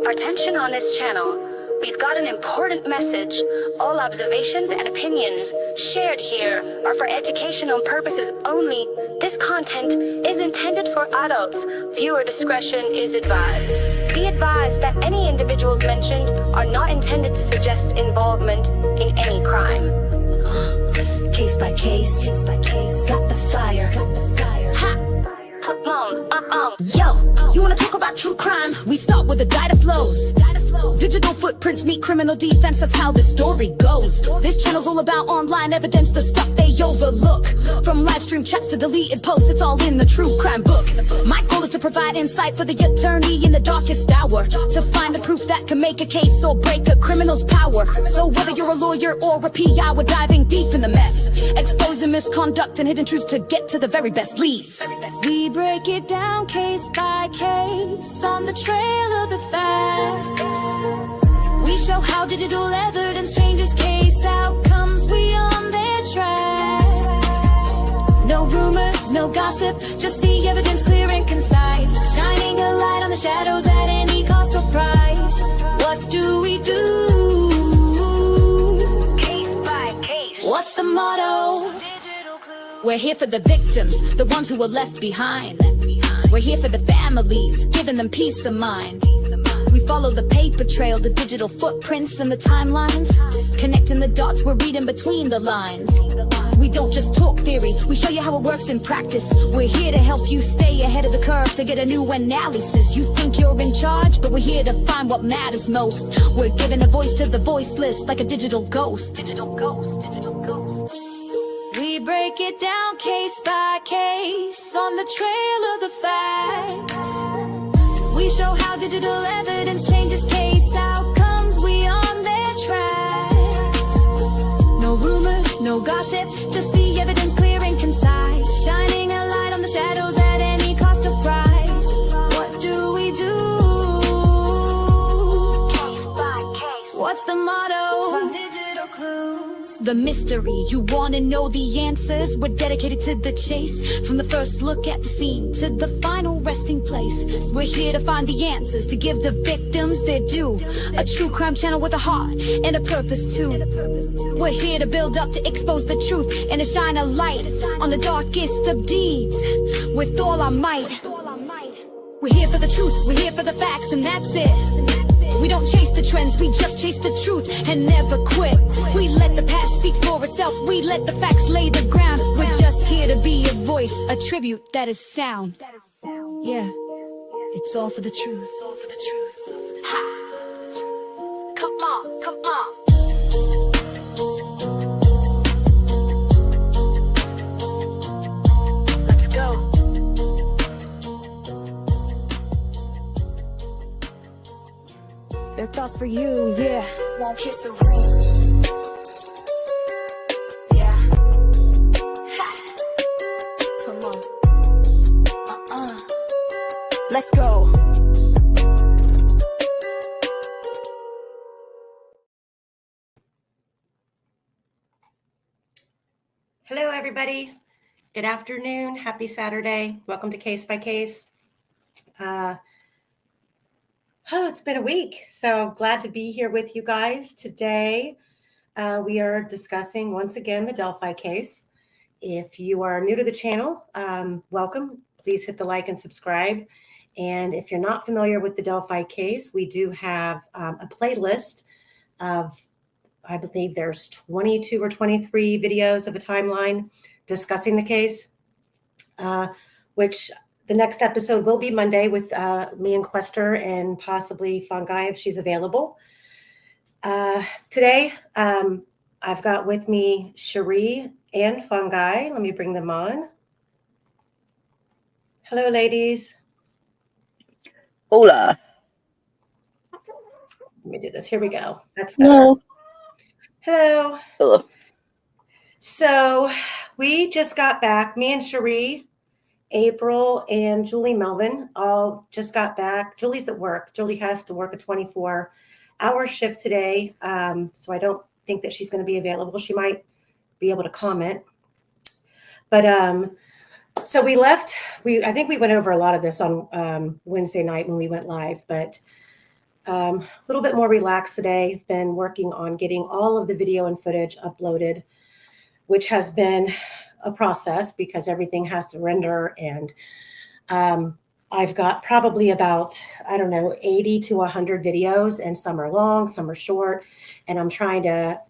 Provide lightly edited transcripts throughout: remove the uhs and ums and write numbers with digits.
Attention on this channel. We've got an important message. All observations and opinions shared here are for educational purposes only. This content is intended for adults. Viewer discretion is advised. Be advised that any individuals mentioned are not intended to suggest involvement in any crime. Case by case, got the fire. Ha! Yo, you wanna talk about true crime? We start with the data flows. Digital footprints meet criminal defense, that's how the story goes. This channel's all about online evidence, the stuff they overlook. From live stream chats to deleted posts, it's all in the true crime book. My goal is to provide insight for the attorney in the darkest hour, to find the proof that can make a case or break a criminal's power. So whether you're a lawyer or a PI, we're diving deep in the mess, exposing misconduct and hidden truths to get to the very best leads. We break it down case by case, on the trail of the facts. We show how digital evidence changes case outcomes, we on their tracks. No rumors, no gossip, just the evidence clear and concise, shining a light on the shadows at any cost or price. What do we do? Case by case. What's the motto? We're here for the victims, the ones who were left behind. We're here for the families, giving them peace of mind. We follow the paper trail, the digital footprints and the timelines, connecting the dots, we're reading between the lines. We don't just talk theory, we show you how it works in practice. We're here to help you stay ahead of the curve, to get a new analysis. You think you're in charge, but we're here to find what matters most. We're giving a voice to the voiceless, like a digital ghost. Digital ghost, digital ghost. We break it down case by case, on the trail of the facts. We show how digital evidence changes case outcomes, we on their tracks. No rumors, no gossip, just the evidence clear and concise, shining a light on the shadows at any cost or price. What do we do? Case by case. What's the motto? From digital clues, the mystery, you wanna know the answers? We're dedicated to the chase, from the first look at the scene to the final resting place. We're here to find the answers, to give the victims their due. A true crime channel with a heart and a purpose too. We're here to build up, to expose the truth, and to shine a light on the darkest of deeds with all our might. We're here for the truth, we're here for the facts, and that's it. We don't chase the trends, we just chase the truth and never quit. We let the past speak for itself, we let the facts lay the ground. We're just here to be a voice, a tribute that is sound. Yeah, it's all for the truth. All for the truth. Ha! Come on, come on. Let's go. Their thoughts for you, yeah. Won't kiss the ring. Yeah. Come on. Let's go. Hello, everybody. Good afternoon. Happy Saturday. Welcome to Case by Case. It's been a week, so glad to be here with you guys. Today, we are discussing, once again, the Delphi case. If you are new to the channel, welcome. Please hit the like and subscribe. And if you're not familiar with the Delphi case, we do have a playlist of, I believe there's 22 or 23 videos of a timeline discussing the case, which the next episode will be Monday with me and Quester and possibly Fungi if she's available. Today, I've got with me Cherie and Fungi. Let me bring them on. Hello, ladies. Hola. Let me do this. Here we go. That's better. Hello. Hello. Hello. So we just got back, me and Cherie, April, and Julie Melvin all just got back. Julie's at work. Julie has to work a 24-hour shift today, so I don't think that she's going to be available. She might be able to comment. But so we left. I think we went over a lot of this on Wednesday night when we went live, but A little bit more relaxed today. I've been working on getting all of the video and footage uploaded, which has been a process because everything has to render. And I've got probably about, I don't know, 80 to 100 videos, and some are long, some are short. And I'm trying to,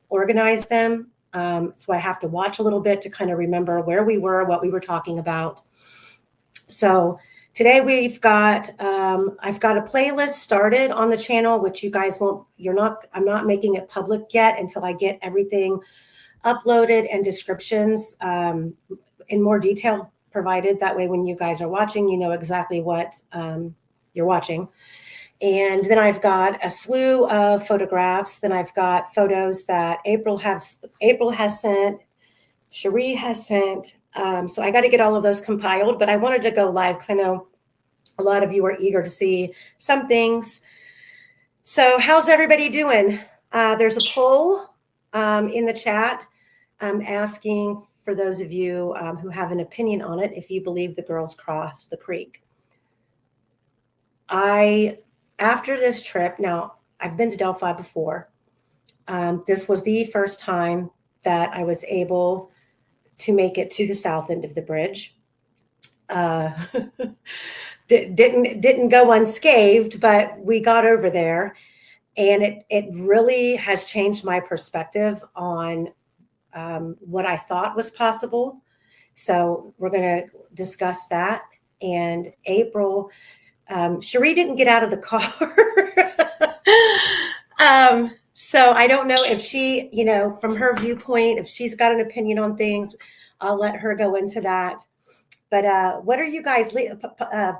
organize them. So I have to watch a little bit to kind of remember where we were, what we were talking about. So today I've got a playlist started on the channel, which you guys I'm not making it public yet until I get everything uploaded and descriptions in more detail provided. That way, when you guys are watching, you know exactly what you're watching. And then I've got a slew of photographs. Then I've got photos that April has sent, Cherie has sent. So I got to get all of those compiled, but I wanted to go live because I know a lot of you are eager to see some things. So how's everybody doing? There's a poll in the chat asking for those of you who have an opinion on it, if you believe the girls crossed the creek. After this trip, now I've been to Delphi before. This was the first time that I was able to make it to the south end of the bridge. Didn't go unscathed, but we got over there, and it really has changed my perspective on what I thought was possible. So we're going to discuss that. And April, Cherie didn't get out of the car. So I don't know if she, from her viewpoint, if she's got an opinion on things, I'll let her go into that. But what are you guys,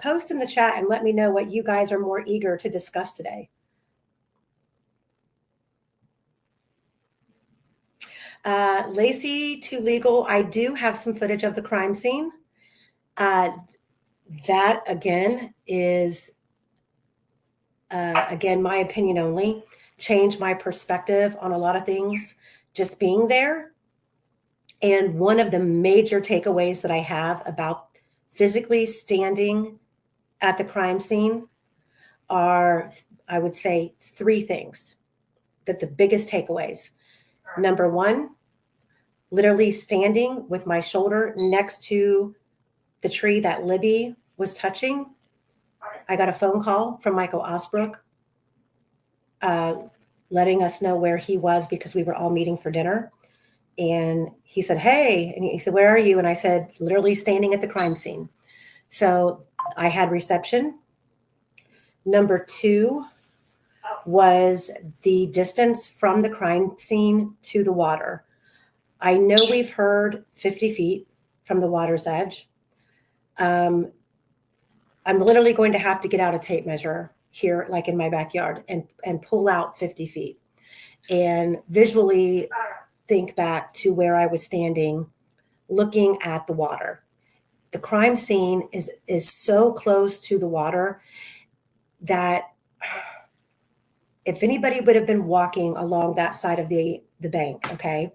post in the chat and let me know what you guys are more eager to discuss today. Lacey to legal. I do have some footage of the crime scene. That again is, again, my opinion only. Changed my perspective on a lot of things just being there. And one of the major takeaways that I have about physically standing at the crime scene are, I would say, three things that the biggest takeaways. Number one, literally standing with my shoulder next to the tree that Libby was touching. I got a phone call from Michael Osbrook letting us know where he was because we were all meeting for dinner. And he said, hey, and he said, where are you? And I said, literally standing at the crime scene. So I had reception. Number two was the distance from the crime scene to the water. I know we've heard 50 feet from the water's edge. I'm literally going to have to get out a tape measure here, like in my backyard, and pull out 50 feet and visually think back to where I was standing, looking at the water. The crime scene is so close to the water that if anybody would have been walking along that side of the bank, okay,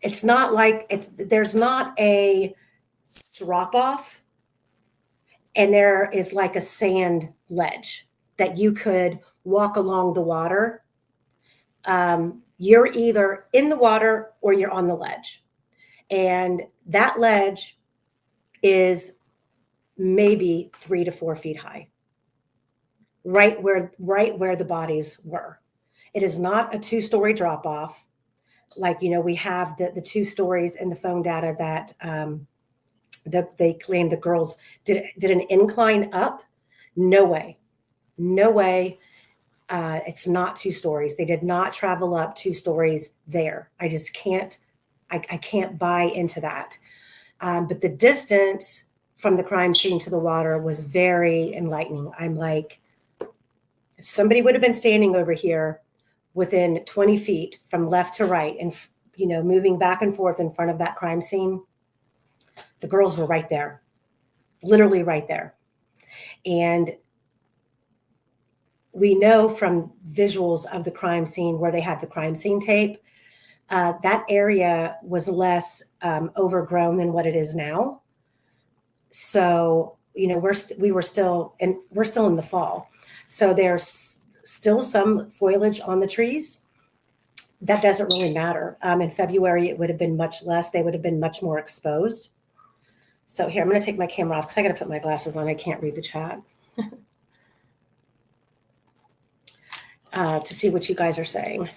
it's not like there's not a drop off, and there is like a sand ledge that you could walk along the water. You're either in the water or you're on the ledge. And that ledge is maybe 3 to 4 feet high, right where the bodies were. It is not a 2-story drop off. Like, we have the 2 stories in the phone data that they claim the girls did an incline up. No way. It's not 2 stories. They did not travel up 2 stories there. I just can't, I can't buy into that. But the distance from the crime scene to the water was very enlightening. I'm like, if somebody would have been standing over here within 20 feet from left to right and, moving back and forth in front of that crime scene, the girls were right there, literally right there. And we know from visuals of the crime scene where they had the crime scene tape, that area was less overgrown than what it is now. So, we were still, and we're still in the fall. So there's still some foliage on the trees. That doesn't really matter. In February, it would have been much less. They would have been much more exposed. So here, I'm going to take my camera off because I got to put my glasses on. I can't read the chat. To see what you guys are saying.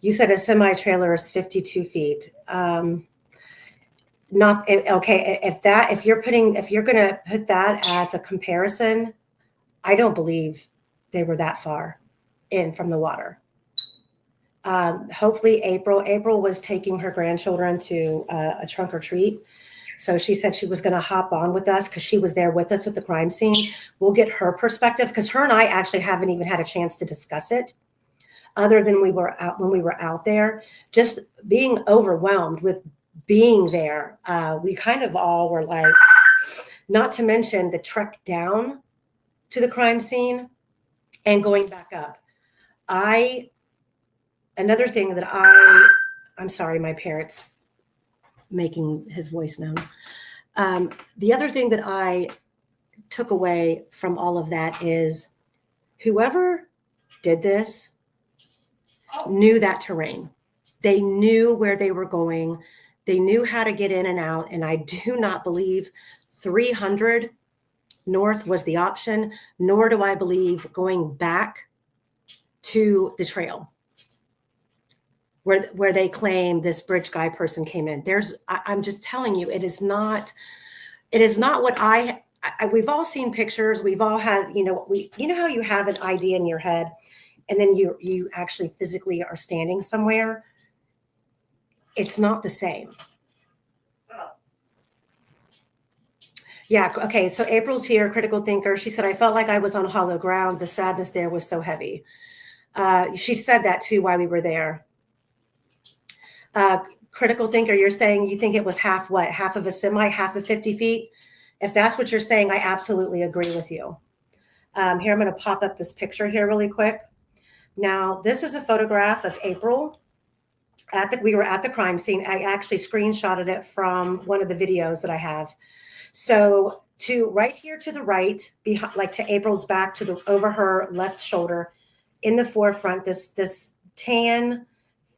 You said a semi-trailer is 52 feet. Not okay. If you're going to put that as a comparison, I don't believe they were that far in from the water. Hopefully April was taking her grandchildren to a trunk or treat. So she said she was going to hop on with us because she was there with us at the crime scene. We'll get her perspective because her and I actually haven't even had a chance to discuss it other than when we were out there, just being overwhelmed with being there. We kind of all were like, not to mention the trek down to the crime scene and going back up. Another thing that I'm sorry, my parents making his voice known. The other thing that I took away from all of that is whoever did this knew that terrain. They knew where they were going. They knew how to get in and out. And I do not believe 300 north was the option, nor do I believe going back to the trail where they claim this bridge guy person came in. I'm just telling you, it is not what we've all seen pictures. We've all had, you know how you have an idea in your head and then you actually physically are standing somewhere. It's not the same. Yeah. Okay. So April's here, critical thinker. She said, I felt like I was on hollow ground. The sadness there was so heavy. She said that too while we were there. Critical thinker, you're saying you think it was half what? Half of a semi, half of 50 feet? If that's what you're saying, I absolutely agree with you. Here, I'm going to pop up this picture here really quick. Now, this is a photograph of April. We were at the crime scene. I actually screenshotted it from one of the videos that I have. So right here to the right, like to April's back, over her left shoulder, in the forefront, this tan,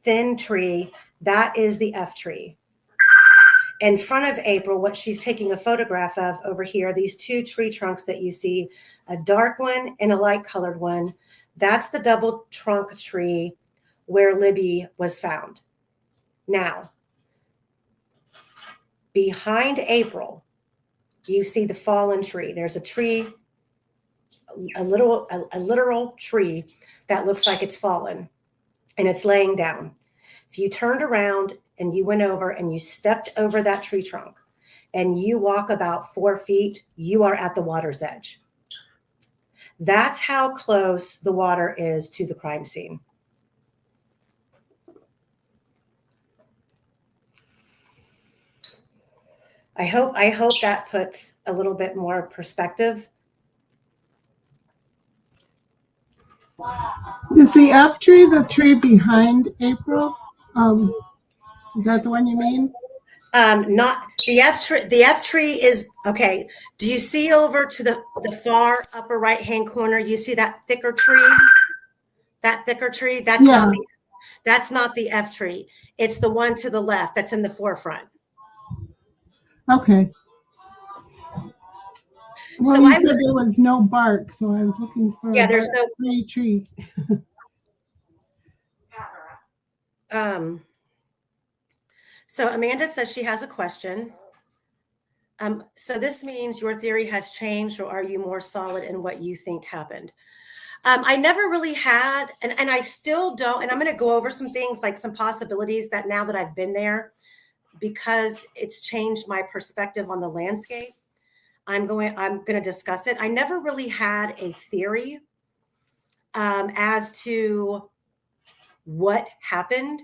thin tree, that is the F tree. In front of April, what she's taking a photograph of over here, these two tree trunks that you see, a dark one and a light colored one, that's the double trunk tree where Libby was found. Now, behind April, you see the fallen tree. There's a tree, a literal tree that looks like it's fallen and it's laying down. If you turned around and you went over and you stepped over that tree trunk and you walk about 4 feet, you are at the water's edge. That's how close the water is to the crime scene. I hope that puts a little bit more perspective. Is the F tree the tree behind April? Is that the one you mean? Not the F tree. The F tree is okay. Do you see over to the far upper right hand corner? You see that thicker tree? That thicker tree? That's not the F tree. It's the one to the left that's in the forefront. Okay. Well, So you said there was no bark, so I was looking for there's no tree. So Amanda says she has a question. So this means your theory has changed, or are you more solid in what you think happened? I never really had, and I still don't, and I'm going to go over some things, like some possibilities that now that I've been there, because it's changed my perspective on the landscape, I'm going to discuss it. I never really had a theory as to what happened.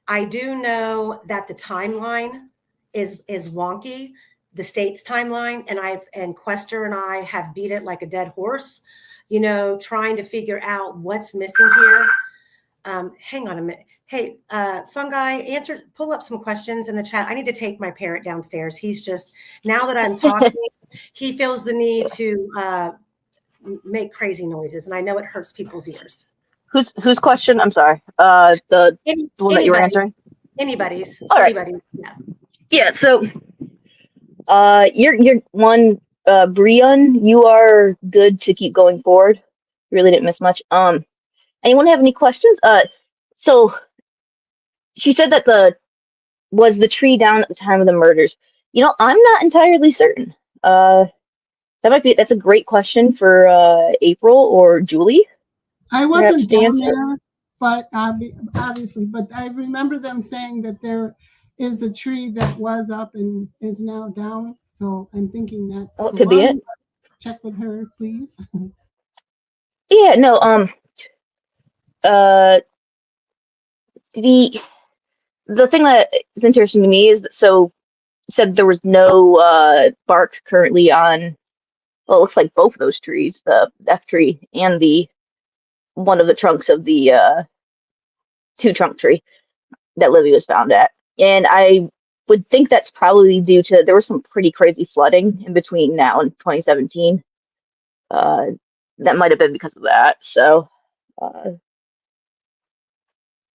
I do know that the timeline is wonky, the state's timeline, and Quester and I have beat it like a dead horse, trying to figure out what's missing here. Hang on a minute. Hey, Fungi, pull up some questions in the chat. I need to take my parrot downstairs. He's just, now that I'm talking, he feels the need to make crazy noises, and I know it hurts people's ears. Whose question? I'm sorry. The one that you were answering? Anybody's. All right. Anybody's. Yeah. Yeah, so you're one Brion, you are good to keep going forward. You really didn't miss much. Anyone have any questions? So she said that the tree down at the time of the murders. I'm not entirely certain. That's a great question for April or Julie. I Perhaps wasn't to down answer. there, but obviously, but I remember them saying that there is a tree that was up and is now down. So I'm thinking that's Oh, it the could be it. one. Check with her, please. Yeah, no, uh the thing that is interesting to me is that said there was no bark currently on, well, it looks like both of those trees, the F tree and the one of the trunks of the two trunk tree that Livy was found at. And I would think that's probably due to there was some pretty crazy flooding in between now and 2017. That might have been because of that. So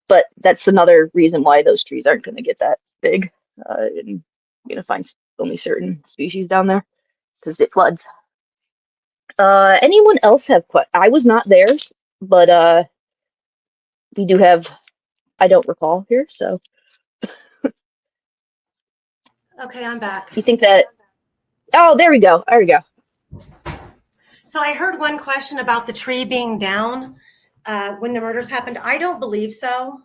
but that's another reason why those trees aren't going to get that big. And you're going to find only certain species down there because it floods. Anyone else have questions? I was not there, but we do have, I don't recall here, so. Okay, I'm back. You think that, oh, there we go. There we go. So I heard one question about the tree being down when the murders happened. I don't believe so.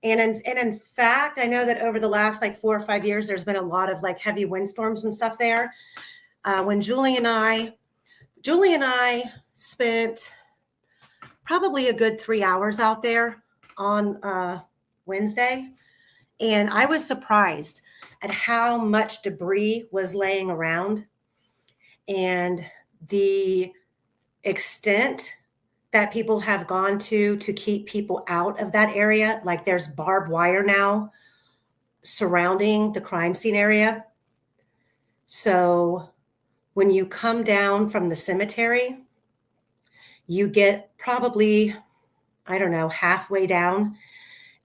And in fact, I know that over the last like 4 or 5 years, there's been a lot of like heavy windstorms and stuff there. When Julie and I spent probably a good 3 hours out there on Wednesday. And I was surprised at how much debris was laying around and the extent that people have gone to keep people out of that area. Like there's barbed wire now surrounding the crime scene area. So when you come down from the cemetery, you get probably, I don't know, halfway down,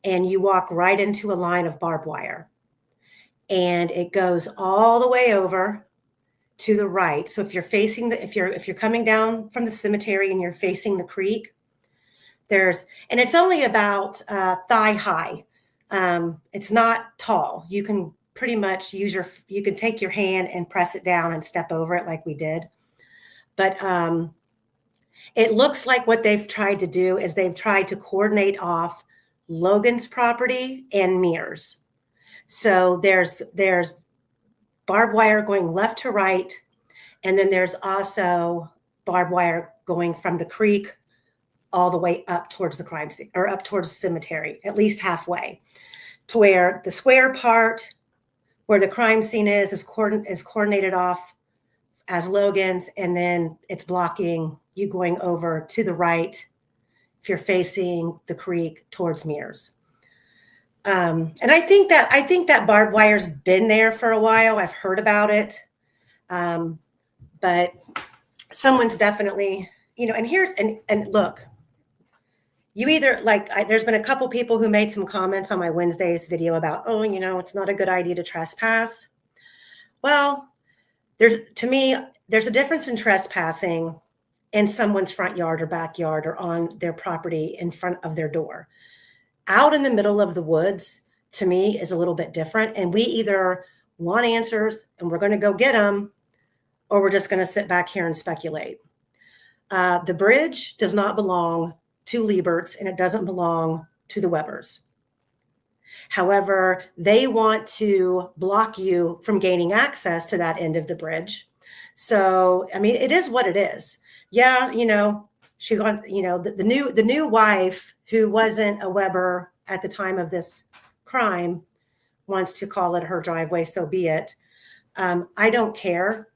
and you walk right into a line of barbed wire. And it goes all the way over to the right. So if you're facing if you're coming down from the cemetery and you're facing the creek, and it's only about thigh high. It's not tall. You can pretty much you can take your hand and press it down and step over it like we did. But it looks like what they've tried to do is they've tried to coordinate off Logan's property and Mears. So there's barbed wire going left to right. And then there's also barbed wire going from the creek all the way up towards the crime scene or up towards the cemetery, at least halfway, to where the square part where the crime scene is coordinated off as Logan's, and then it's blocking you going over to the right if you're facing the creek towards Mears. And I think that barbed wire's been there for a while. I've heard about it. But someone's definitely, and look, you either there's been a couple people who made some comments on my Wednesday's video about, it's not a good idea to trespass. Well, there's a difference in trespassing in someone's front yard or backyard or on their property in front of their door. Out in the middle of the woods, to me, is a little bit different. And we either want answers and we're going to go get them, or we're just going to sit back here and speculate. The bridge does not belong to Lieberts, and it doesn't belong to the Webbers. However, they want to block you from gaining access to that end of the bridge. So, I mean, it is what it is. Yeah, she got, the new wife who wasn't a Weber at the time of this crime wants to call it her driveway, so be it. I don't care.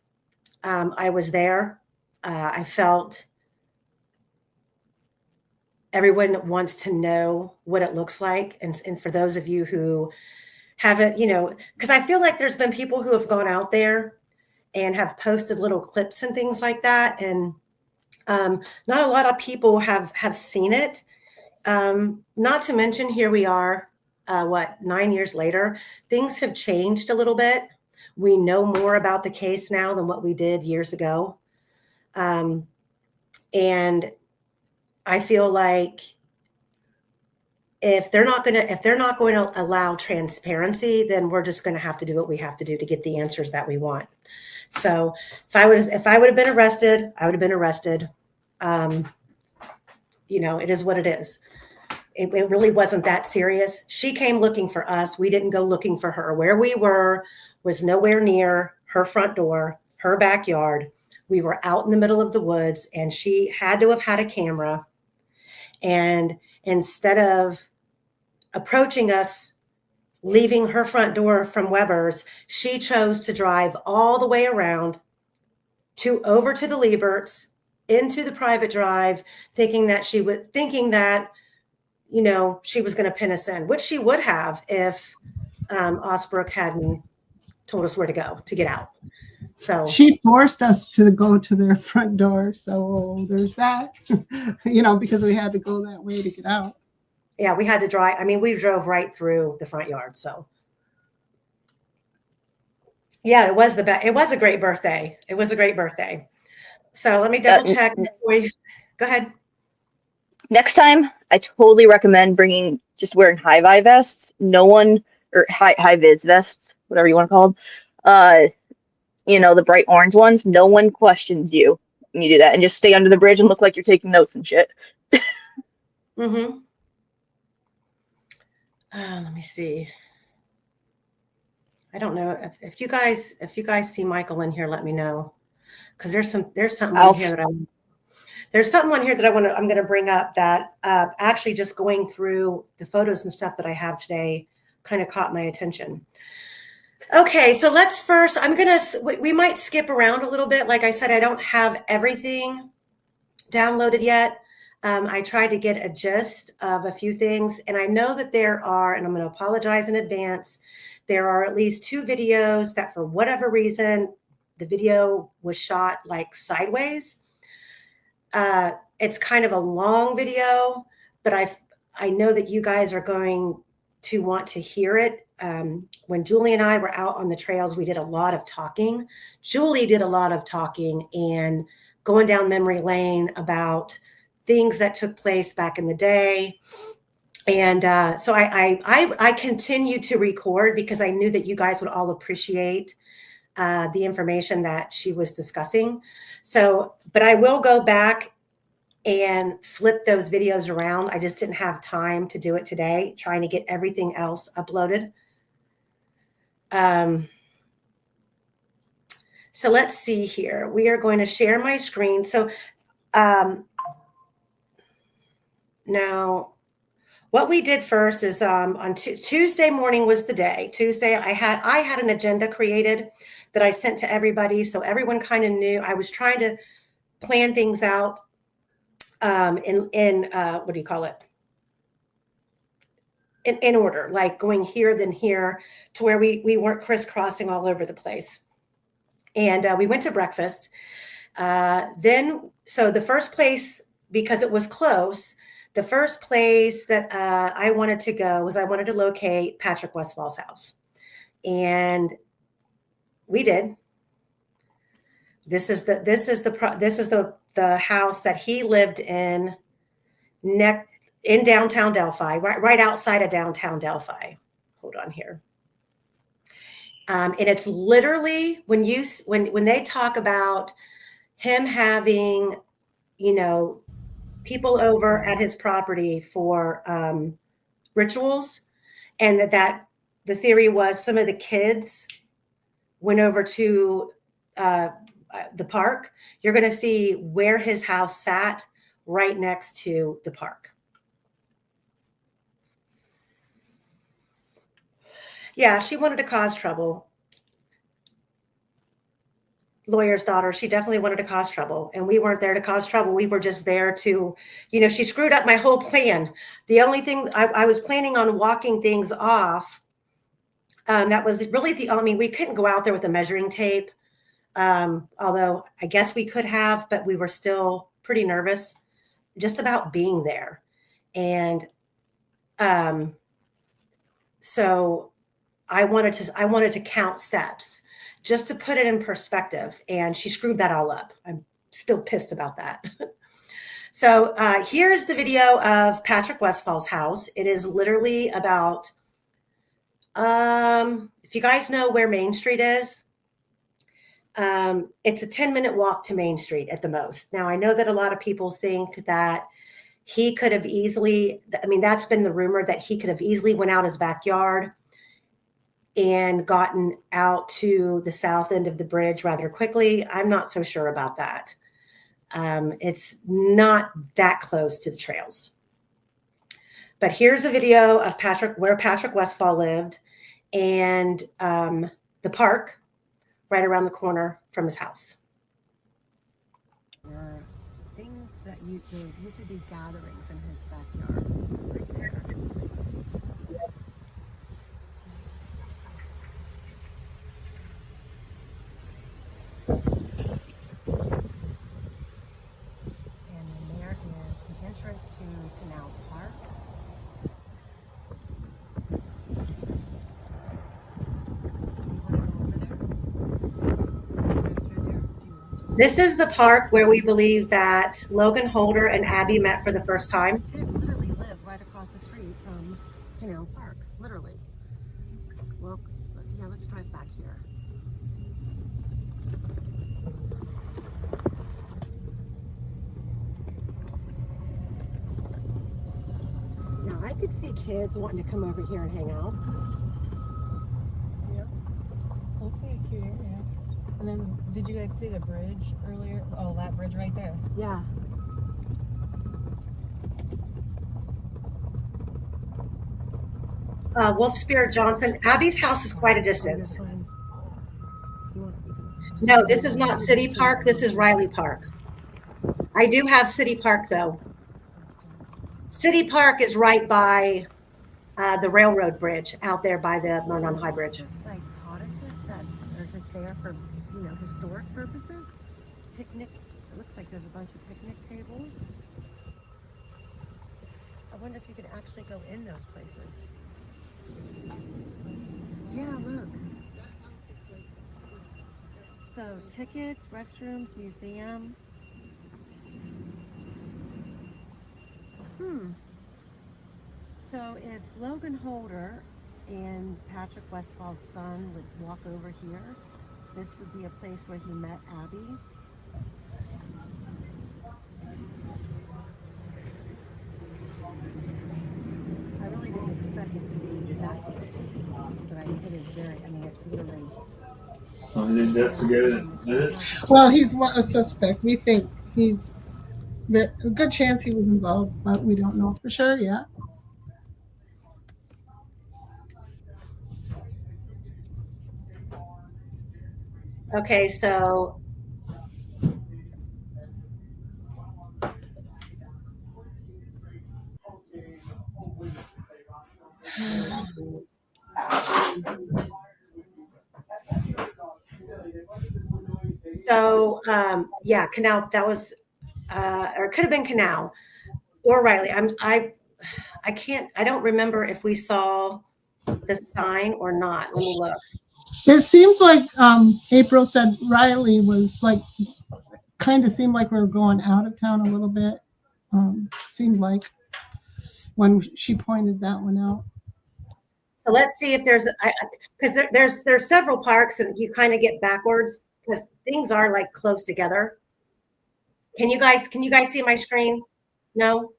I was there. I felt everyone wants to know what it looks like. And for those of you who haven't, because I feel like there's been people who have gone out there and have posted little clips and things like that. And not a lot of people have seen it. Not to mention, here we are, 9 years later, things have changed a little bit. We know more about the case now than what we did years ago. And I feel like if they're not going to allow transparency, then we're just going to have to do what we have to do to get the answers that we want. So if I would have been arrested, I would have been arrested. It is what it is. It really wasn't that serious. She came looking for us. We didn't go looking for her. Where we were was nowhere near her front door, her backyard. We were out in the middle of the woods, and she had to have had a camera. And instead of approaching us, leaving her front door from Weber's, she chose to drive all the way around over to the Lieberts, into the private drive, thinking that she was going to pin us in, which she would have if Osbrook hadn't told us where to go to get out. So she forced us to go to their front door. So there's that, because we had to go that way to get out. Yeah, we had to drive. I mean, we drove right through the front yard. So yeah, it was a great birthday. It was a great birthday. So let me double check. Go ahead. Next time, I totally recommend just wearing high-vis vests. Or high-vis vests, whatever you want to call them. The bright orange ones. No one questions you when you do that, and just stay under the bridge and look like you're taking notes and shit. Mm-hmm. Let me see. I don't know if you guys see Michael in here, let me know, because there's something on here that I'm going to bring up that actually just going through the photos and stuff that I have today kind of caught my attention. Okay, so we might skip around a little bit. Like I said, I don't have everything downloaded yet. I tried to get a gist of a few things, and I know that there are, and I'm going to apologize in advance, there are at least 2 videos that for whatever reason, the video was shot like sideways. It's kind of a long video, but I know that you guys are going to want to hear it. When Julie and I were out on the trails, we did a lot of talking. Julie did a lot of talking and going down memory lane about things that took place back in the day. And so I continued to record because I knew that you guys would all appreciate the information that she was discussing. So, but I will go back and flip those videos around. I just didn't have time to do it today, trying to get everything else uploaded. So let's see here. We are going to share my screen. So now what we did first is on Tuesday morning was the day. Tuesday, I had an agenda created that I sent to everybody. So everyone kind of knew. I was trying to plan things out in what do you call it? In order, like going here, then here, to where we weren't crisscrossing all over the place. And we went to breakfast. So the first place, because it was close, the first place that I wanted to go was I wanted to locate Patrick Westfall's house. And we did. This is the house that he lived in downtown Delphi, right outside of downtown Delphi. Hold on here. And it's literally when they talk about him having, people over at his property for rituals, and that the theory was some of the kids went over to the park. You're going to see where his house sat right next to the park. Yeah, she wanted to cause trouble. lawyer's daughter, she definitely wanted to cause trouble, and we weren't there to cause trouble. We were just there to, she screwed up my whole plan. The only thing I was planning on walking things off. That was really we couldn't go out there with a measuring tape. Although I guess we could have, but we were still pretty nervous just about being there. And so I wanted to count steps just to put it in perspective. And she screwed that all up. I'm still pissed about that. So here's the video of Patrick Westfall's house. It is literally about, if you guys know where Main Street is, it's a 10-minute walk to Main Street at the most. Now, I know that a lot of people think that he could have easily, that's been the rumor, that he could have easily went out his backyard and gotten out to the south end of the bridge rather quickly. I'm not so sure about that. It's not that close to the trails. But here's a video of where Patrick Westfall lived, and the park right around the corner from his house. There are things that there used to be gatherings in his backyard right there. And then there is the entrance to Canal Park. This is the park where we believe that Logan Holder and Abby met for the first time. He did literally live right across the street from Canal Park, literally. Well, let's drive back here. Now, I could see kids wanting to come over here and hang out. Yep. Looks like a cute area. And then, did you guys see the bridge earlier? Oh, that bridge right there. Yeah. Wolf Spirit Johnson. Abby's house is quite a distance. No, this is not City Park. This is Riley Park. I do have City Park, though. City Park is right by the railroad bridge out there by the Monon High Bridge. Just like cottages that are just there for, historic purposes. Picnic. It looks like there's a bunch of picnic tables. I wonder if you could actually go in those places. Yeah, look. So tickets, restrooms, museum. So if Logan Holder and Patrick Westfall's son would walk over here, this would be a place where he met Abby. I really didn't expect it to be that close, but it is very, it's literally... That's the guy that did it? Well, he's a suspect. We think he's a good chance he was involved, but we don't know for sure yet. Okay, so yeah, Canal, that was or it could have been Canal or Riley. I don't remember if we saw the sign or not. Let me look. It seems like April said Riley was kind of seemed like we were going out of town a little bit. Seemed like when she pointed that one out. So let's see if there's, because there's several parks and you kind of get backwards because things are close together. Can you guys see my screen? No?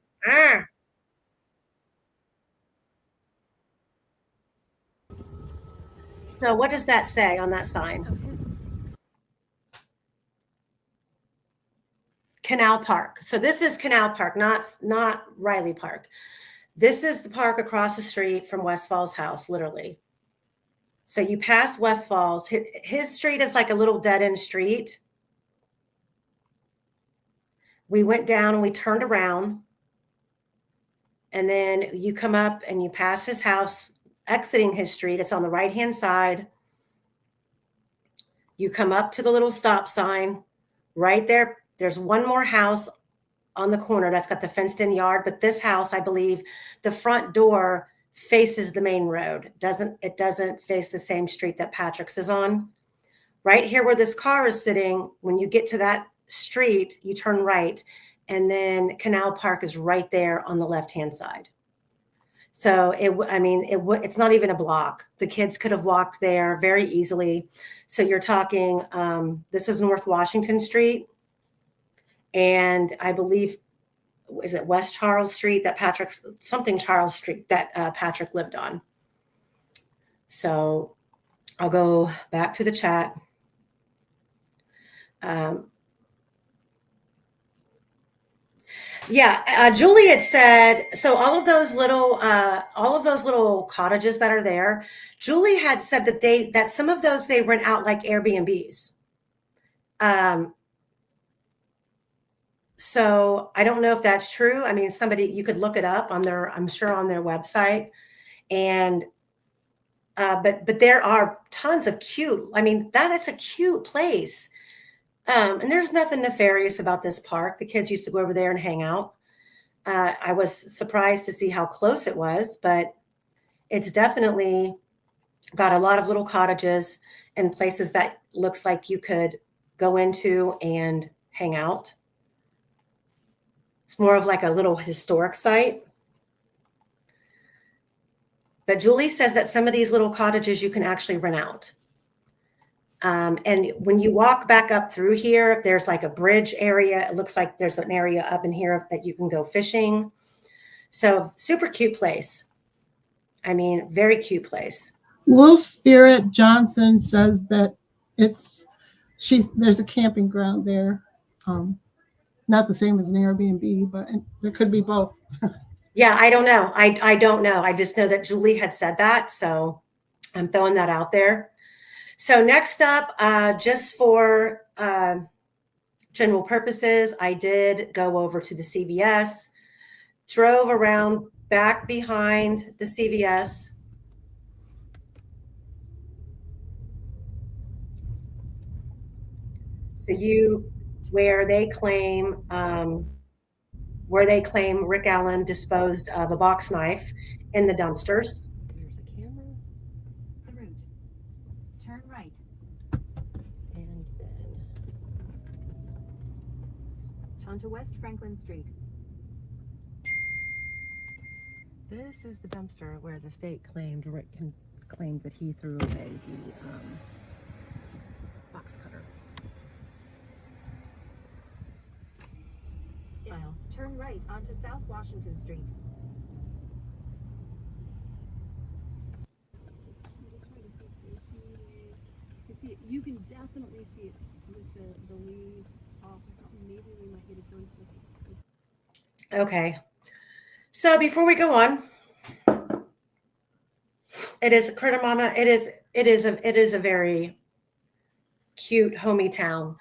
So what does that say on that sign? Canal Park. So this is Canal Park, not Riley Park. This is the park across the street from Westfall's house, literally. So you pass West Falls. His street is like a little dead end street. We went down and we turned around. And then you come up and you pass his house, exiting his street. It's on the right-hand side. You come up to the little stop sign right there. There's one more house on the corner that's got the fenced in yard. But this house, I believe, the front door faces the main road. It doesn't face the same street that Patrick's is on. Right here where this car is sitting, when you get to that street, you turn right, and then Canal Park is right there on the left-hand side. So it's not even a block. The kids could have walked there very easily. So you're talking, this is North Washington Street, and I believe, is it West Charles Street that Charles Street that Patrick lived on. So I'll go back to the chat. Julie had said, so all of those little cottages that are there, Julie had said that some of those they rent out like Airbnbs. So I don't know if that's true. I mean, you could look it up on I'm sure on their website. And but there are tons of cute. I mean, that's a cute place. And there's nothing nefarious about this park. The kids used to go over there and hang out. I was surprised to see how close it was, but it's definitely got a lot of little cottages and places that looks like you could go into and hang out. It's more of like a little historic site. But Julie says that some of these little cottages you can actually rent out. And when you walk back up through here, there's like a bridge area. It looks like there's an area up in here that you can go fishing. So super cute place. I mean, very cute place. Will Spirit Johnson says that there's a camping ground there. Not the same as an Airbnb, but there could be both. Yeah, I don't know. I don't know. I just know that Julie had said that. So I'm throwing that out there. So next up, just for general purposes, I did go over to the CVS, drove around back behind the CVS. So where they claim Rick Allen disposed of a box knife in the dumpsters. There's a camera. The route. Turn right. And then Onto West Franklin Street. this is the dumpster where the state claimed Rick claimed that he threw away the box cutter. Turn right onto South Washington Street. You can definitely see it with the leaves off. Maybe we might get a glimpse of it. Okay. So before we go on, it is Critter Mama. It is a very cute, homey town.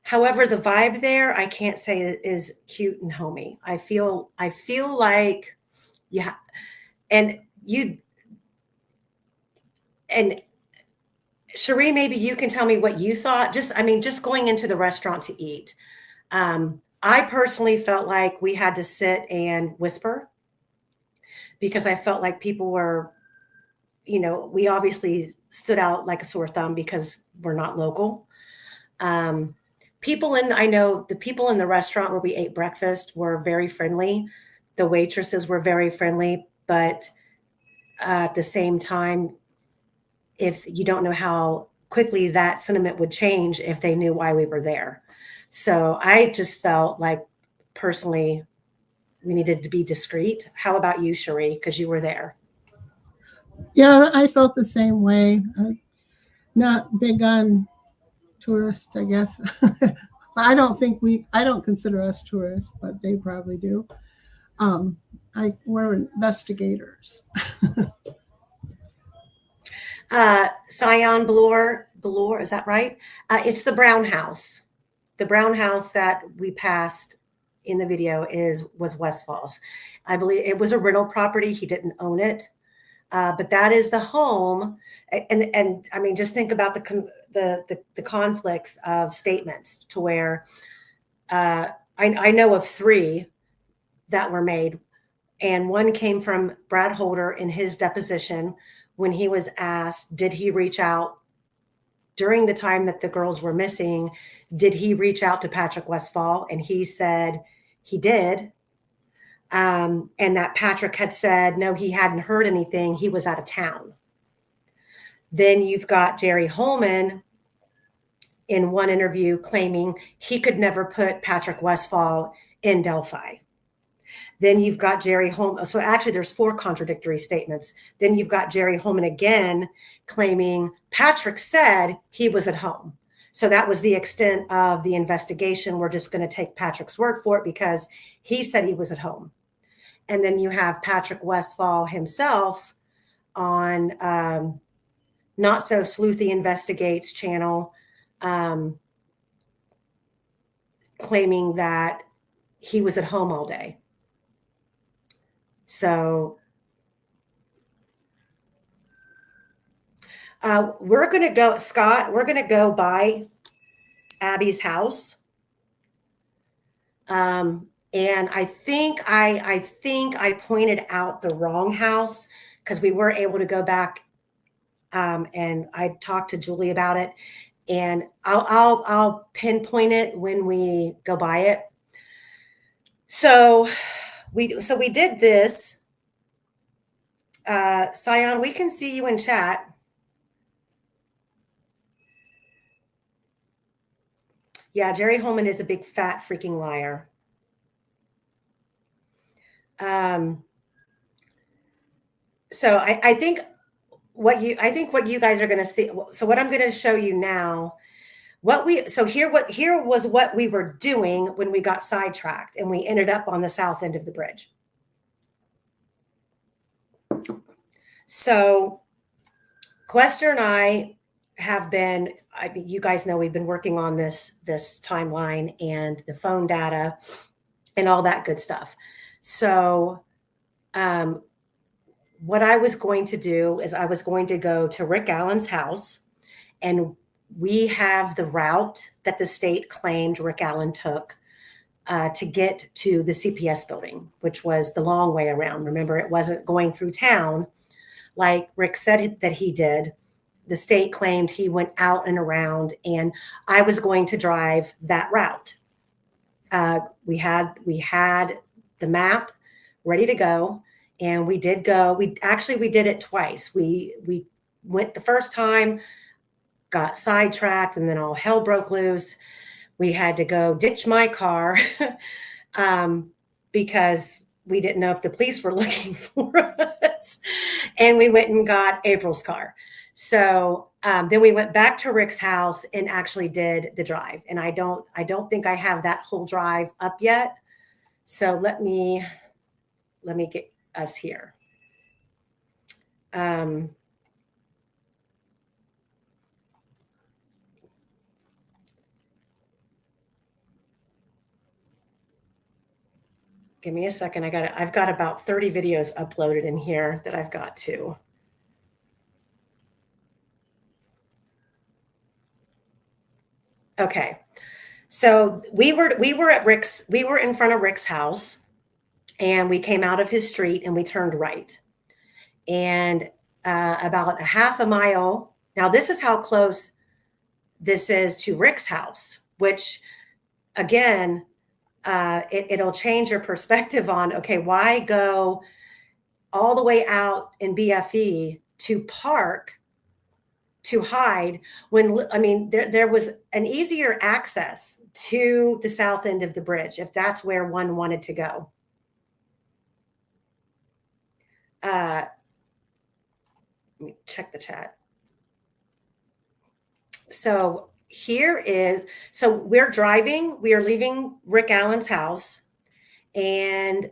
However, the vibe there, I can't say is cute and homey. I feel like, yeah, and Cherie, maybe you can tell me what you thought. Just going into the restaurant to eat. I personally felt like we had to sit and whisper because I felt like people were, we obviously stood out like a sore thumb because we're not local. I know the people in the restaurant where we ate breakfast were very friendly. The waitresses were very friendly, but at the same time, if you don't know how quickly that sentiment would change if they knew why we were there. So I just felt like personally we needed to be discreet. How about you, Cherie? Because you were there. Yeah, I felt the same way. Not big on tourists, I guess. I don't consider us tourists, but they probably do. We're investigators. Scion Bloor, is that right? It's the brown house. The brown house that we passed in the video was Westfall's. I believe it was a rental property. He didn't own it, but that is the home. And I mean, just think about the conflicts of statements to where I know of 3 that were made, and one came from Brad Holder in his deposition when he was asked, did he reach out during the time that the girls were missing? Did he reach out to Patrick Westfall? And he said he did. And that Patrick had said, no, he hadn't heard anything. He was out of town. Then you've got Jerry Holman in one interview claiming he could never put Patrick Westfall in Delphi. Then you've got Jerry Holman. So actually there's 4 contradictory statements. Then you've got Jerry Holman again claiming Patrick said he was at home. So that was the extent of the investigation. We're just going to take Patrick's word for it because he said he was at home. And then you have Patrick Westfall himself on Not So Sleuthy Investigates channel, claiming that he was at home all day. So we're going to go, Scott, we're going to go by Abby's house. And I think I pointed out the wrong house because we were able to go back and I talked to Julie about it, and I'll pinpoint it when we go by it. So we did this. Scion, we can see you in chat. Yeah, Jerry Holman is a big fat freaking liar. So I think what you guys are going to see. So what I'm going to show you now, here was what we were doing when we got sidetracked and we ended up on the south end of the bridge. So Quester and I have been, you guys know we've been working on this timeline and the phone data and all that good stuff. So what I was going to do is I was going to go to Rick Allen's house, and we have the route that the state claimed Rick Allen took to get to the CPS building, which was the long way around. Remember, it wasn't going through town like Rick said that he did. The state claimed he went out and around, and I was going to drive that route. We had the map ready to go, and we did go. We did it twice. We went the first time, got sidetracked, and then all hell broke loose. We had to go ditch my car because we didn't know if the police were looking for us, and we went and got April's car. So then we went back to Rick's house and actually did the drive. And I don't think I have that whole drive up yet. So let me get us here. Give me a second. I've got about 30 videos uploaded in here that I've got to. Okay. So we were in front of Rick's house, and we came out of his street and we turned right. And about a half a mile. Now this is how close this is to Rick's house, which again, it'll change your perspective on, okay, why go all the way out in BFE to park to hide when, I mean, there was an easier access to the south end of the bridge if that's where one wanted to go. Let me check the chat. So we're driving, we are leaving Rick Allen's house, and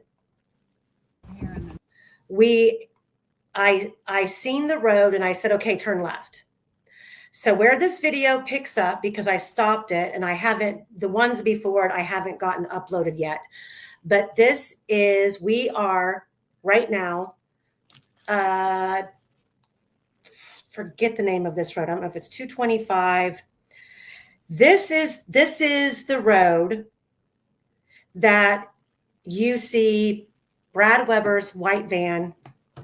we I seen the road and I said, okay, turn left. So where this video picks up, because I stopped it and I haven't, the ones before it, I haven't gotten uploaded yet. But this is, we are right now, forget the name of this road. I don't know if it's 225. This is the road that you see Brad Weber's white van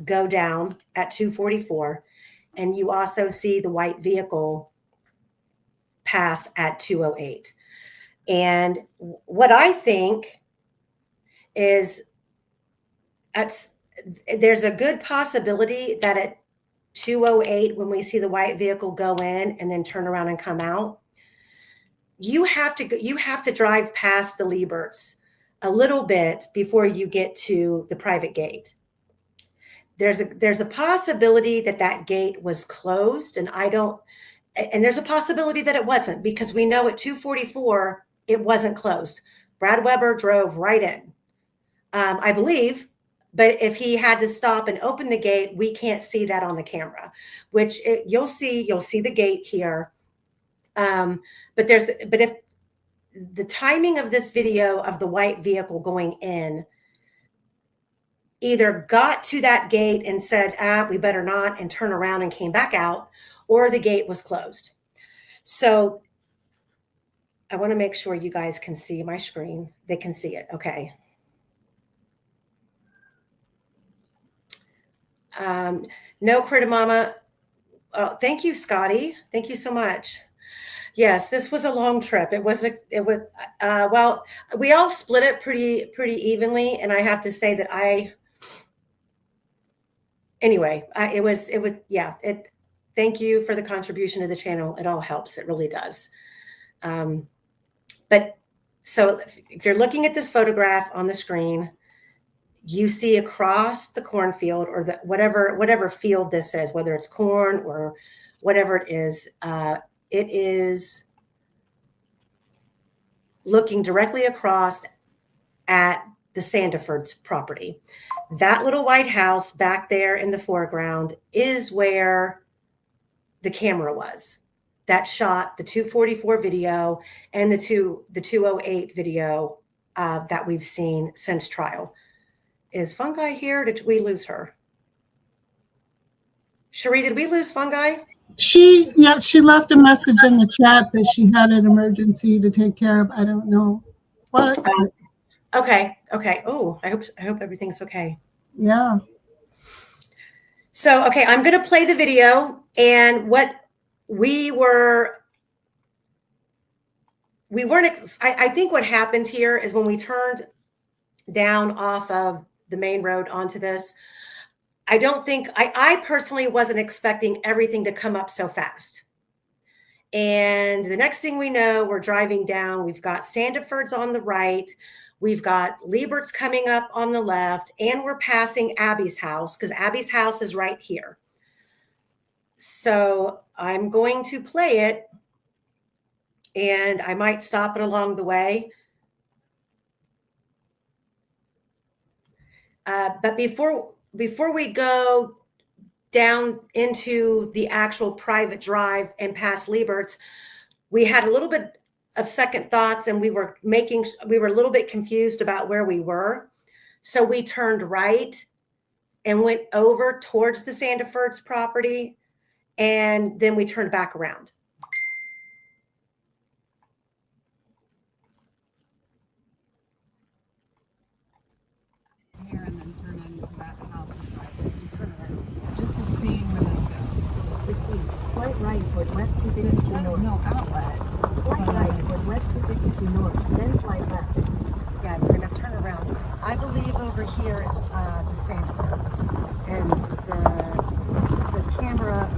go down at 244. And you also see the white vehicle pass at 208. And what I think is there's a good possibility that at 208, when we see the white vehicle go in and then turn around and come out, you have to drive past the Lieberts a little bit before you get to the private gate. There's a possibility that gate was closed, and there's a possibility that it wasn't, because we know at 244 it wasn't closed. Brad Weber drove right in, I believe. But if he had to stop and open the gate, we can't see that on the camera, which you'll see the gate here. But if the timing of this video of the white vehicle going in either got to that gate and said, we better not, and turn around and came back out, or the gate was closed. So I want to make sure you guys can see my screen. They can see it. Okay. No, Critter Mama. Oh, thank you, Scotty. Thank you so much. Yes, this was a long trip. Well, we all split it pretty evenly. And I have to say that thank you for the contribution to the channel. It all helps. It really does. But so if you're looking at this photograph on the screen, you see across the cornfield, or the whatever field this is, whether it's corn or whatever it is looking directly across at the Sandiford's property. That little white house back there in the foreground is where the camera was that shot the 244 video and the 208 video that we've seen since trial. Is Fungi here? Did we lose her? Cherie, did we lose Fungi? She left a message in the chat that she had an emergency to take care of. I don't know what. Okay. Oh, I hope everything's okay. Yeah. So, okay, I'm going to play the video, and what I think what happened here is when we turned down off of the main road onto this, I personally wasn't expecting everything to come up so fast. And the next thing we know, we're driving down. We've got Sandiford's on the right. We've got Liebert's coming up on the left, and we're passing Abby's house, because Abby's house is right here. So I'm going to play it, and I might stop it along the way. But before we go down into the actual private drive and past Liebert's, we had a little bit of second thoughts, and we were a little bit confused about where we were. So we turned right and went over towards the Sandiford's property, and then we turned back around. Here and then turn into that house and turn around. Just to see where this goes. Slight right toward west 252 It says north. no outlet. Slight right toward west 252 north, then slight left. Yeah, we're going to turn around. I believe over here is the Sandiford's, and the camera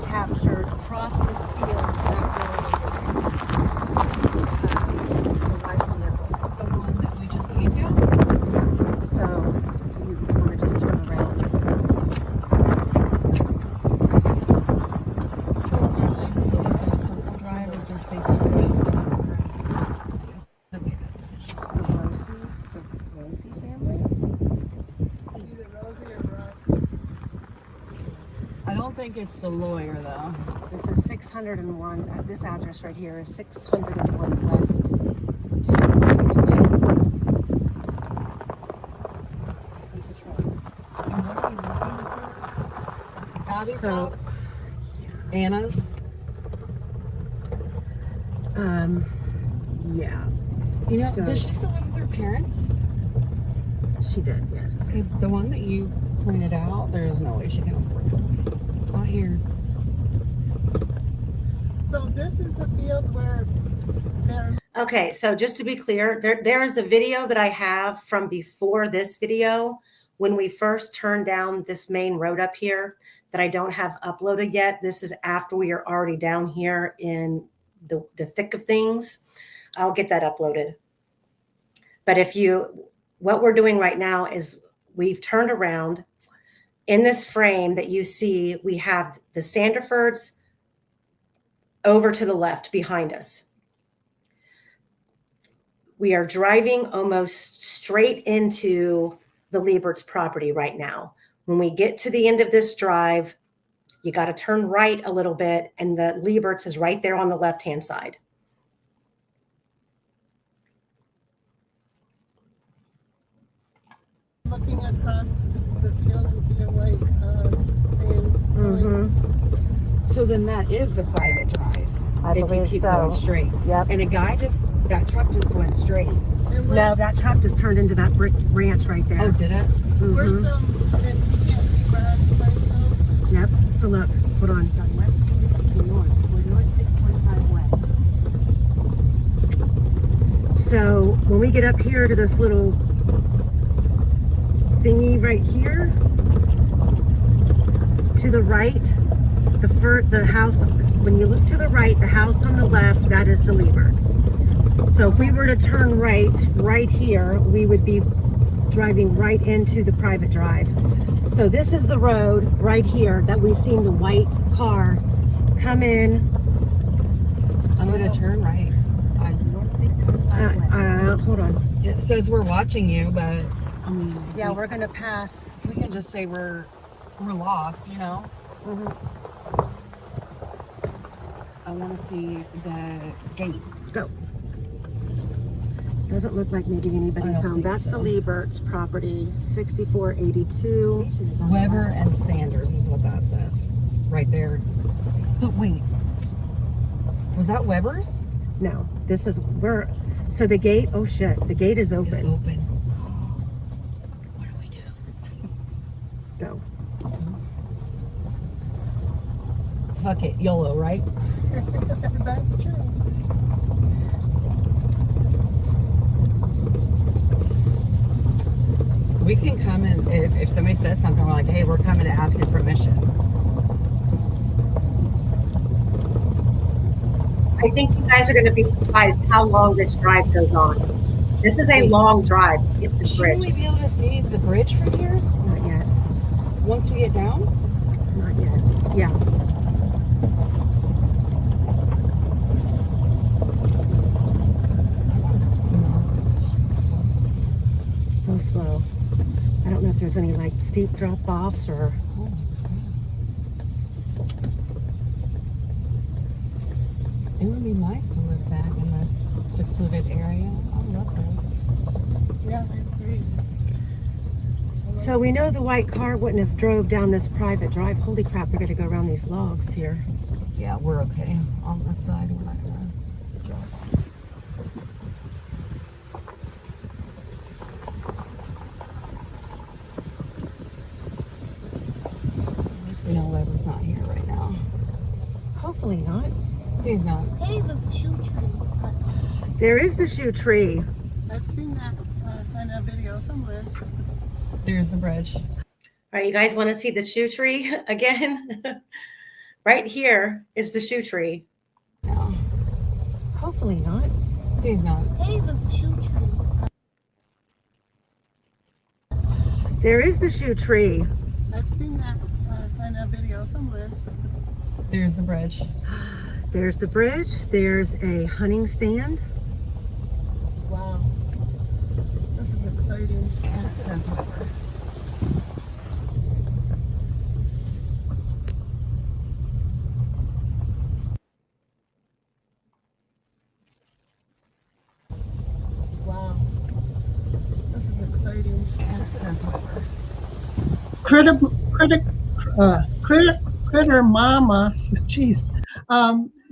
captured across this field to that the white vehicle. The one that we just came down. So if you want to just turn around. Is there a circle drive or just say straight? Okay, this is just The Rosie family? Either Rosie or Ross. think it's the lawyer, though. This is 601. This address right here is 601 West 252. And what are you looking for? Abby's So- house? Anna's? Yeah. You know, So- does she still live with her parents? She did, yes. Because the one that you pointed out, there is no way she can afford it. Not here. So this is the field where they're Okay, so just to be clear, there is a video that I have from before this video when we first turned down this main road up here that I don't have uploaded yet. This is after we are already down here in the thick of things. I'll get that uploaded. But what we're doing right now is we've turned around. In this frame that you see, we have the Sanderfords over to the left behind us. We are driving almost straight into the Liebert's property right now. When we get to the end of this drive, you got to turn right a little bit, and the Liebert's is right there on the left-hand side. looking across the field and see a white thing. So then that is the private drive. I if you believe keep so. going straight. Yep. And that truck just went straight. And No, where's- that truck just turned into that brick ranch right there. Oh, did it? Where's Mhm. and you can't see Brad's place though? Yep. So look, hold on. West 252 north. We're north 625 west. So when we get up here to this little thingy right here, to the right, the house, when you look to the right, the house on the left, that is the Liebert's. So if we were to turn right here, we would be driving right into the private drive. So this is the road right here that we've seen the white car come in. I'm going to turn right. North 625 west. Hold on. It says we're watching you, but I mean, Yeah, we're gonna pass. we can just say we're lost, you know? Mhm. I want to see the gate. Go. Doesn't look like maybe anybody's I don't home. think That's so. the Liebert's property, 6482. Weber and Sanders is what that says. Right there. So wait. Was that Weber's? No, this is so the gate, oh shit, the gate is It's open. open. What do we do? Go. Fuck it. YOLO, right? That's true. We can come and if somebody says something, we're like, hey, we're coming to ask your permission. I think you guys are going to be surprised how long this drive goes on. This is a long drive to get to the Shouldn't bridge. we be able to see the bridge from here Not yet. once we get down? Not yet. Yeah. Go slow. I don't know if there's any like steep drop offs or. It would be nice to live back in this secluded area. I love this. Yeah, I agree. So we know the white car wouldn't have drove down this private drive. Holy crap, we're gonna go around these logs here. Yeah, we're okay. On this side, we're not gonna drop. At least we know Weber's not here right now. Hopefully not. He's not. Hey, the shoe tree. There is the shoe tree. I've seen that in a video somewhere. There's the bridge. All right, you guys want to see the shoe tree again? Right here is the shoe tree. No, Hopefully not. he's not. Hey, the shoe tree. There is the shoe tree. I've seen that in a video somewhere. There's the bridge. There's the bridge. There's a hunting stand. Wow. This is exciting. And it says Weber. critter, critter, critter mama, jeez,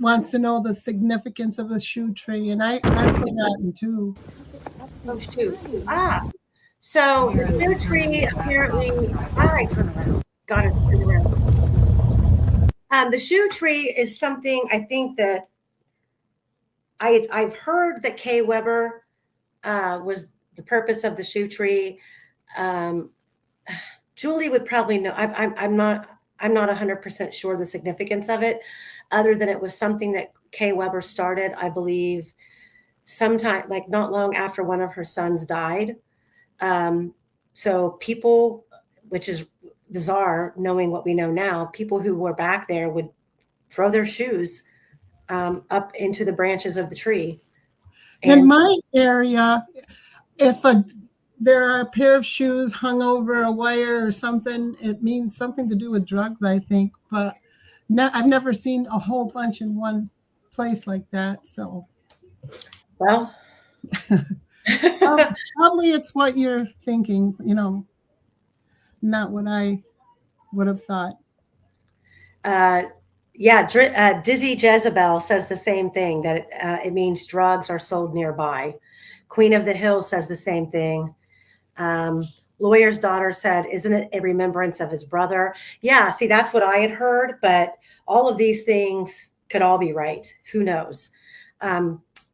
wants to know the significance of the shoe tree, and I've forgotten too. Oh, shoot. So Here, the and then shoe turn into tree that house and apparently, drive all down. right, Turn around. got it. Turn around. The shoe tree is something I think that I've heard that Kay Weber was the purpose of the shoe tree. Um, Julie would probably know. I'm not 100% sure the significance of it, other than it was something that Kay Weber started, I believe, sometime like not long after one of her sons died. Um, so people, which is bizarre, knowing what we know now, people who were back there would throw their shoes up into the branches of the tree. In And my area, if there are a pair of shoes hung over a wire or something, it means something to do with drugs, I think. But I've never seen a whole bunch in one place like that. So well, probably it's what you're thinking, not what I would have thought. yeah, Dizzy Jezebel says the same thing, that it means drugs are sold nearby. Queen of the Hill says the same thing. Um, Lawyer's daughter said, isn't it a remembrance of his brother? Yeah, see, that's what I had heard, but all of these things could all be right. Who knows?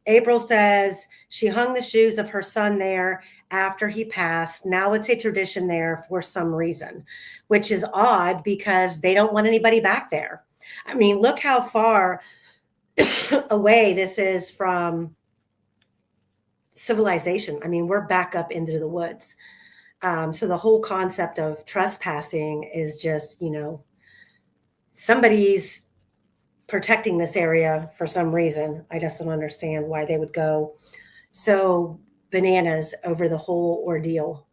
April says she hung the shoes of her son there after he passed. Now it's a tradition there for some reason, which is odd because they don't want anybody back there. I mean, look how far away this is from civilization. I mean, we're back up into the woods. So the whole concept of trespassing is just, somebody's protecting this area for some reason. I just don't understand why they would go so bananas over the whole ordeal.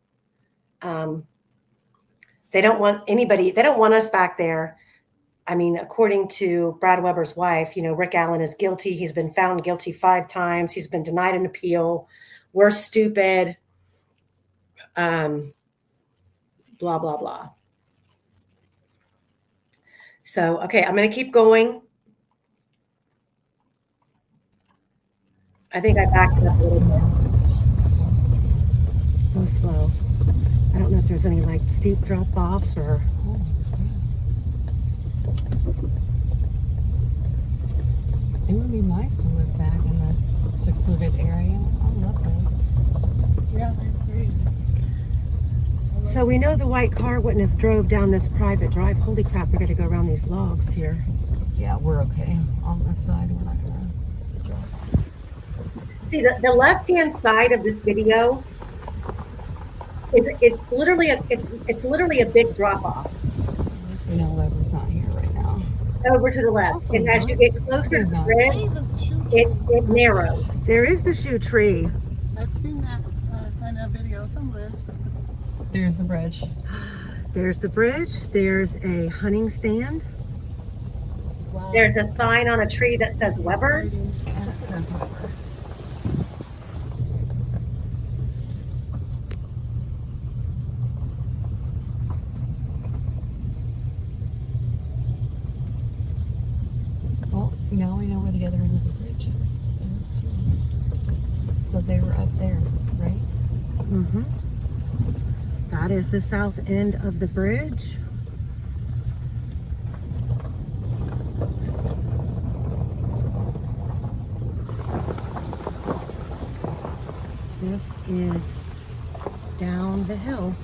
They don't want anybody, they don't want us back there. I mean, according to Brad Weber's wife, Rick Allen is guilty. He's been found guilty 5 times. He's been denied an appeal. We're stupid. Blah, blah, blah. So, okay, I'm going to keep going. I think I backed it up a little bit. Go slow. I don't know if there's any like steep drop offs or. It would be nice to live back in this secluded area. I love this. Yeah, I agree. So we know the white car wouldn't have drove down this private drive. Holy crap, we got to go around these logs here. Yeah, we're okay. On this side, we're not gonna drive. See, the left-hand side of this video is it's literally a big drop off At least we know Weber's not here right now. over to the left. And as you get closer to the bridge, it narrows. There is the shoe tree. I've seen that kind of video somewhere. There's the bridge. There's the bridge. There's a hunting stand. Wow. There's a sign on a tree that says Weber's. And it says Weber. Well, now we know where the other end of the bridge is too. So they were up there, right? Mm-hmm. That is the south end of the bridge. This is down the hill.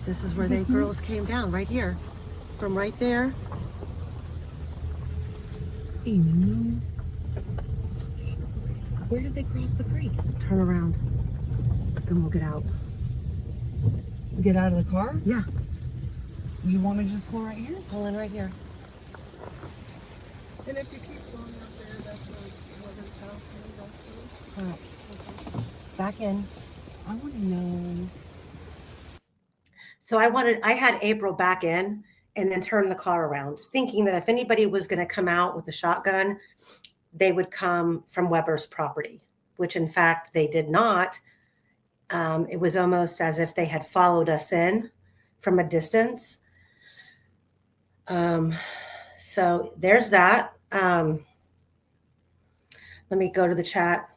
This is where they girls came down, right here. From right there. Where did they cross the creek? Turn around and we'll get out. Get out of the car? Yeah, You want me to just pull right here? pull in right here. And if you keep going up there, that's where Weber's house is. All right. Back in. I want to know. So I had April back in and then turn the car around, thinking that if anybody was going to come out with a shotgun, they would come from Weber's property, which in fact they did not. It was almost as if they had followed us in from a distance. So there's that. Let me go to the chat.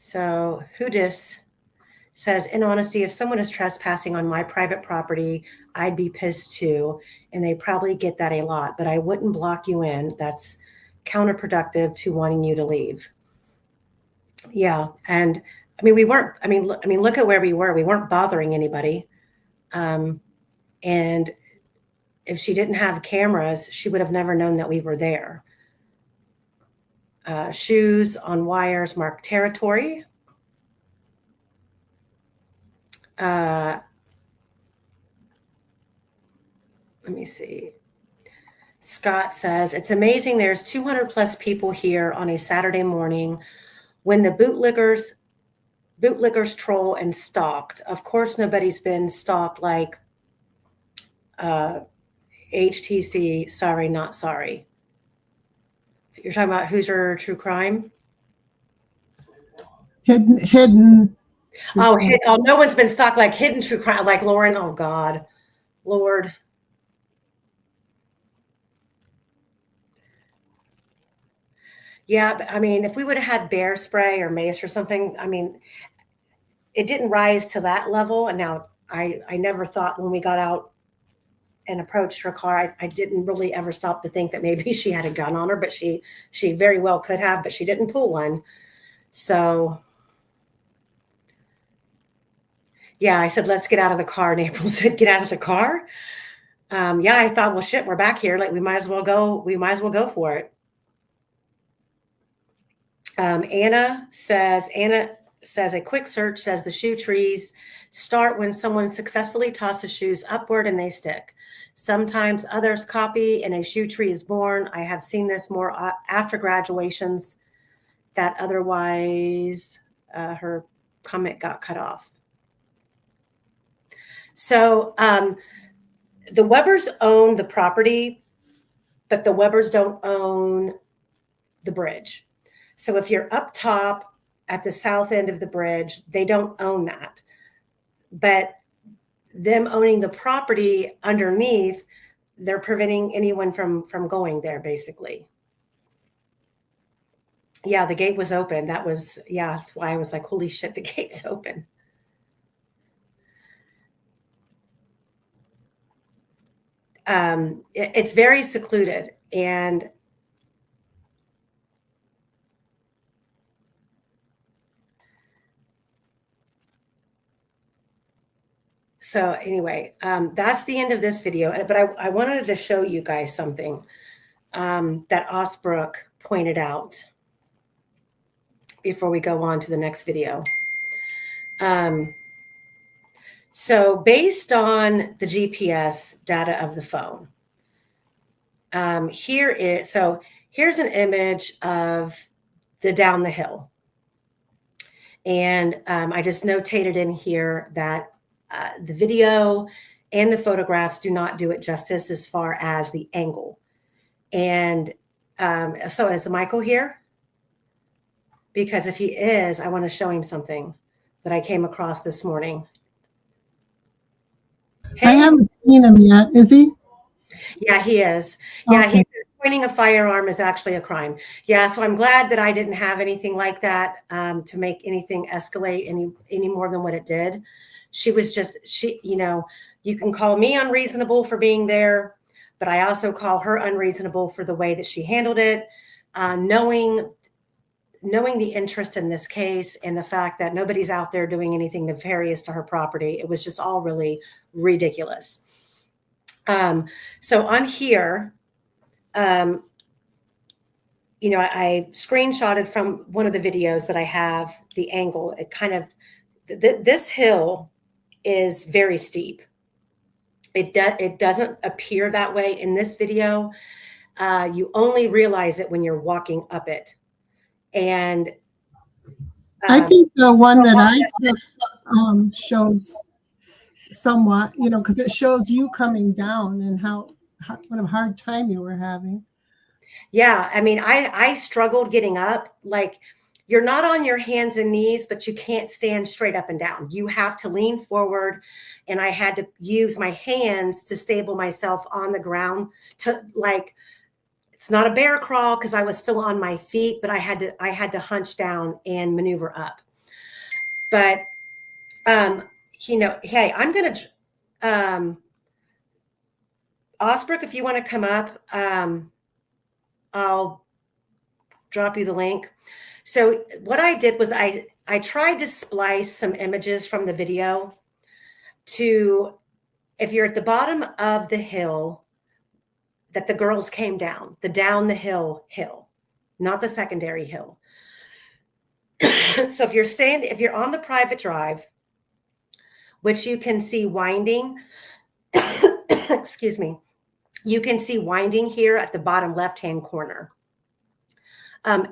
So Hudis says, in honesty, if someone is trespassing on my private property, I'd be pissed too. And they probably get that a lot, but I wouldn't block you in. That's counterproductive to wanting you to leave. Yeah. And I mean, we weren't, I mean, look at where we were. We weren't bothering anybody. And if she didn't have cameras, she would have never known that we were there. Shoes on wires mark territory. Let me see. Scott says, it's amazing there's 200 plus people here on a Saturday morning when the bootlickers troll and stalked. Of course, nobody's been stalked like HTC, sorry, not sorry. You're talking about Hoosier True Crime? Hidden. Oh, no one's been stalked like Hidden True Crime, like Lauren. Oh, God. Lord. Yeah, but, I mean, if we would have had bear spray or mace or something, I mean, it didn't rise to that level. And now I never thought when we got out and approached her car, I didn't really ever stop to think that maybe she had a gun on her, but she very well could have, but she didn't pull one. So yeah, I said, let's get out of the car. And April said, get out of the car. Yeah, I thought, well, shit, we're back here. Like we might as well go for it. Anna says a quick search says the shoe trees start when someone successfully tosses shoes upward and they stick. Sometimes others copy and a shoe tree is born. I have seen this more after graduations that otherwise her comment got cut off. So the Webbers own the property, but the Webbers don't own the bridge. So if you're up top at the south end of the bridge, they don't own that. But them owning the property underneath, they're preventing anyone from going there, basically. Yeah, the gate was open. That's why I was like, holy shit, the gate's open. It's very secluded, and so anyway, that's the end of this video. But I wanted to show you guys something that Osbrook pointed out before we go on to the next video. So based on the GPS data of the phone, here's an image of the down the hill. And I just notated in here that the video and the photographs do not do it justice as far as the angle. And so is Michael here? Because if he is, I want to show him something that I came across this morning. Hey. I haven't seen him yet. Is he? Yeah, he is. Yeah, okay. Pointing a firearm is actually a crime. Yeah, so I'm glad that I didn't have anything like that to make anything escalate any more than what it did. She was just, you can call me unreasonable for being there, but I also call her unreasonable for the way that she handled it, knowing the interest in this case and the fact that nobody's out there doing anything nefarious to her property. It was just all really ridiculous. So on here, I screenshotted from one of the videos that I have the angle. It kind of, this hill is very steep. It doesn't appear that way in this video. You only realize it when you're walking up it. And I think the one that I took shows somewhat, because it shows you coming down and what a hard time you were having. Yeah, I mean, I struggled getting up. Like, you're not on your hands and knees, but you can't stand straight up and down. You have to lean forward, and I had to use my hands to stable myself on the ground. To like, it's not a bear crawl because I was still on my feet, but I had to hunch down and maneuver up. But hey, I'm gonna Osbrook, if you want to come up, I'll drop you the link. So what I did was I tried to splice some images from the video to, if you're at the bottom of the hill that the girls came down the hill, not the secondary hill. So if you're on the private drive, which you can see winding, excuse me, you can see winding here at the bottom left-hand corner.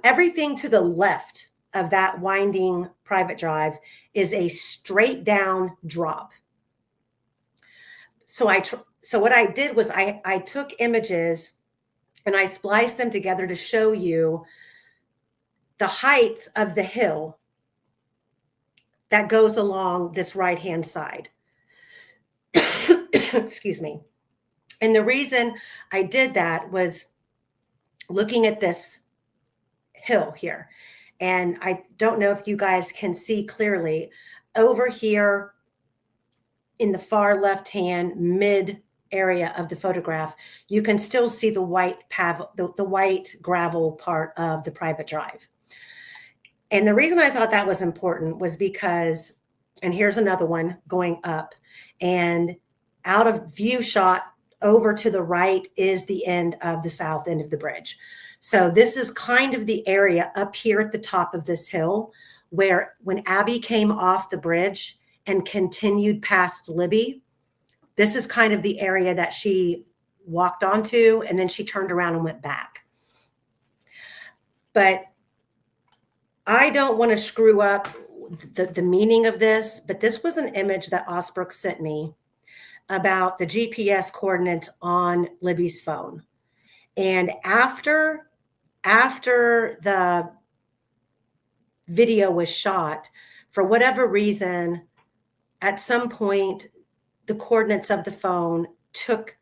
Everything to the left of that winding private drive is a straight down drop. So what I did was I took images and I spliced them together to show you the height of the hill that goes along this right-hand side. Excuse me. And the reason I did that was looking at this hill here. And I don't know if you guys can see clearly over here in the far left-hand mid area of the photograph, you can still see the white the white gravel part of the private drive. And the reason I thought that was important was because, and here's another one going up, and out of view shot over to the right is the end of the south end of the bridge. So this is kind of the area up here at the top of this hill where when Abby came off the bridge and continued past Libby, this is kind of the area that she walked onto, and then she turned around and went back. But I don't want to screw up the meaning of this, but this was an image that Osbrook sent me about the GPS coordinates on Libby's phone. And after the video was shot, for whatever reason, at some point, the coordinates of the phone took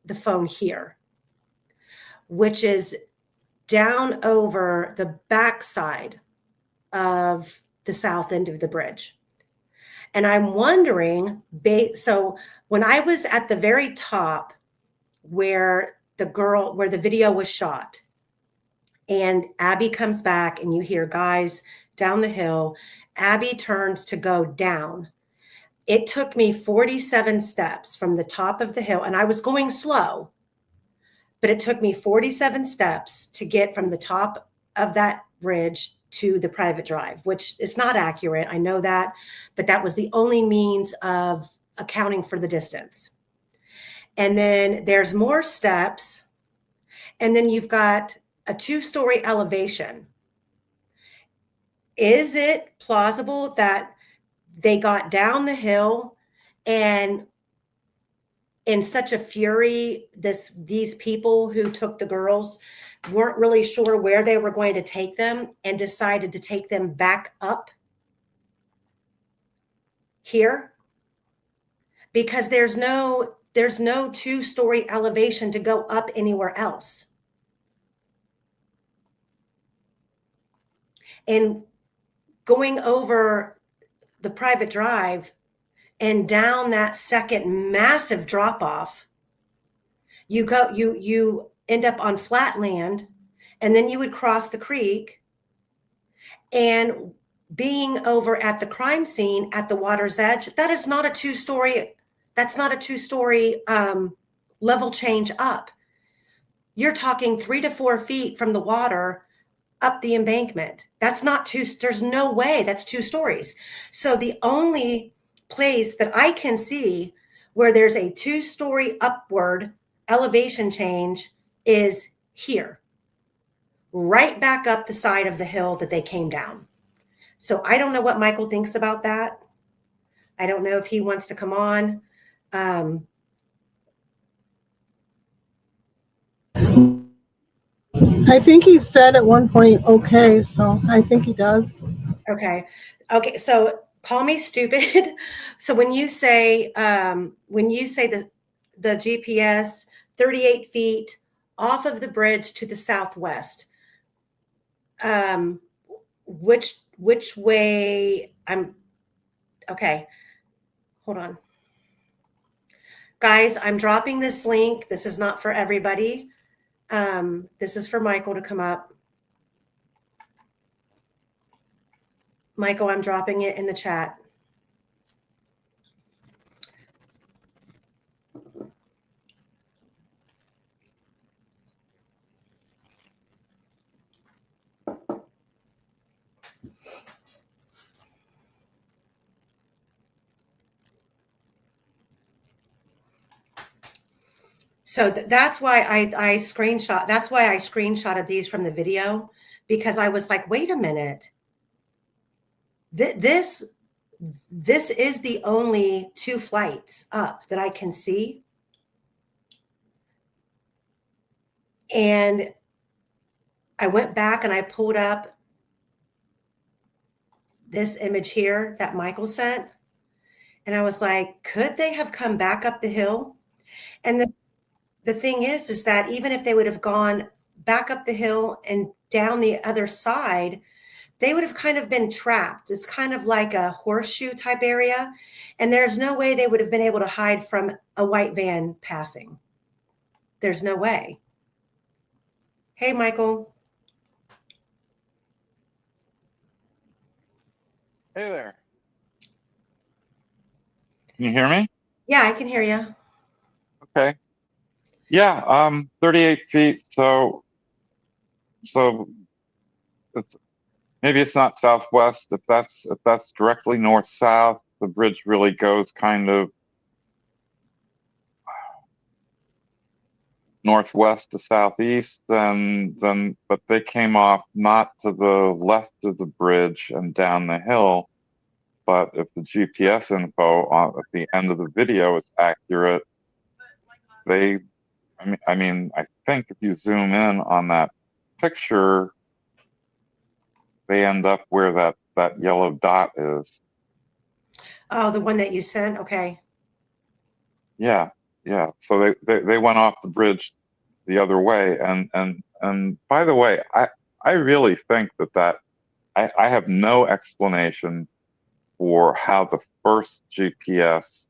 the phone here, which is down over the backside of the south end of the bridge. And I'm wondering, so when I was at the very top where the video was shot, and Abby comes back and you hear guys down the hill, Abby turns to go down. It took me 47 steps from the top of the hill, and I was going slow, but it took me 47 steps to get from the top of that bridge to the private drive, which is not accurate. I know that, but that was the only means of accounting for the distance. And then there's more steps, and then you've got a 2-story elevation. Is it plausible that they got down the hill and in such a fury, these people who took the girls weren't really sure where they were going to take them and decided to take them back up here? Because there's no 2-story elevation to go up anywhere else. And going over the private drive and down that second massive drop off, you end up on flat land, and then you would cross the creek, and being over at the crime scene at the water's edge, that's not a 2-story level change up. You're talking 3 to 4 feet from the water up the embankment. There's no way that's 2 stories. So the only place that I can see where there's a 2-story upward elevation change is here, right back up the side of the hill that they came down. So I don't know what Michael thinks about that, I don't know if he wants to come on. I think he said at one point, okay, so I think he does. Okay. Okay. So call me stupid. So when you say the GPS 38 feet off of the bridge to the southwest, which way okay. Hold on. Guys, I'm dropping this link. This is not for everybody. This is for Michael to come up. Michael, I'm dropping it in the chat. So that's why I screenshot. That's why I screenshotted these from the video, because I was like, wait a minute. This is the only 2 flights up that I can see. And I went back and I pulled up this image here that Michael sent. And I was like, could they have come back up the hill? And the thing is that even if they would have gone back up the hill and down the other side, they would have kind of been trapped. It's kind of like a horseshoe type area. And there's no way they would have been able to hide from a white van passing. There's no way. Hey, Michael. Hey there. Can you hear me? Yeah, I can hear you. Okay. Yeah, 38 feet. So it's maybe it's not southwest. If that's directly north-south, the bridge really goes kind of northwest to southeast, but they came off not to the left of the bridge and down the hill. But if the GPS info at the end of the video is accurate, I think if you zoom in on that picture, they end up where that yellow dot is. Oh, the one that you sent? Okay. Yeah. So they went off the bridge the other way. And by the way, I really think that I have no explanation for how the first GPS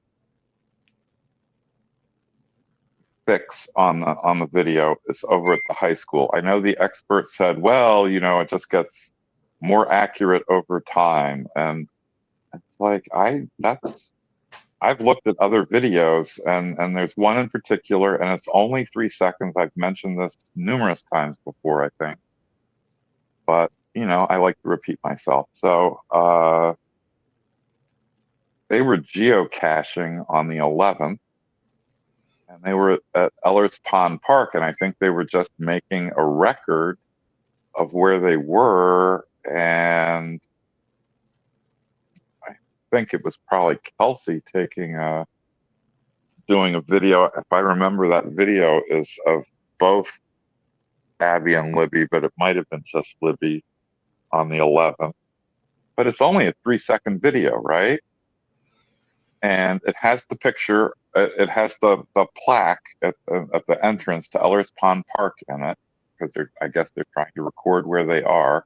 fix on the video is over at the high school. I know the expert said, well, it just gets more accurate over time. And it's like, I've looked at other videos and there's one in particular, and it's only 3 seconds. I've mentioned this numerous times before, I think, but I like to repeat myself. So, they were geocaching on the 11th, and they were at Ellers Pond Park, and I think they were just making a record of where they were. And I think it was probably Kelsey doing a video. If I remember, that video is of both Abby and Libby, but it might have been just Libby on the 11th. But it's only a 3-second video, right? And it has the picture. It has the plaque at the entrance to Ellers Pond Park in it, because I guess they're trying to record where they are.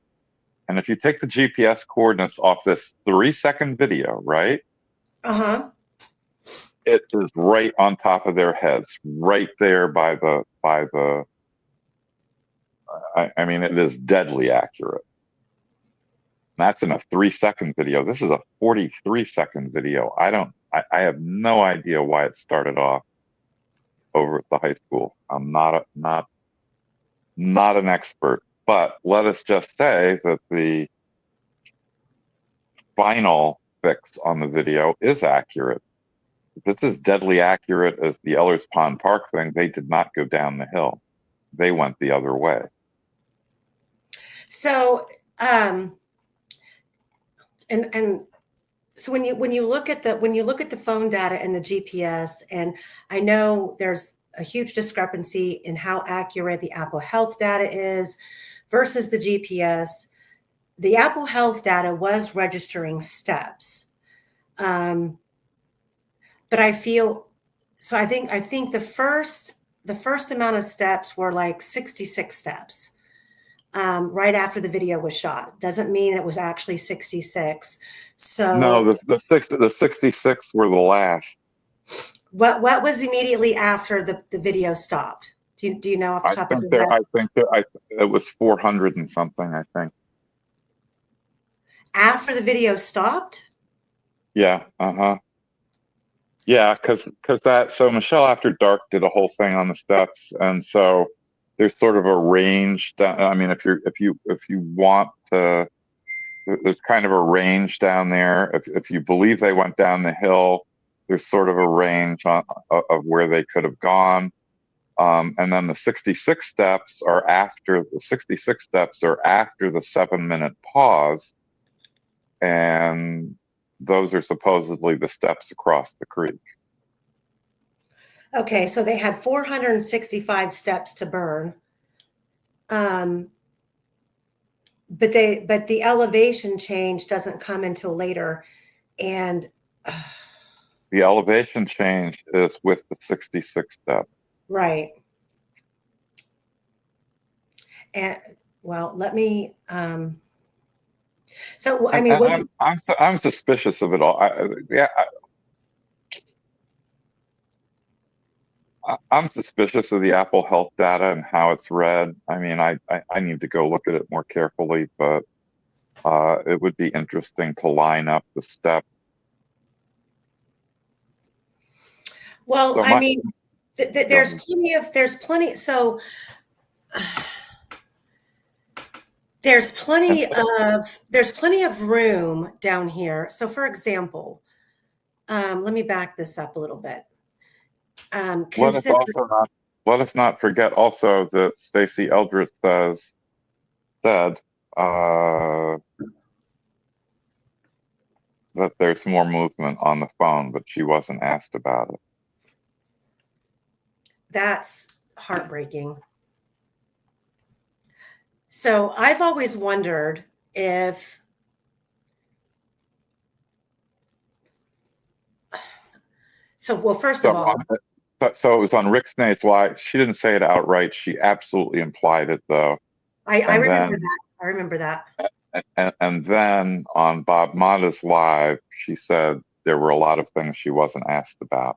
And if you take the GPS coordinates off this 3-second video, right? Uh-huh. It is right on top of their heads, right there by the. It is deadly accurate. That's in a 3-second video. This is a 43-second video. I have no idea why it started off over at the high school. I'm not an expert, but let us just say that the final fix on the video is accurate. This is deadly accurate as the Ellers Pond Park thing. They did not go down the hill. They went the other way. So, and So when you look at the phone data and the GPS, and I know there's a huge discrepancy in how accurate the Apple Health data is versus the GPS. The Apple Health data was registering steps, but I feel so. I think the first amount of steps were like 66 steps. Right after the video was shot. Doesn't mean it was actually 66. No, So the 66 were the last. what was immediately after the video stopped? Do you know off the top of your head? It was 400 and something, I think. After the video stopped? Yeah, yeah, because so Michelle After Dark did a whole thing on the steps, and so there's sort of a range. I mean, if you want to, there's kind of a range down there. If you believe they went down the hill, there's sort of a range of where they could have gone. And then the 66 steps are after the 7-minute pause, and those are supposedly the steps across the creek. Okay, so they had 465 steps to burn. But the elevation change doesn't come until later. And the elevation change is with the 66 step. Right. And well, let me so I mean, I'm suspicious of it all. I'm suspicious of the Apple Health data and how it's read. I mean, I need to go look at it more carefully, but it would be interesting to line up the step. Well, so I mean, there's plenty. So there's plenty of room down here. So, for example, let me back this up a little bit. Let us not forget also that Stacey Eldridge said that there's more movement on the phone, but she wasn't asked about it. That's heartbreaking. So I've always wondered if first of all, so it was on Rick Snaith's Live. She didn't say it outright. She absolutely implied it, though. I remember that. I remember that. And then on Bob Motta's Live, she said there were a lot of things she wasn't asked about.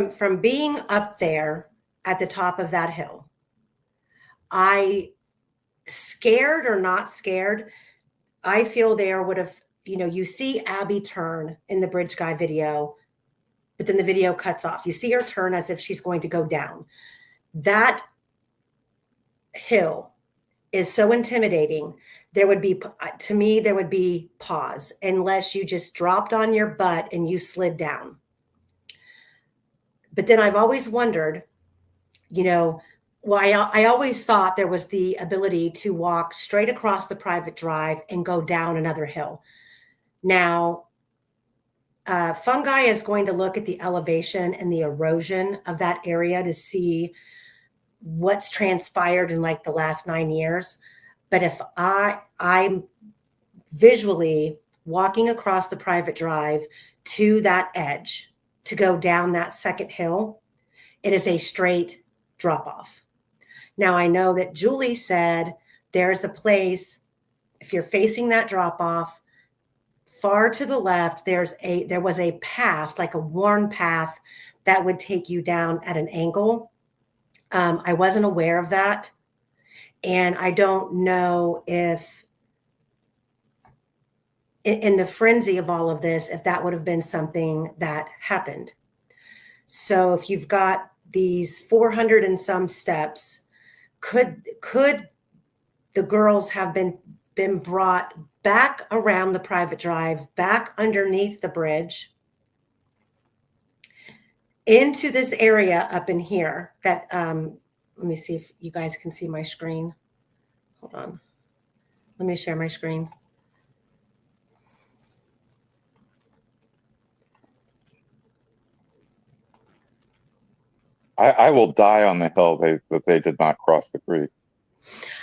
From being up there at the top of that hill, scared or not scared, I feel there would have, you see Abby turn in the Bridge Guy video, but then the video cuts off. You see her turn as if she's going to go down. That hill is so intimidating. There would be pause unless you just dropped on your butt and you slid down. But then I've always wondered, I always thought there was the ability to walk straight across the private drive and go down another hill. Now, Fungi is going to look at the elevation and the erosion of that area to see what's transpired in like the last 9 years. But if I'm visually walking across the private drive to that edge to go down that second hill, it is a straight drop off. Now, I know that Julie said there's a place, if you're facing that drop off, far to the left, there was a path, like a worn path that would take you down at an angle. I wasn't aware of that. And I don't know if in the frenzy of all of this, if that would have been something that happened. So if you've got these 400 and some steps, could the girls have been brought back around the private drive, back underneath the bridge, into this area up in here that let me see if you guys can see my screen. Hold on. Let me share my screen. I will die on the hill that they did not cross the creek.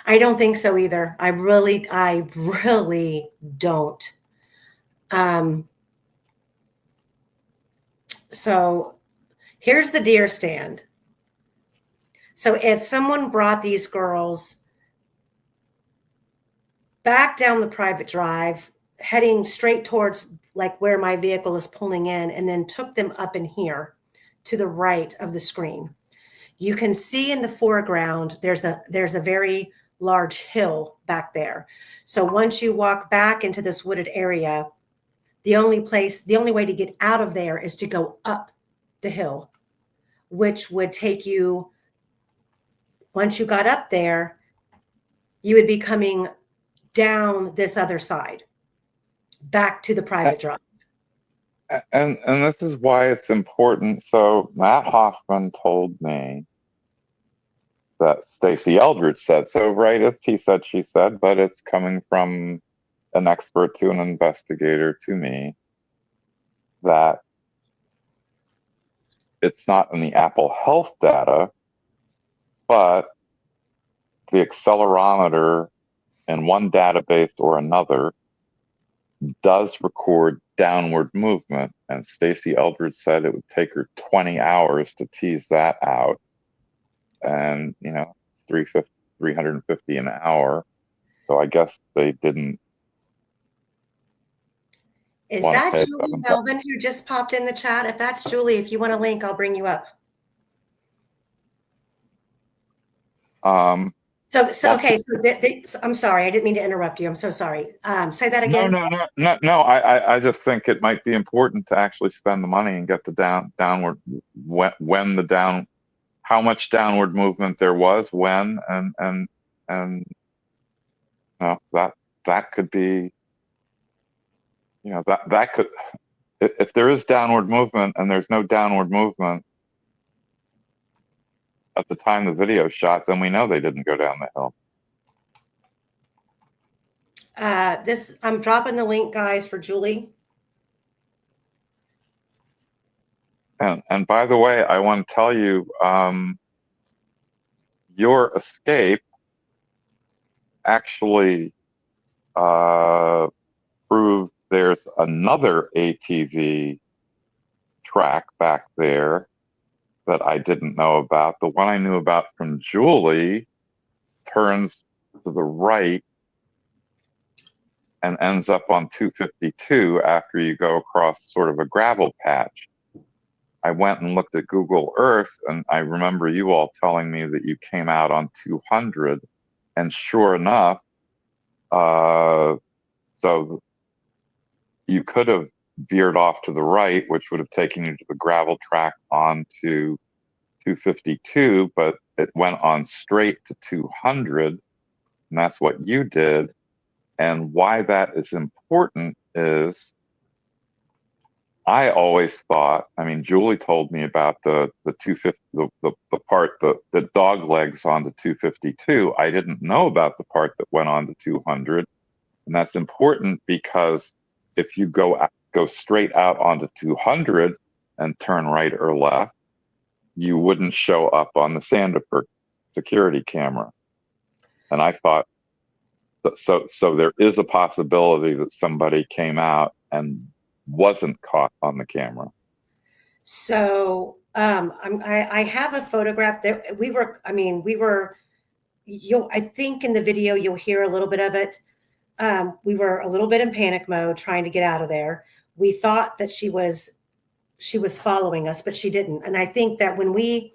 I don't think so either. I really don't. So here's the deer stand. So if someone brought these girls back down the private drive, heading straight towards like where my vehicle is pulling in, and then took them up in here to the right of the screen, you can see in the foreground, there's a very large hill back there. So once you walk back into this wooded area, the only way to get out of there is to go up the hill, which would take you, once you got up there, you would be coming down this other side, back to the private drive. And this is why it's important. So Matt Hoffman told me that Stacey Eldridge said so, right? It's he said, she said, but it's coming from an expert to an investigator to me, that it's not in the Apple Health data, but the accelerometer in one database or another does record downward movement. And Stacey Eldridge said it would take her 20 hours to tease that out. And, you know, 350 an hour. So I guess they didn't. Is that Julie Melvin who just popped in the chat? If that's Julie, if you want a link, I'll bring you up. Okay. So I'm sorry. I didn't mean to interrupt you. I'm so sorry. Say that again. No. I just think it might be important to actually spend the money and get the downward when the how much downward movement there was when, and you know, that could be, you know, that could, if there is downward movement and there's no downward movement at the time the video shot, then we know they didn't go down the hill. I'm dropping the link, guys, for Julie. And by the way, I want to tell you, your escape actually proved there's another ATV track back there that I didn't know about. The one I knew about from Julie turns to the right and ends up on 252 after you go across sort of a gravel patch. I went and looked at Google Earth, and I remember you all telling me that you came out on 200, and sure enough, so you could have veered off to the right, which would have taken you to the gravel track onto 252, but it went on straight to 200, and that's what you did. And why that is important is, I always thought, I mean, Julie told me about the 250, the part, the dog legs onto 252. I didn't know about the part that went on to 200. And that's important because if you go straight out onto 200 and turn right or left, you wouldn't show up on the Sandifer security camera. And I thought, so there is a possibility that somebody came out and wasn't caught on the camera. So I have a photograph there. I think in the video you'll hear a little bit of it. We were a little bit in panic mode trying to get out of there. We thought that she was following us, but she didn't. And I think that when we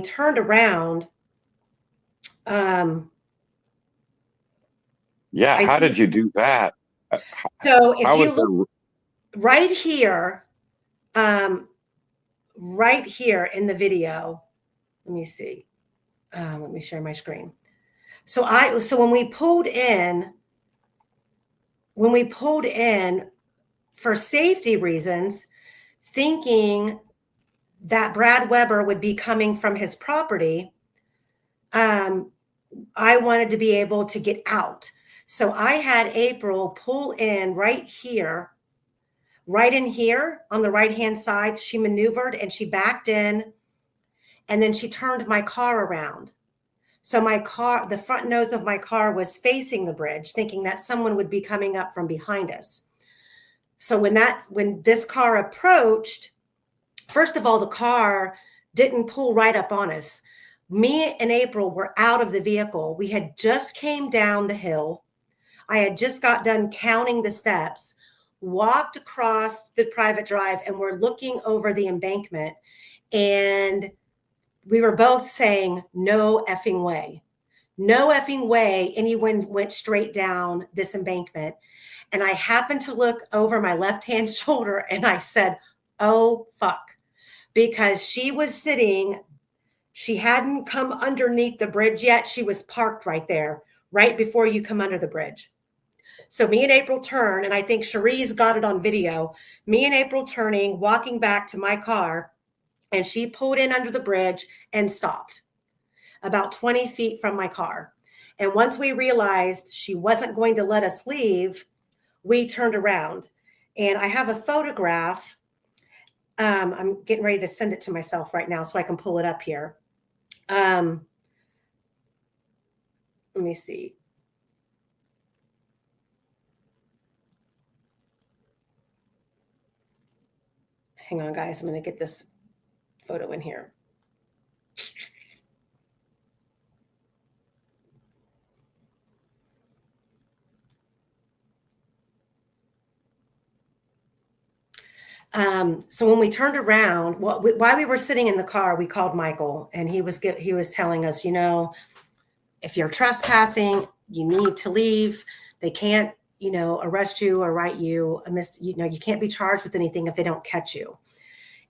turned around, how did you do that? So if you look right here in the video, let me see. Let me share my screen. So when we pulled in for safety reasons, thinking that Brad Weber would be coming from his property, I wanted to be able to get out. So I had April pull in right here, right in here on the right-hand side. She maneuvered and she backed in, and then she turned my car around. So my car, the front nose of my car was facing the bridge, thinking that someone would be coming up from behind us. So when this car approached, first of all, the car didn't pull right up on us. Me and April were out of the vehicle. We had just came down the hill. I had just got done counting the steps, walked across the private drive, and we're looking over the embankment. And we were both saying, no effing way. No effing way anyone went straight down this embankment. And I happened to look over my left-hand shoulder and I said, oh, fuck. Because she was sitting, she hadn't come underneath the bridge yet. She was parked right there, right before you come under the bridge. So me and April turn, and I think Cherie's got it on video. Me and April turning, walking back to my car, and she pulled in under the bridge and stopped about 20 feet from my car. And once we realized she wasn't going to let us leave, we turned around. And I have a photograph. I'm getting ready to send it to myself right now so I can pull it up here. Let me see. Hang on, guys. I'm going to get this photo in here. So when we turned around, while we were sitting in the car, we called Michael, and he was telling us, you know, if you're trespassing, you need to leave. They can't, you know, arrest you or write you you can't be charged with anything if they don't catch you.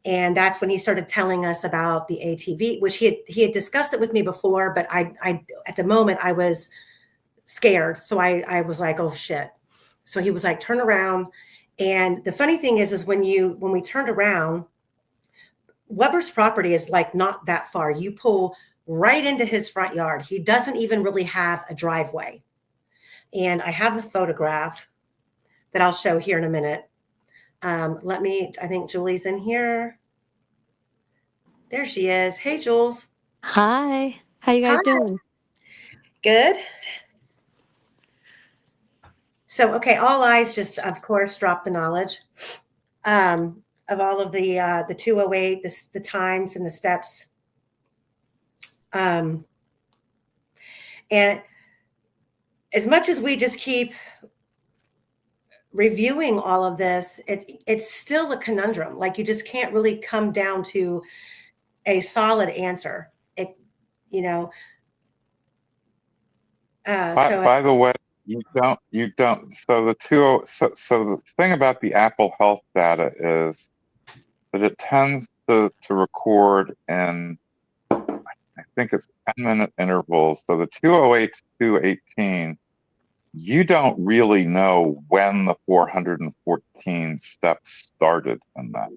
And that's when he started telling us about the ATV, which he had discussed it with me before, but I at the moment I was scared. So I was like, oh shit. So he was like, turn around. And the funny thing is when we turned around, Weber's property is like not that far. You pull right into his front yard. He doesn't even really have a driveway. And I have a photograph that I'll show here in a minute. I think Julie's in here. There she is. Hey, Jules. Hi. How you guys doing? Good. So, okay, all eyes just, of course, drop the knowledge of all of the 208, the times and the steps. And as much as we just keep reviewing all of this, it's still a conundrum. Like you just can't really come down to a solid answer. By the way, you don't. So the thing about the Apple Health data is that it tends to record in, I think it's 10-minute intervals. So the 208 to 218, you don't really know when the 414 steps started in that.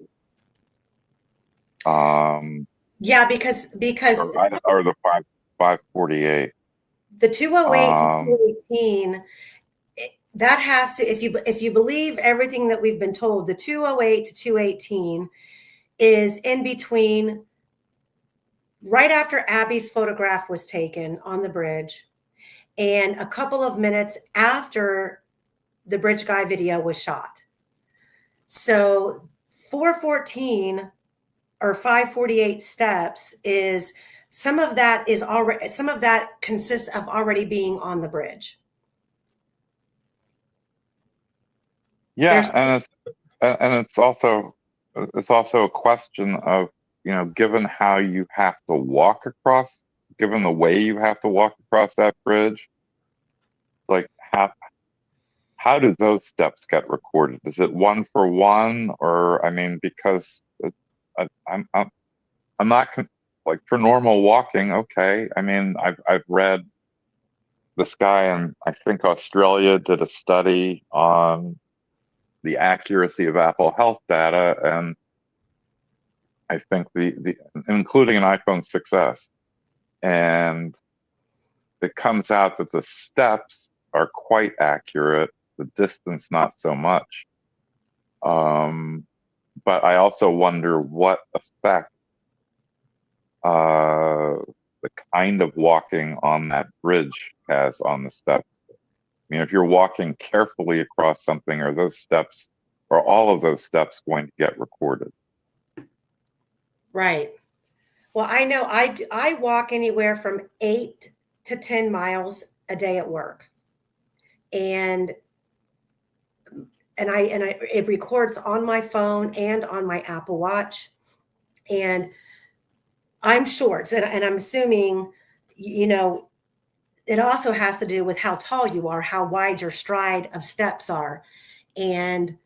Yeah, because or the 548. The 208 to 218, that has to, if you believe everything that we've been told, the 208 to 218 is in between right after Abby's photograph was taken on the bridge and a couple of minutes after the bridge guy video was shot. So 414 or 548 steps is some of that consists of already being on the bridge. Yeah, and it's also a question of, you know, given how you have to walk across, given the way you have to walk across that bridge, like how do those steps get recorded? Is it one for one, or I mean, because I'm not like for normal walking, okay. I mean, I've read this guy in, I think, Australia did a study on the accuracy of Apple Health data, and I think the including an iPhone 6s, and it comes out that the steps are quite accurate, the distance not so much. But I also wonder what effect the kind of walking on that bridge has on the steps. I mean, if you're walking carefully across something, are those steps, or all of those steps, going to get recorded? Right. Well, I know I walk anywhere from 8 to 10 miles a day at work. And it records on my phone and on my Apple Watch. And I'm short, and I'm assuming, it also has to do with how tall you are, how wide your stride of steps are. And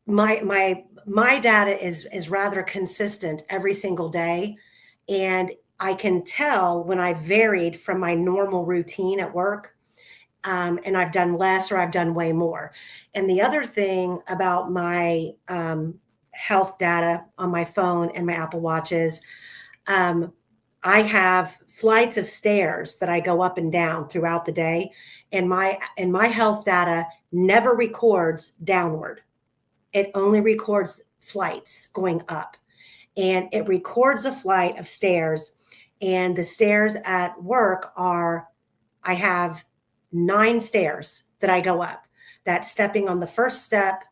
my data is rather consistent every single day. And I can tell when I varied from my normal routine at work, and I've done less or I've done way more. And the other thing about my health data on my phone and my Apple Watch is I have flights of stairs that I go up and down throughout the day, and my health data never records downward. It only records flights going up, and it records a flight of stairs. And the stairs at work I have 9 stairs that I go up. That's stepping on the first step,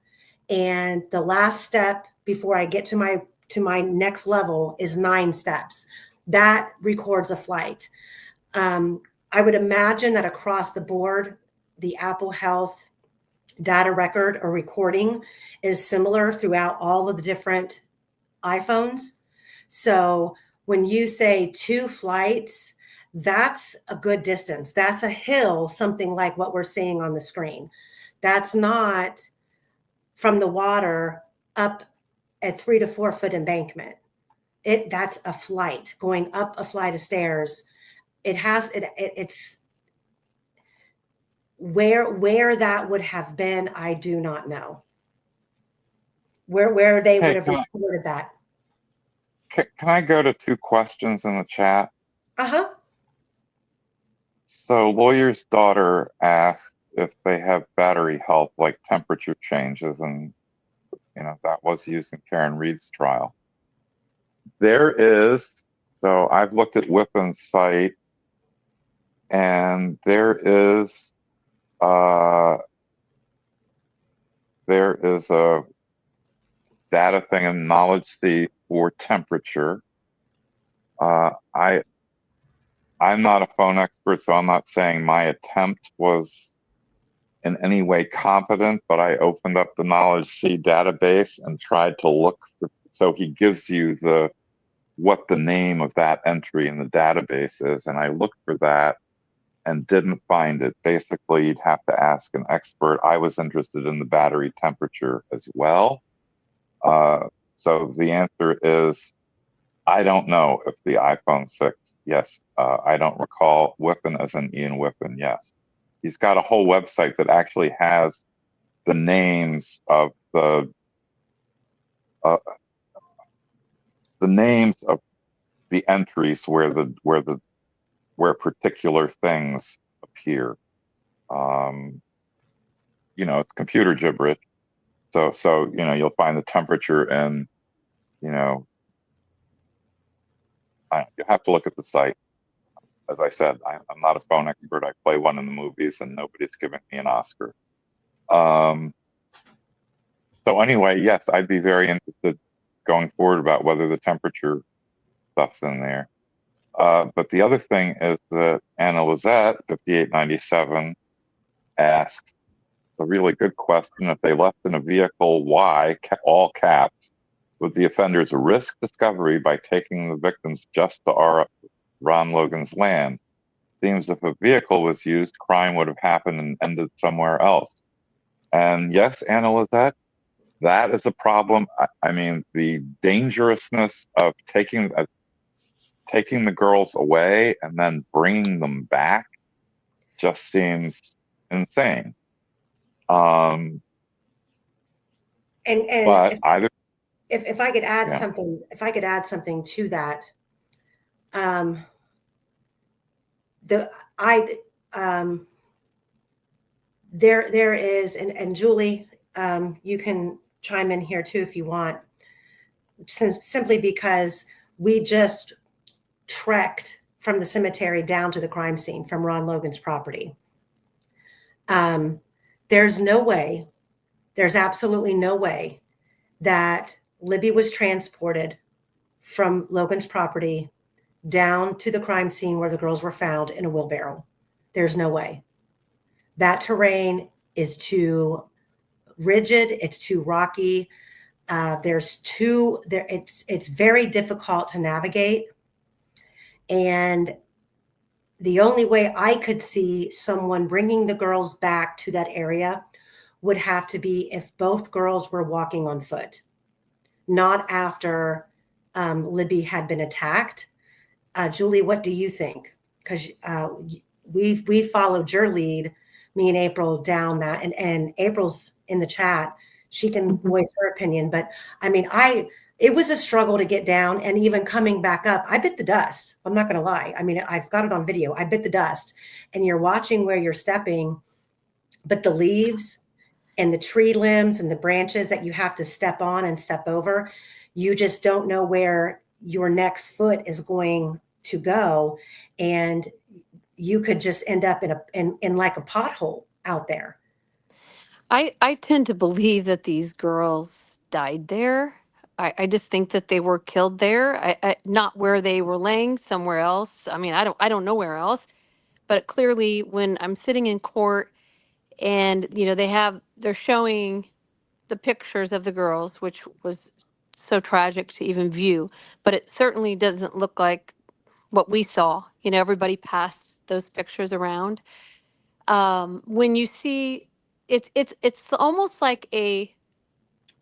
and the last step before I get to my next level is 9 steps. That records a flight. I would imagine that across the board, the Apple Health data record or recording is similar throughout all of the different iPhones. So when you say 2 flights, that's a good distance. That's a hill, something like what we're seeing on the screen. That's not from the water up a 3 to 4 foot embankment. That's a flight going up a flight of stairs. It's where that would have been, I do not know. Where they would have recorded that. Can I go to 2 questions in the chat? Uh-huh. So, lawyer's daughter asked if they have battery health, like temperature changes, and that was used in Karen Reed's trial. There is. So I've looked at Whippen's site, and there is a data thing in Knowledge C for temperature. I'm not a phone expert, so I'm not saying my attempt was in any way competent, but I opened up the Knowledge C database and tried to look for, so he gives you what the name of that entry in the database is, and I looked for that and didn't find it. Basically, you'd have to ask an expert. I was interested in the battery temperature as well. So the answer is, I don't know if the iPhone 6, yes. I don't recall. Whippen as in Ian Whippen, yes. He's got a whole website that actually has the names of the names of the entries where particular things appear. It's computer gibberish. So you'll find the temperature and you'll have to look at the site. As I said, I'm not a phone expert. I play one in the movies, and nobody's giving me an Oscar. So anyway, yes, I'd be very interested going forward about whether the temperature stuff's in there. But the other thing is that Anna Lizette, 5897, asked a really good question. If they left in a vehicle, why, all caps, would the offenders risk discovery by taking the victims just to Ron Logan's land? Seems if a vehicle was used, crime would have happened and ended somewhere else. And yes, Anna Lizette, that is a problem. I mean, the dangerousness of taking the girls away and then bringing them back just seems insane. And but if I could add something, to that, the I there is, and Julie, you can chime in here too if you want, simply because we just trekked from the cemetery down to the crime scene from Ron Logan's property. There's no way, there's absolutely no way that Libby was transported from Logan's property down to the crime scene where the girls were found in a wheelbarrow. There's no way. That terrain is too rigid. It's too rocky. It's very difficult to navigate. And the only way I could see someone bringing the girls back to that area would have to be if both girls were walking on foot, not after Libby had been attacked. Julie, what do you think? Because we followed your lead, me and April, down that, and April's in the chat. She can voice her opinion, but I mean, it was a struggle to get down, and even coming back up, I bit the dust. I'm not going to lie. I mean, I've got it on video. I bit the dust, and you're watching where you're stepping, but the leaves and the tree limbs and the branches that you have to step on and step over, you just don't know where your next foot is going to go, and you could just end up in like a pothole out there. I tend to believe that these girls died there. I just think that they were killed there. Not where they were laying, somewhere else. I mean, I don't know where else. But clearly, when I'm sitting in court, and they're showing the pictures of the girls, which was so tragic to even view. But it certainly doesn't look like what we saw. Everybody passed those pictures around. When you see, it's almost like a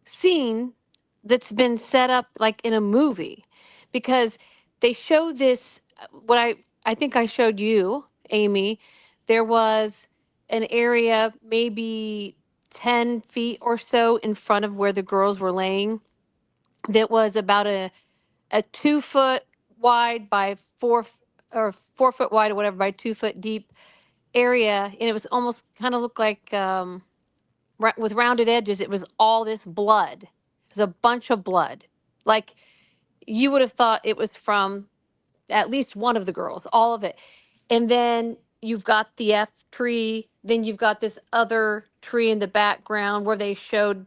scene that's been set up like in a movie, because they show this, what I think I showed you, Amy. There was an area maybe 10 feet or so in front of where the girls were laying that was about a 2 foot wide by 4 foot wide or whatever by 2 foot deep area, and it was almost kind of looked like with rounded edges. It was all this blood. It was a bunch of blood. Like, you would have thought it was from at least one of the girls, all of it. And then you've got the F tree. Then you've got this other tree in the background where they showed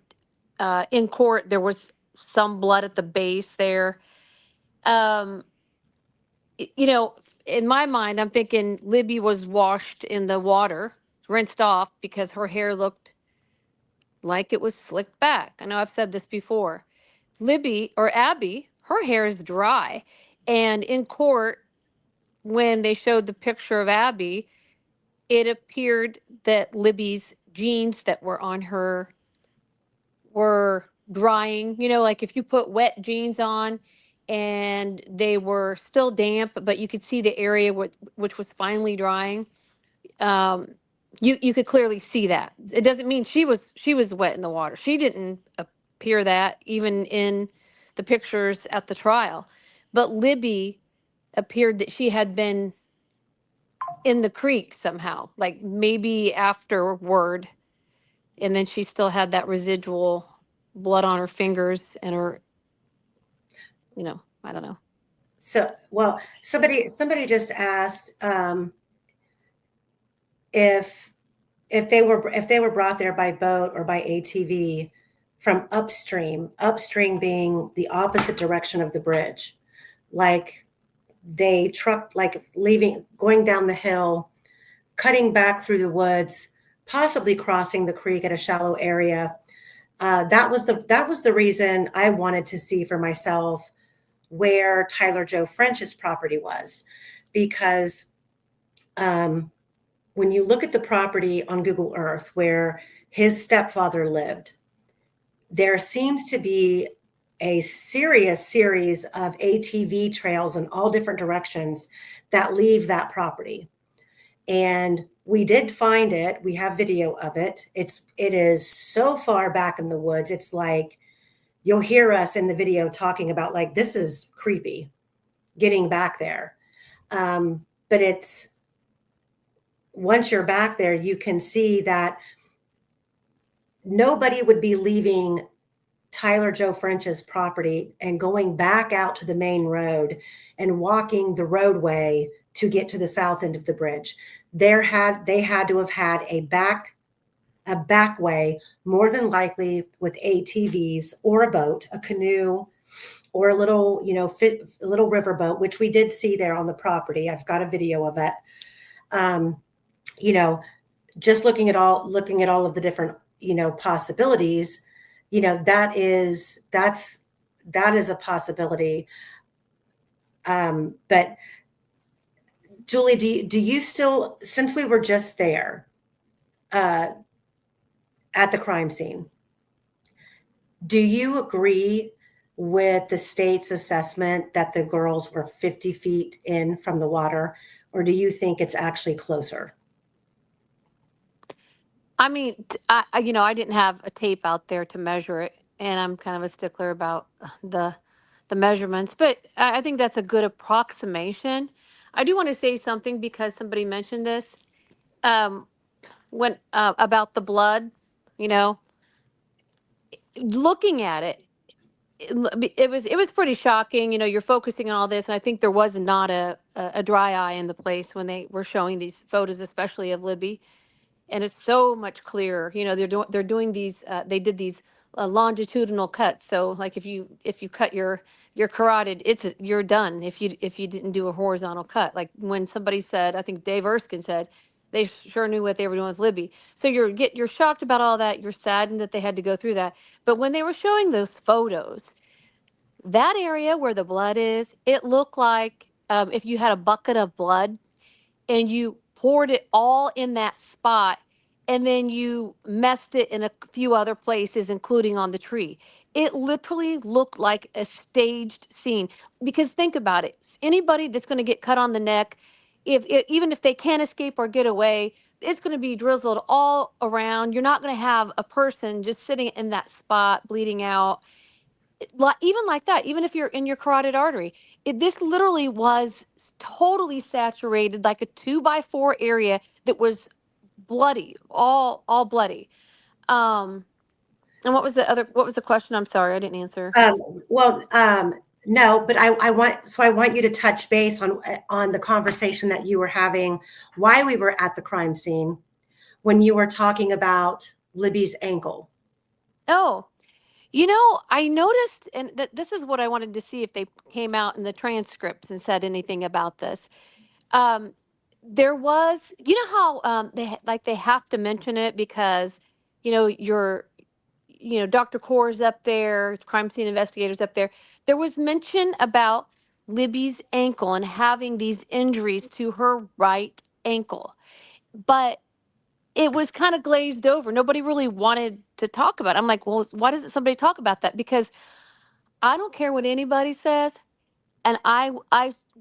in court there was some blood at the base there. Um, in my mind, I'm thinking Libby was washed in the water, rinsed off, because her hair looked like it was slicked back. I know I've said this before. Libby, or Abby, her hair is dry. And in court, when they showed the picture of Abby, it appeared that Libby's jeans that were on her were drying. Like if you put wet jeans on and they were still damp, but you could see the area which was finally drying. You could clearly see that. It doesn't mean she was wet in the water. She didn't appear that even in the pictures at the trial. But Libby appeared that she had been in the creek somehow, like maybe afterward, and then she still had that residual blood on her fingers and her, I don't know. So, well, somebody just asked if they were brought there by boat or by ATV from upstream being the opposite direction of the bridge, like they trucked, like going down the hill, cutting back through the woods, possibly crossing the creek at a shallow area. That was the reason I wanted to see for myself where Tyler Joe French's property was, because when you look at the property on Google Earth where his stepfather lived, there seems to be a serious series of ATV trails in all different directions that leave that property. And we did find it. We have video of it. It is so far back in the woods. It's like, you'll hear us in the video talking about, like, this is creepy getting back there. But once you're back there, you can see that nobody would be leaving Tyler Joe French's property and going back out to the main road and walking the roadway to get to the south end of the bridge. They had to have had a back way, more than likely with ATVs or a boat, a canoe, or a little, a little river boat, which we did see there on the property. I've got a video of it. Just looking at all of the different, possibilities, that is a possibility. But Julie, do you still, since we were just there at the crime scene, do you agree with the state's assessment that the girls were 50 feet in from the water, or do you think it's actually closer? I mean, I didn't have a tape out there to measure it, and I'm kind of a stickler about the measurements, but I think that's a good approximation. I do want to say something because somebody mentioned this when about the blood. Looking at it, it was pretty shocking. You're focusing on all this, and I think there was not a dry eye in the place when they were showing these photos, especially of Libby. And it's so much clearer. They're doing these. They did these longitudinal cuts. So like if you cut your carotid, you're done. If you didn't do a horizontal cut, like when somebody said, I think Dave Erskine said, they sure knew what they were doing with Libby. So you're shocked about all that. You're saddened that they had to go through that. But when they were showing those photos, that area where the blood is, it looked like if you had a bucket of blood and you poured it all in that spot and then you messed it in a few other places, including on the tree. It literally looked like a staged scene. Because think about it, anybody that's going to get cut on the neck, even if they can't escape or get away, it's going to be drizzled all around. You're not going to have a person just sitting in that spot bleeding out. Even like that, even if you're in your carotid artery, this literally was totally saturated, like a 2x4 area that was bloody, all bloody. And what was the question? I'm sorry, I didn't answer. No, but I want you to touch base on the conversation that you were having while we were at the crime scene when you were talking about Libby's ankle. Oh, I noticed, and this is what I wanted to see if they came out in the transcripts and said anything about this. There was, how they have to mention it because, Dr. Core's up there, crime scene investigators up there. There was mention about Libby's ankle and having these injuries to her right ankle, but it was kind of glazed over. Nobody really wanted to talk about it. I'm like, well, why doesn't somebody talk about that? Because I don't care what anybody says, and I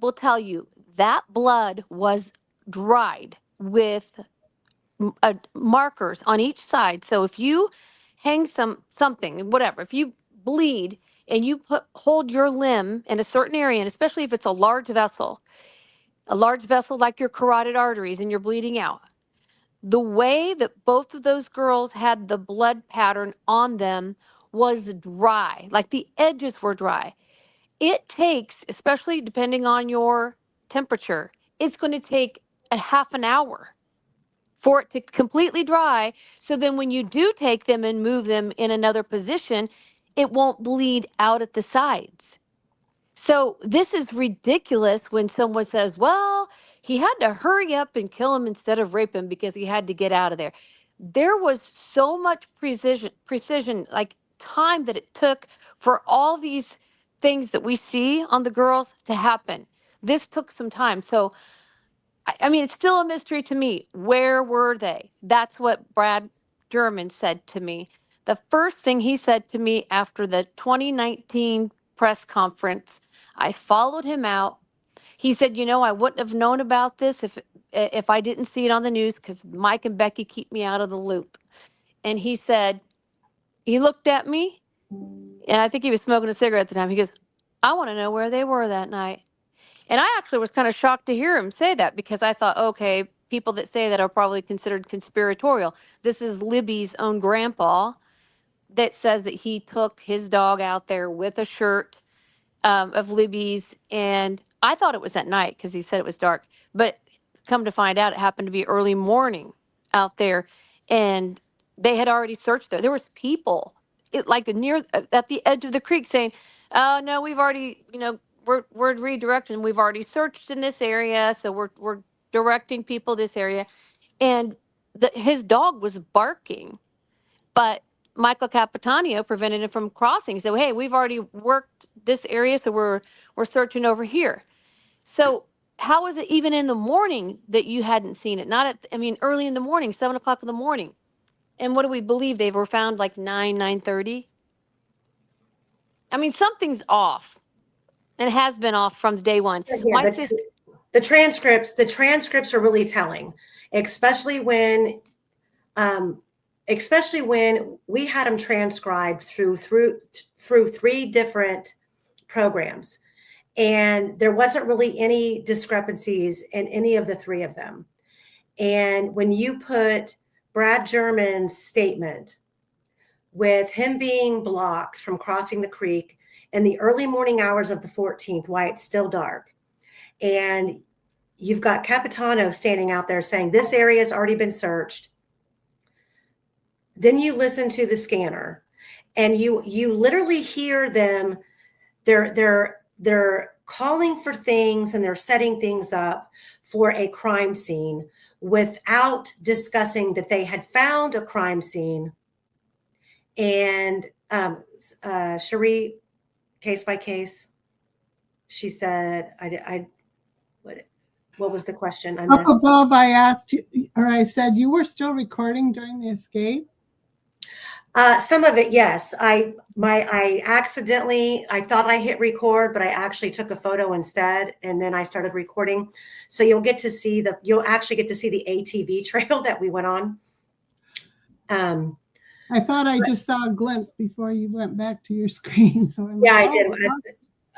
will tell you that blood was dried with markers on each side. So if you hang something, whatever, if you bleed and you hold your limb in a certain area, and especially if it's a large vessel like your carotid arteries and you're bleeding out, the way that both of those girls had the blood pattern on them was dry, like the edges were dry. It takes, especially depending on your temperature, it's going to take a half an hour for it to completely dry. So then when you do take them and move them in another position, it won't bleed out at the sides. So this is ridiculous when someone says, well, he had to hurry up and kill him instead of rape him because he had to get out of there. There was so much precision, like time that it took for all these things that we see on the girls to happen. This took some time. So I mean, it's still a mystery to me. Where were they? That's what Brad German said to me. The first thing he said to me after the 2019 press conference, I followed him out. He said, I wouldn't have known about this if I didn't see it on the news because Mike and Becky keep me out of the loop. And he said, he looked at me, and I think he was smoking a cigarette at the time. He goes, I want to know where they were that night. And I actually was kind of shocked to hear him say that because I thought, okay, people that say that are probably considered conspiratorial. This is Libby's own grandpa that says that he took his dog out there with a shirt of Libby's, and I thought it was at night because he said it was dark. But come to find out, it happened to be early morning out there, and they had already searched there. There was people, like near at the edge of the creek, saying, "Oh no, we've already, we're redirecting. We've already searched in this area, so we're directing people this area." And his dog was barking, but Michael Capitanio prevented him from crossing. He said, "Hey, we've already worked this area, so we're searching over here." So how is it even in the morning that you hadn't seen it? Not at, I mean, early in the morning, 7 o'clock in the morning. And what do we believe? They were found like 9:30. I mean, something's off, and it has been off from day one. Yeah, My sister. the transcripts are really telling, especially when we had them transcribed through 3 different programs, and there wasn't really any discrepancies in any of the 3 of them. And when you put Brad German's statement with him being blocked from crossing the creek in the early morning hours of the 14th, while it's still dark, and you've got Capitano standing out there saying this area has already been searched, then you listen to the scanner, and you literally hear them. They're calling for things, and they're setting things up for a crime scene without discussing that they had found a crime scene. And Cherie, case by case, she said, what was the question I missed? Uncle Bob, I asked you, or I said, you were still recording during the escape? Some of it, yes. I accidentally, I thought I hit record, but I actually took a photo instead, and then I started recording. So you'll actually get to see the ATV trail that we went on. I thought I just saw a glimpse before you went back to your screen. So I did.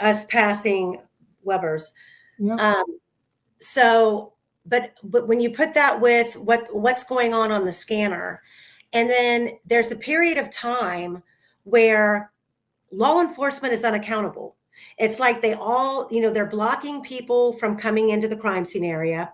Us passing Weber's. Yep. So, but when you put that with what's going on the scanner, and then there's a period of time where law enforcement is unaccountable. It's like they all, they're blocking people from coming into the crime scene area.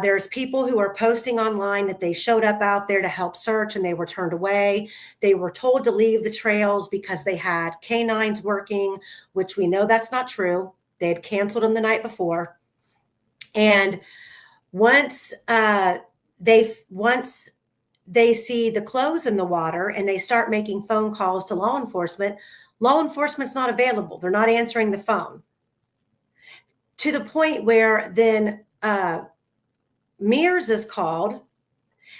There's people who are posting online that they showed up out there to help search, and they were turned away. They were told to leave the trails because they had canines working, which we know that's not true. They had canceled them the night before. And once they see the clothes in the water and they start making phone calls to law enforcement's not available. They're not answering the phone, to the point where then Mears is called,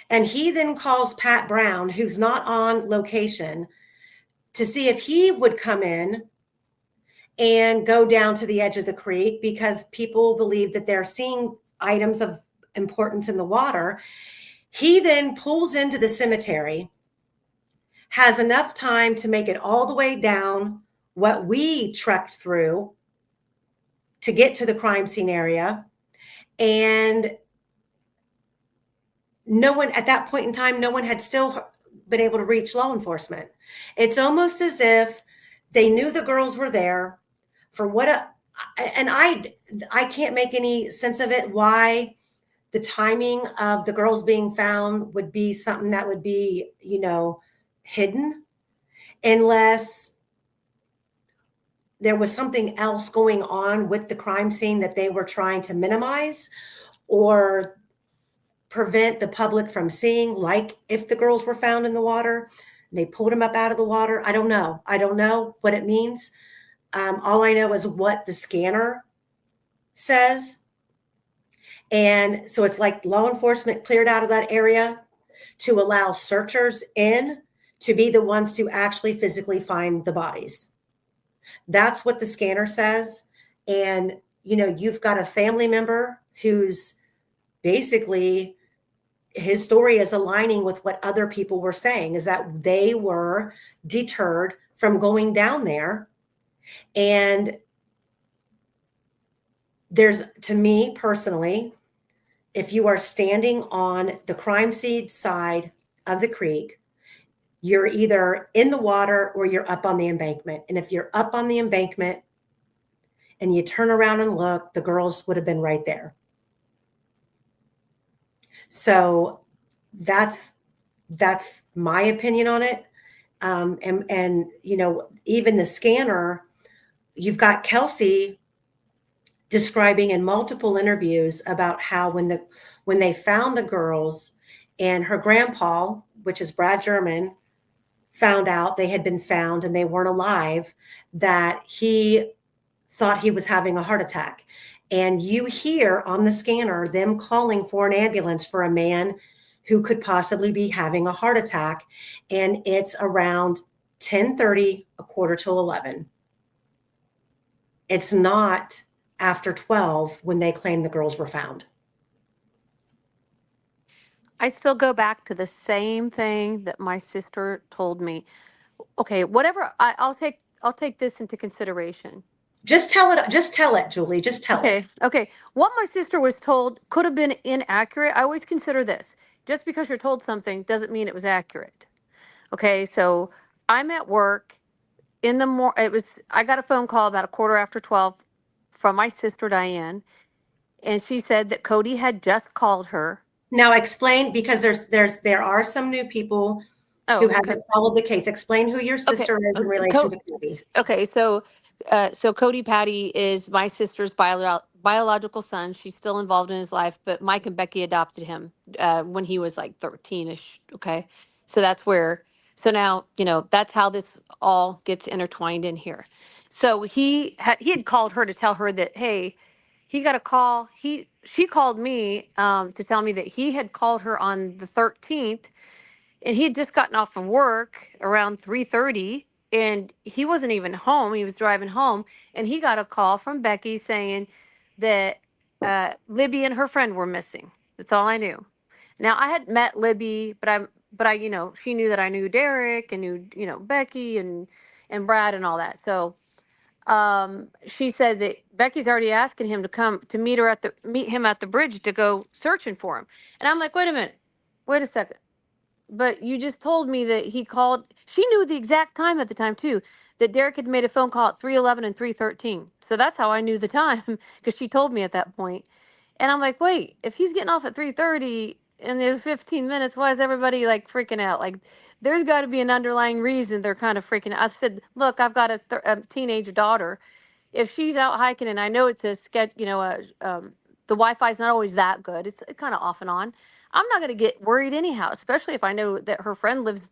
and he then calls Pat Brown, who's not on location, to see if he would come in and go down to the edge of the creek, because people believe that they're seeing items of importance in the water. He then pulls into the cemetery, has enough time to make it all the way down what we trekked through to get to the crime scene area. And no one at that point in time, no one had still been able to reach law enforcement. It's almost as if they knew the girls were there and I can't make any sense of it, why the timing of the girls being found would be something that would be, hidden, unless there was something else going on with the crime scene that they were trying to minimize or prevent the public from seeing, like if the girls were found in the water, they pulled them up out of the water. I don't know what it means. All I know is what the scanner says. And so it's like law enforcement cleared out of that area to allow searchers in to be the ones to actually physically find the bodies. That's what the scanner says. And, you've got a family member who's basically, his story is aligning with what other people were saying, is that they were deterred from going down there. And to me personally, if you are standing on the crime scene side of the creek, you're either in the water or you're up on the embankment. And if you're up on the embankment and you turn around and look, the girls would have been right there. So that's my opinion on it. And you know, even the scanner, you've got Kelsey describing in multiple interviews about how when they found the girls and her grandpa, which is Brad German, found out they had been found and they weren't alive, that he thought he was having a heart attack. And you hear on the scanner them calling for an ambulance for a man who could possibly be having a heart attack. And it's around 10:30, a quarter to 11. It's not after 12 when they claim the girls were found. I still go back to the same thing that my sister told me. Okay, whatever. I'll take this into consideration. Just tell it, Julie. Just tell it. Okay. What my sister was told could have been inaccurate. I always consider this. Just because you're told something doesn't mean it was accurate. Okay, so I'm at work in the I got a phone call about a quarter after 12 from my sister Diane, and she said that Cody had just called her. Now explain, because there are some new people who haven't followed the case. Explain who your sister is in relation to Cody. Okay, so Cody Patty is my sister's biological son. She's still involved in his life, but Mike and Becky adopted him when he was like 13-ish. Okay, so that's where. So now that's how this all gets intertwined in here. So he had called her to tell her that, hey, he got a call. She called me to tell me that he had called her on the 13th, and he had just gotten off of work around 3:30, and he wasn't even home. He was driving home, and he got a call from Becky saying that Libby and her friend were missing. That's all I knew. Now I had met Libby, but I she knew that I knew Derek and knew Becky and Brad and all that. So she said that Becky's already asking him to come to meet him at the bridge to go searching for him. And I'm like, wait a minute, wait a second. But you just told me that he called. She knew the exact time at the time too, that Derek had made a phone call at 3:11 and 3:13. So that's how I knew the time, because she told me at that point. And I'm like, wait, if he's getting off at 3:30 and there's 15 minutes, why is everybody like freaking out? Like, there's got to be an underlying reason they're kind of freaking out. I said, look, I've got a teenage daughter. If she's out hiking and I know it's a sketch, the Wi-Fi is not always that good. It's kind of off and on. I'm not going to get worried anyhow, especially if I know that her friend lives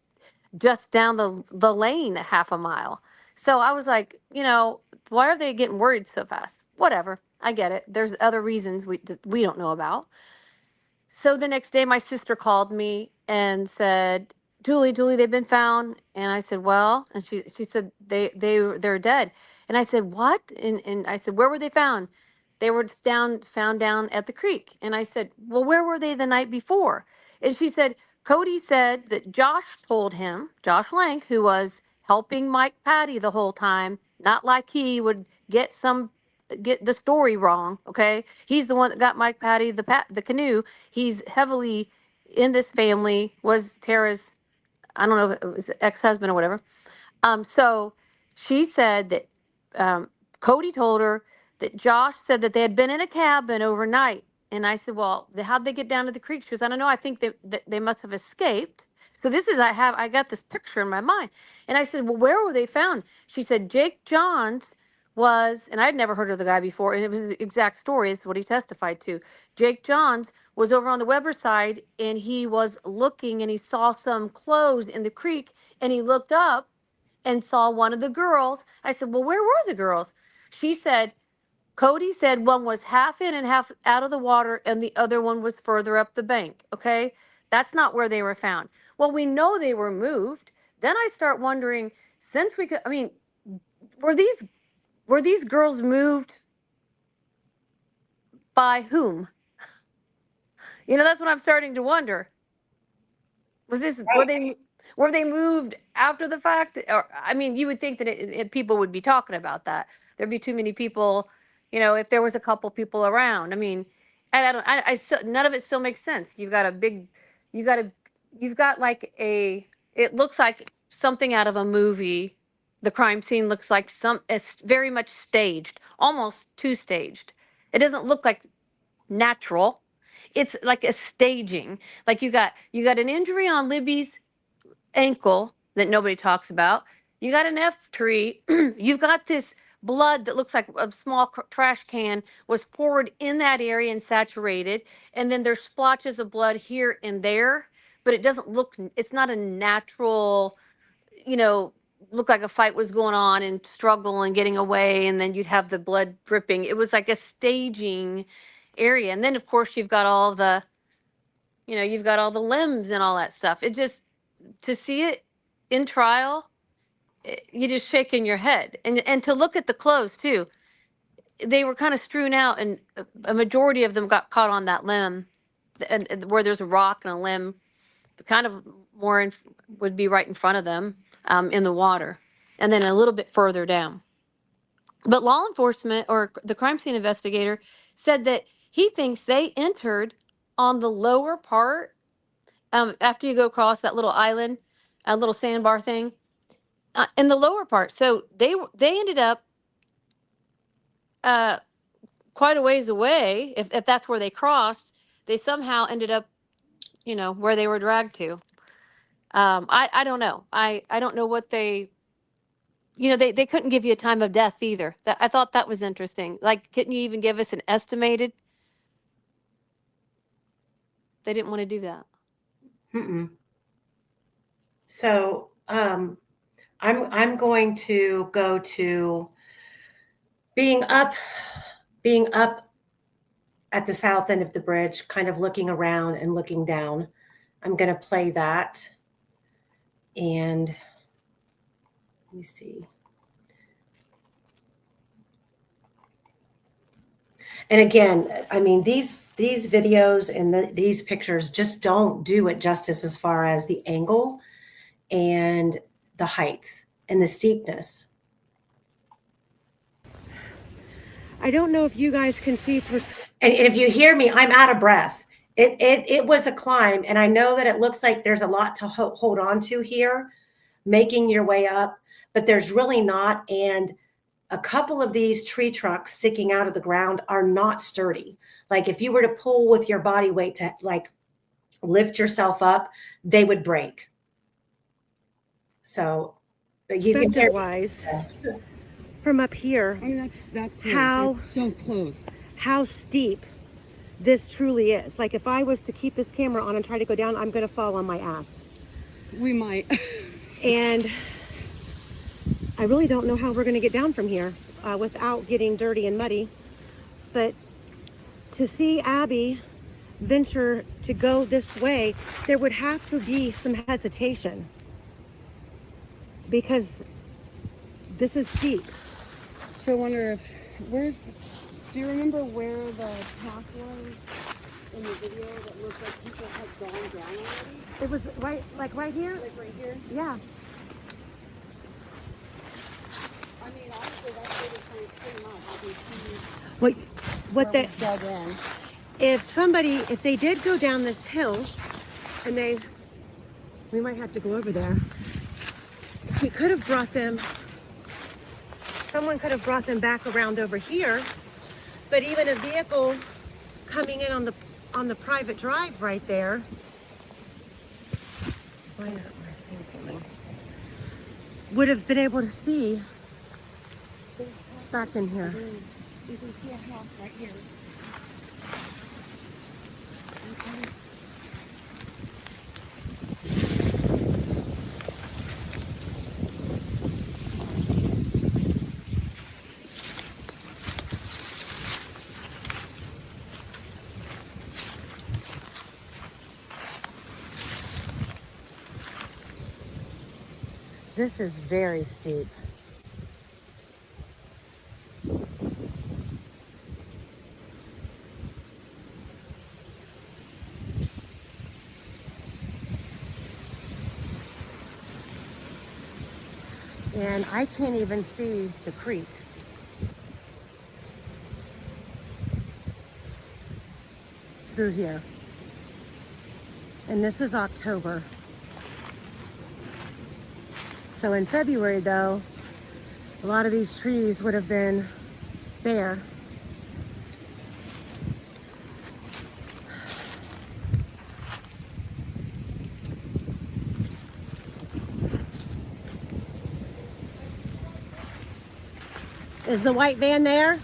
just down the lane a half a mile. So I was like, why are they getting worried so fast? Whatever. I get it. There's other reasons we don't know about. So the next day, my sister called me and said, Julie, they've been found. And I said, well, and she said, they're dead. And I said, what? And I said, where were they found? They were found down at the creek. And I said, well, where were they the night before? And she said, Cody said that Josh told him, Josh Lank, who was helping Mike Patty the whole time, not like he would get the story wrong. Okay. He's the one that got Mike Patty the canoe. He's heavily in this family, was Tara's, I don't know if it was ex-husband or whatever. So she said that Cody told her that Josh said that they had been in a cabin overnight. And I said, well, how'd they get down to the creek? She goes, I don't know. I think that they must have escaped. So I got this picture in my mind. And I said, well, where were they found? She said, Jake Johns was, and I'd never heard of the guy before, and it was the exact story. It's what he testified to. Jake Johns was over on the Weber side, and he was looking, and he saw some clothes in the creek, and he looked up and saw one of the girls. I said, well, where were the girls? She said, Cody said one was half in and half out of the water, and the other one was further up the bank. Okay. That's not where they were found. Well, we know they were moved. Then I start wondering, were these girls moved by whom? That's what I'm starting to wonder. Were they moved after the fact? Or you would think that people would be talking about that. There'd be too many people, if there was a couple people around. I don't, I still, none of it still makes sense. You've got a big, you got a, you've got like a, it looks like something out of a movie. The crime scene looks like it's very much staged, almost too staged. It doesn't look like natural. It's like a staging. Like you got an injury on Libby's ankle that nobody talks about. You got an F tree. You've got this blood that looks like a small trash can was poured in that area and saturated. And then there's splotches of blood here and there, but it doesn't look, it's not a natural, you know, look like a fight was going on and struggle and getting away. And then you'd have the blood dripping. It was like a staging area. And then, of course, you've got all the, you've got all the limbs and all that stuff. It just, to see it in trial, you just shaking your head. And to look at the clothes too, they were kind of strewn out, and a majority of them got caught on that limb, and where there's a rock and a limb, kind of more would be right in front of them, in the water, and then a little bit further down. But law enforcement, or the crime scene investigator, said that he thinks they entered on the lower part, after you go across that little island, a little sandbar thing, in the lower part. So they ended up quite a ways away. If that's where they crossed, they somehow ended up, where they were dragged to. I don't know. I don't know what they. They couldn't give you a time of death either. I thought that was interesting. Like, couldn't you even give us an estimated? They didn't want to do that. Mm-mm. So I'm going to go to being up at the south end of the bridge, kind of looking around and looking down. I'm going to play that. And let me see. And again, I mean, these videos and these pictures just don't do it justice as far as the angle and the height and the steepness. I don't know if you guys can see. And if you hear me, I'm out of breath. It was a climb, and I know that it looks like there's a lot to hold on to here, making your way up, but there's really not. And a couple of these tree trunks sticking out of the ground are not sturdy. Like if you were to pull with your body weight to like lift yourself up, they would break. So you Perspective wise, from up here, I mean, that's close. how It's so close. How steep this truly is. Like if I was to keep this camera on and try to go down, I'm going to fall on my ass. We might. And I really don't know how we're going to get down from here without getting dirty and muddy. But to see Abby venture to go this way, there would have to be some hesitation because this is steep. So I wonder if, do you remember where the path was in the video that looked like people had gone down already? It was right here? Like right here? Yeah. I mean, honestly, that's where they're pretty much. I can see What they dug in. if they did go down this hill and we might have to go over there. He could have brought them, someone could have brought them back around over here, but even a vehicle coming in on the private drive right there. Would have been able to see back in here. You can see a house right here. This is very steep. And I can't even see the creek. through here. And this is October. So in February though, a lot of these trees would have been bare. Is the white van there?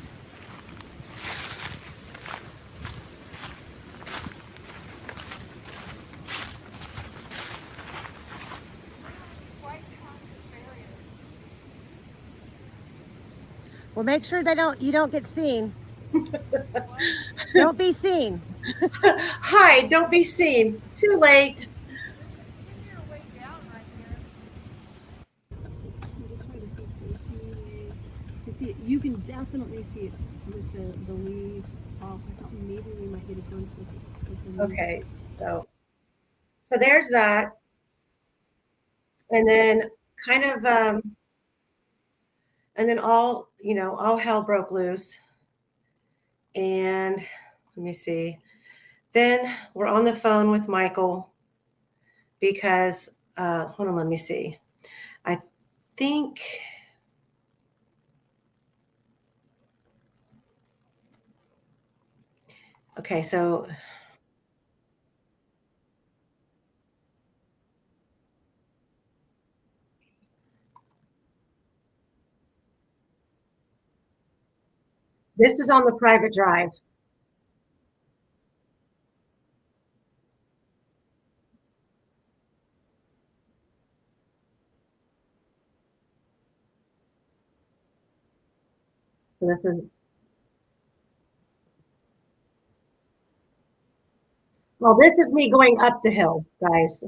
Well, make sure you don't get seen. Don't be seen. Hi, don't be seen. Too late. I'm just trying to see if there's any way to see it. You can definitely see it with the leaves off. I thought maybe we might get a glimpse with the leaves. Okay, so there's that. And then kind of and then all hell broke loose. And let me see. Then we're on the phone with Michael because hold on, let me see. I think okay, so this is on the private drive. So this is, well, this is me going up the hill, guys.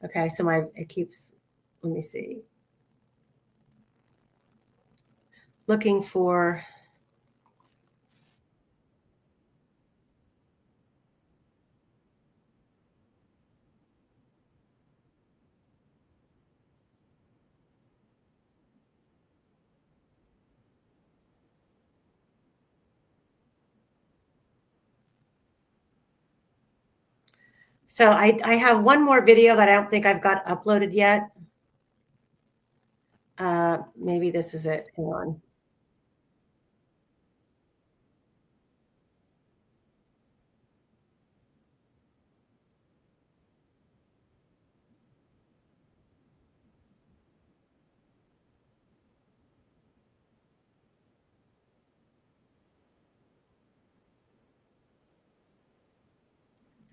Okay, so it keeps, let me see. Looking for, so I have one more video that I don't think I've got uploaded yet. Maybe this is it. Hang on.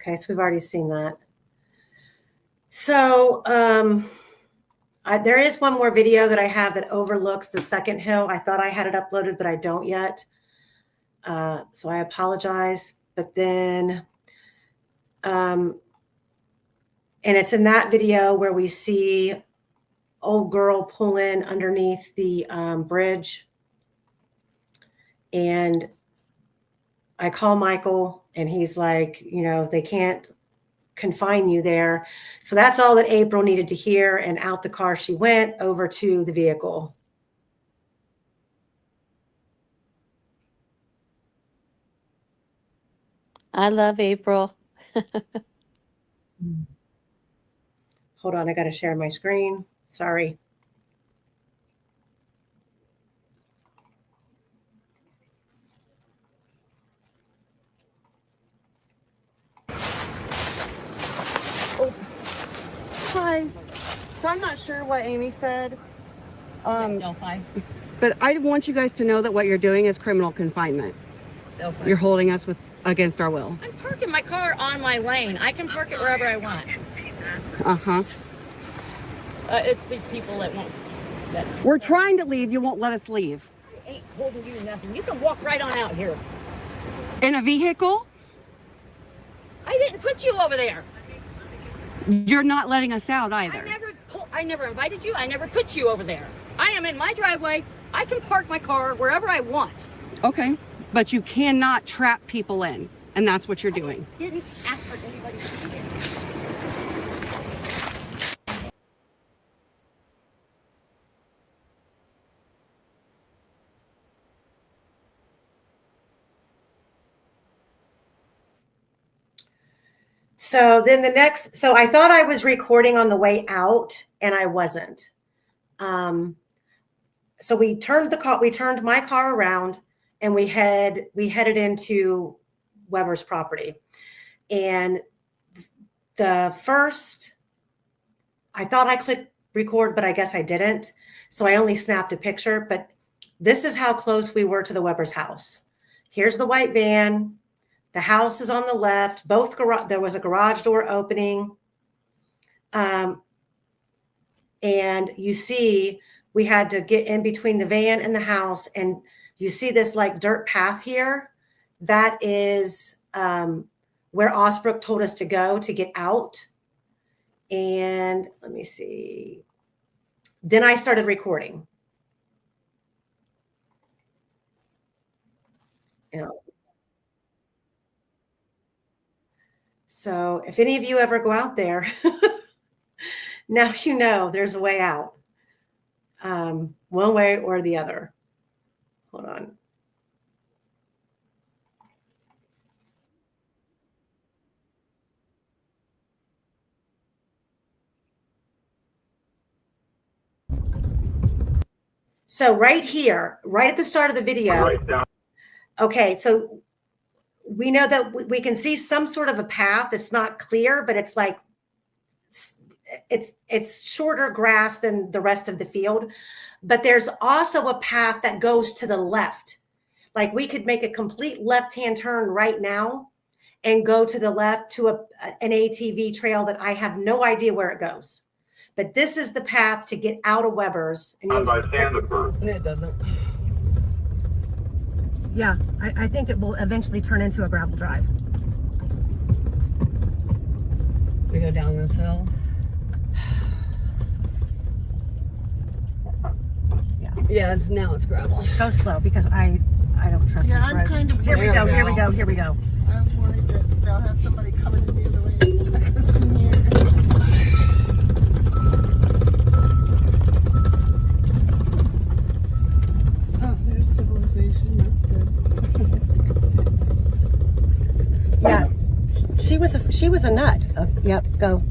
Okay, so we've already seen that. So there is one more video that I have that overlooks the second hill. I thought I had it uploaded, but I don't yet. So I apologize. But then, and it's in that video where we see old girl pull in underneath the bridge. And I call Michael and he's like, they can't confine you there. So that's all that April needed to hear. And out the car she went over to the vehicle. I love April. Hold on, I got to share my screen. Sorry. Hi. So I'm not sure what Amy said. Delphi. But I want you guys to know that what you're doing is criminal confinement. Delphi. You're holding us against our will. I'm parking my car on my lane. I can park it wherever I want. Uh-huh. It's these people that won't We're trying to leave. You won't let us leave. I ain't holding you nothing. You can walk right on out here. In a vehicle? I didn't put you over there. You're not letting us out either. I never invited you. I never put you over there. I am in my driveway. I can park my car wherever I want. Okay, but you cannot trap people in, and that's what you're doing. I didn't ask for anybody to be here. So then so I thought I was recording on the way out and I wasn't. So we turned my car around and we headed into Weber's property. And I thought I clicked record, but I guess I didn't. So I only snapped a picture, but this is how close we were to the Weber's house. Here's the white van. The house is on the left. There was a garage door opening. And you see, we had to get in between the van and the house. And you see this like dirt path here. That is where Osbrook told us to go to get out. And let me see. Then I started recording. So if any of you ever go out there, now you know there's a way out, one way or the other. Hold on. So right here, right at the start of the video. Okay, so we know that we can see some sort of a path. It's not clear, but it's like it's shorter grass than the rest of the field. But there's also a path that goes to the left. Like we could make a complete left-hand turn right now and go to the left to an ATV trail that I have no idea where it goes. But this is the path to get out of Weber's. And it doesn't. Yeah, I think it will eventually turn into a gravel drive. We go down this hill. Yeah, now it's gravel. Go slow because I don't trust Yeah, these I'm roads. kind of Here we go. Here we go. I'm worried that they'll have somebody coming in the other way. Because in here. Oh, there's civilization. That's good. Yeah, she was a nut. Yep, go.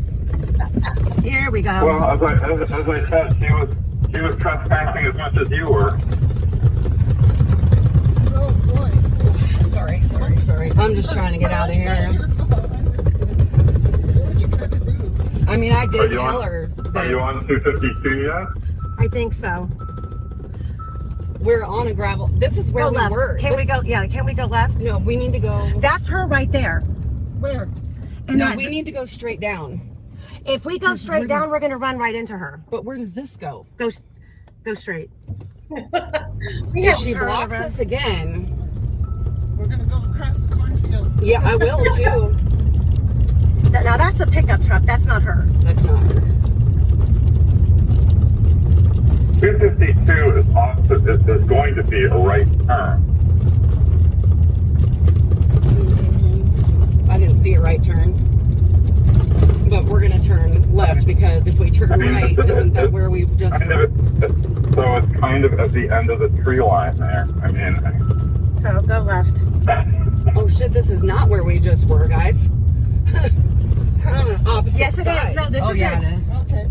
Here we go. Well, as I said, she was trespassing as much as you were. Oh boy. Sorry. I'm just trying to get out of here. What you gotta do? I mean, I did tell her that Are you on 252 yet? I think so. we're on a gravel. This is where Go we left. were. Can we go? Yeah, can we go left? No, we need to go. That's her right there. Where? And No, we need to go straight down. If we go straight down, we're going to run right into her. But where does this go? Go straight. If she blocks us again. We're going to go across the cornfield. Yeah, I will too. Now that's a pickup truck. That's not her. That's not her. 252 is going to be a right turn. I didn't see a right turn. But we're going to turn left because if we turn right, isn't that where we just were? So it's kind of at the end of the tree line there. I mean. So go left. Oh shit, this is not where we just were, guys. We're on the opposite Yes, it side. is. No, this is yeah, it. it is. Okay.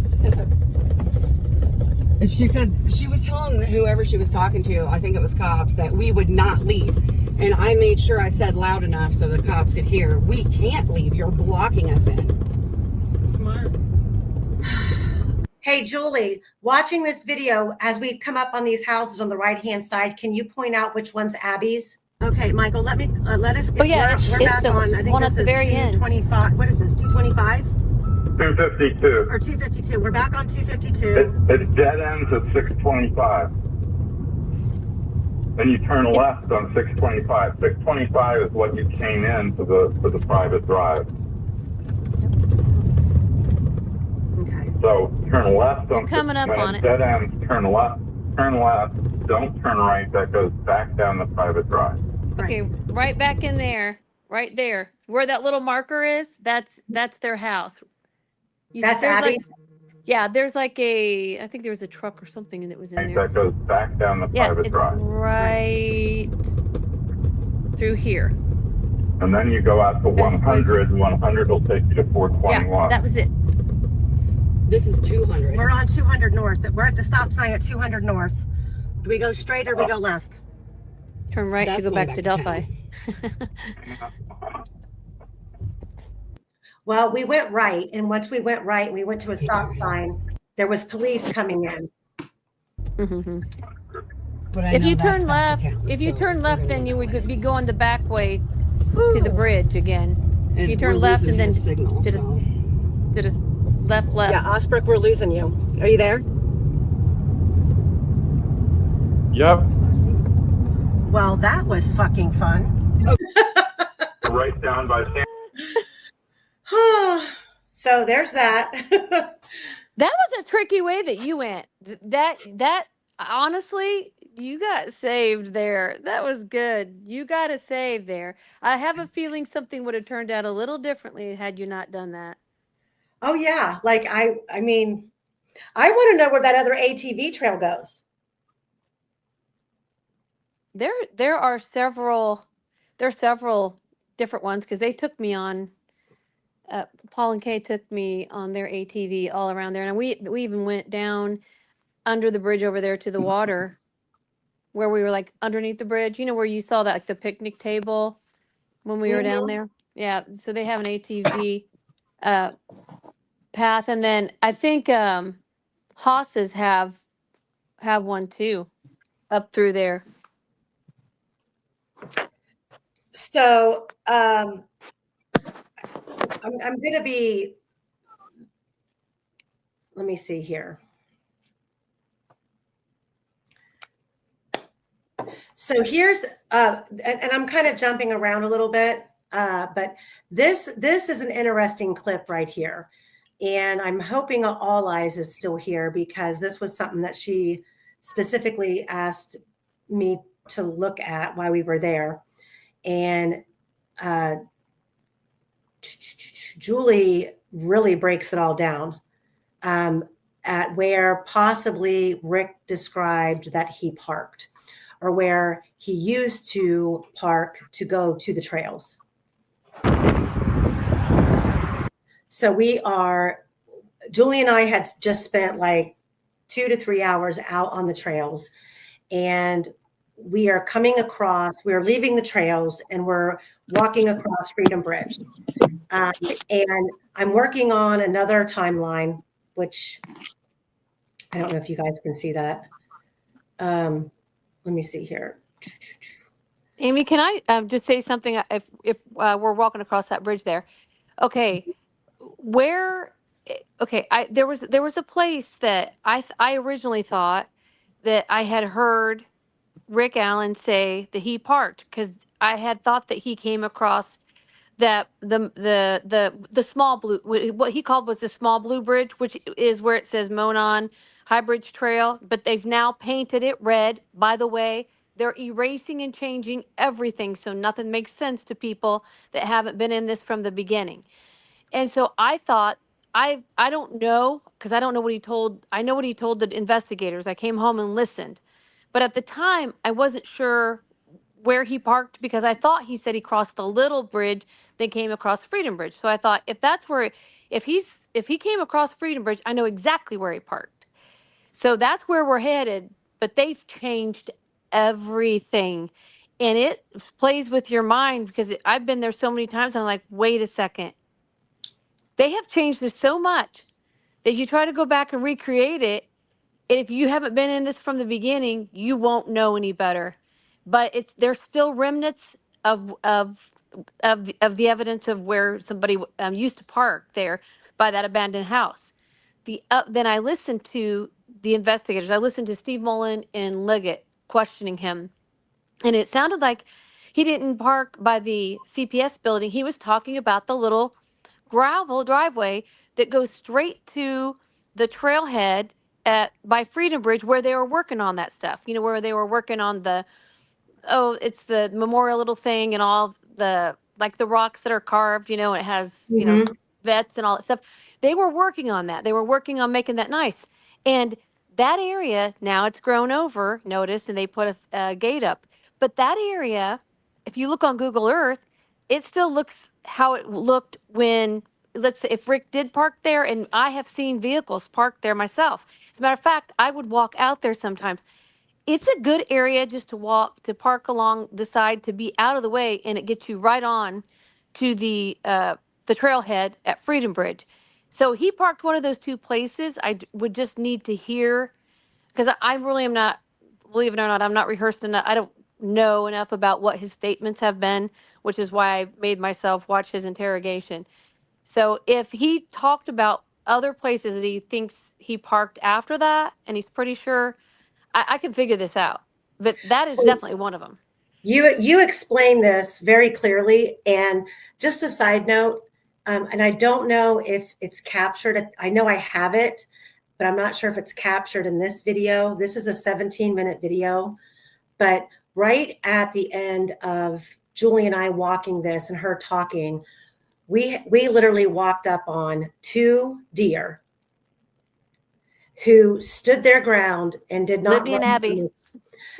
And she said, she was telling whoever she was talking to, I think it was cops, that we would not leave. And I made sure I said loud enough so the cops could hear, we can't leave, you're blocking us in. Smart. Hey, Julie, watching this video, as we come up on these houses on the right-hand side, can you point out which one's Abby's? Okay, Michael, let us get, Oh, yeah, we're it's back the on. I think one this at the is very end. 225. What is this, 225? 252. Or 252. We're back on 252. It dead ends at 625. Then you turn left on 625. 625 is what you came in for the private drive. Okay. So turn left on You're coming up when on it it. dead ends, turn left, don't turn right, that goes back down the private drive. Okay, right back in there, right there, where that little marker is. That's their house. That's there's like, Abby's. yeah, there's like I think there was a truck or something that was in there. That goes back down the Yeah, private it's drive. right through here. And then you go out to 100, 100 will take you to 421. Yeah, that was it. This is 200. We're on 200 north. We're at the stop sign at 200 north. Do we go straight or we go left? Turn right to go back to Delphi. Well, we went right, and once we went right, we went to a stop sign. There was police coming in. If you turn left, then you would be going the back way to the bridge again. If you turn left and then did a left. Yeah, Osbrook, we're losing you. Are you there? Yep. Well, that was fucking fun. Right down by San. So there's that. That was a tricky way that you went. That honestly, you got saved there. That was good. You got a save there. I have a feeling something would have turned out a little differently had you not done that. Oh yeah, like I mean, I want to know where that other ATV trail goes. There are several different ones because they took me on. Paul and Kay took me on their ATV all around there, and we even went down under the bridge over there to the water, where we were like underneath the bridge. You know where you saw that like the picnic table when we were down there. Yeah, so they have an ATV path, and then I think Haas's have one too up through there. So I'm going to be, let me see here. So here's, and I'm kind of jumping around a little bit, but this is an interesting clip right here. And I'm hoping All Eyes is still here because this was something that she specifically asked me to look at while we were there. And Julie really breaks it all down at where possibly Rick described that he parked or where he used to park to go to the trails. So Julie and I had just spent like 2 to 3 hours out on the trails, and we are we're leaving the trails and we're walking across Freedom Bridge. And I'm working on another timeline, which I don't know if you guys can see that. Let me see here. Amy, can I just say something? If we're walking across that bridge there, okay, there was a place that I originally thought that I had heard Rick Allen say that he parked because I had thought that he came across that the small blue, what he called was the small blue bridge, which is where it says Monon High Bridge Trail, but they've now painted it red. By the way, they're erasing and changing everything, so nothing makes sense to people that haven't been in this from the beginning. And so I thought, I don't know, because I don't know what he told. I know what he told the investigators. I came home and listened. But at the time, I wasn't sure where he parked because I thought he said he crossed the little bridge, then came across Freedom Bridge. So I thought if he came across Freedom Bridge, I know exactly where he parked. So that's where we're headed. But they've changed everything. And it plays with your mind because I've been there so many times and I'm like, wait a second. They have changed this so much that you try to go back and recreate it. And if you haven't been in this from the beginning, you won't know any better. But there's still remnants of the evidence of where somebody used to park there. by that abandoned house. Then I listened to the investigators. I listened to Steve Mullen and Liggett questioning him, and it sounded like he didn't park by the CPS building. He was talking about the little gravel driveway that goes straight to the trailhead at by Freedom Bridge, where they were working on that stuff. You know, where they were working on it's the memorial little thing and all the like the rocks that are carved. You know, it has Hmm. vets and all that stuff. They were working on that. They were working on making that nice. And that area now it's grown over. Notice, and they put a gate up. But that area, if you look on Google Earth, it still looks how it looked when, let's say, if Rick did park there, and I have seen vehicles parked there myself. As a matter of fact, I would walk out there sometimes. It's a good area just to walk, to park along the side, to be out of the way, and it gets you right on to the trailhead at Freedom Bridge. So he parked one of those two places. Would just need to hear, because I really am not, believe it or not, I'm not rehearsed enough. I don't know enough about what his statements have been, which is why I made myself watch his interrogation. So if he talked about other places that he thinks he parked after that, and he's pretty sure, I can figure this out. But that is definitely one of them. You explain this very clearly. And just a side note, and I don't know if it's captured. I know I have it, but I'm not sure if it's captured in this video. This is a 17-minute video, but right at the end of Julie and I walking this and her talking, we literally walked up on two deer who stood their ground and did not Libby and run. Abby.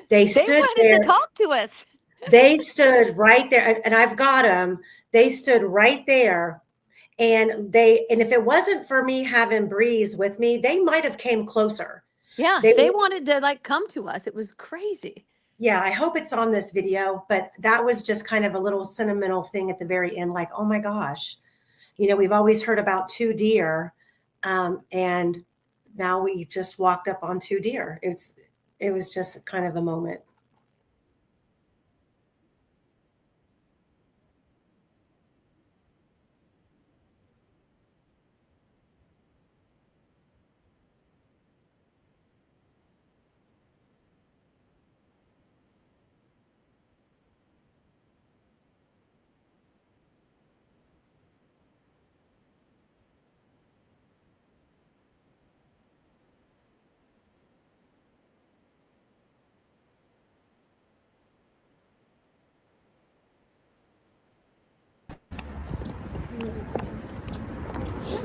They They stood wanted there. to talk to us. They stood right there, and I've got them. They stood right there, and if it wasn't for me having Breeze with me, they might have came closer. Yeah, they wanted to like come to us. It was crazy. Yeah, I hope it's on this video, but that was just kind of a little sentimental thing at the very end, like, oh my gosh, we've always heard about two deer, and now we just walked up on two deer. It was just kind of a moment.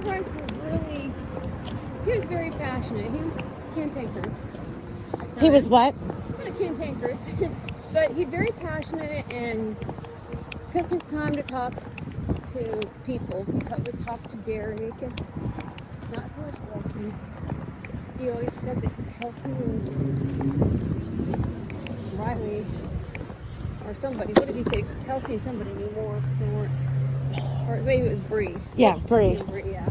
Bryce he was very passionate. He was cantankerous. He was what? Kind of cantankerous, but he's very passionate and took his time to talk to people. He was talk to Derek and not so much walking. He always said that Kelsey and Riley or somebody, what did he say? Kelsey and somebody knew more. They weren't, or maybe it was Bree. Yeah, Bree. Yeah.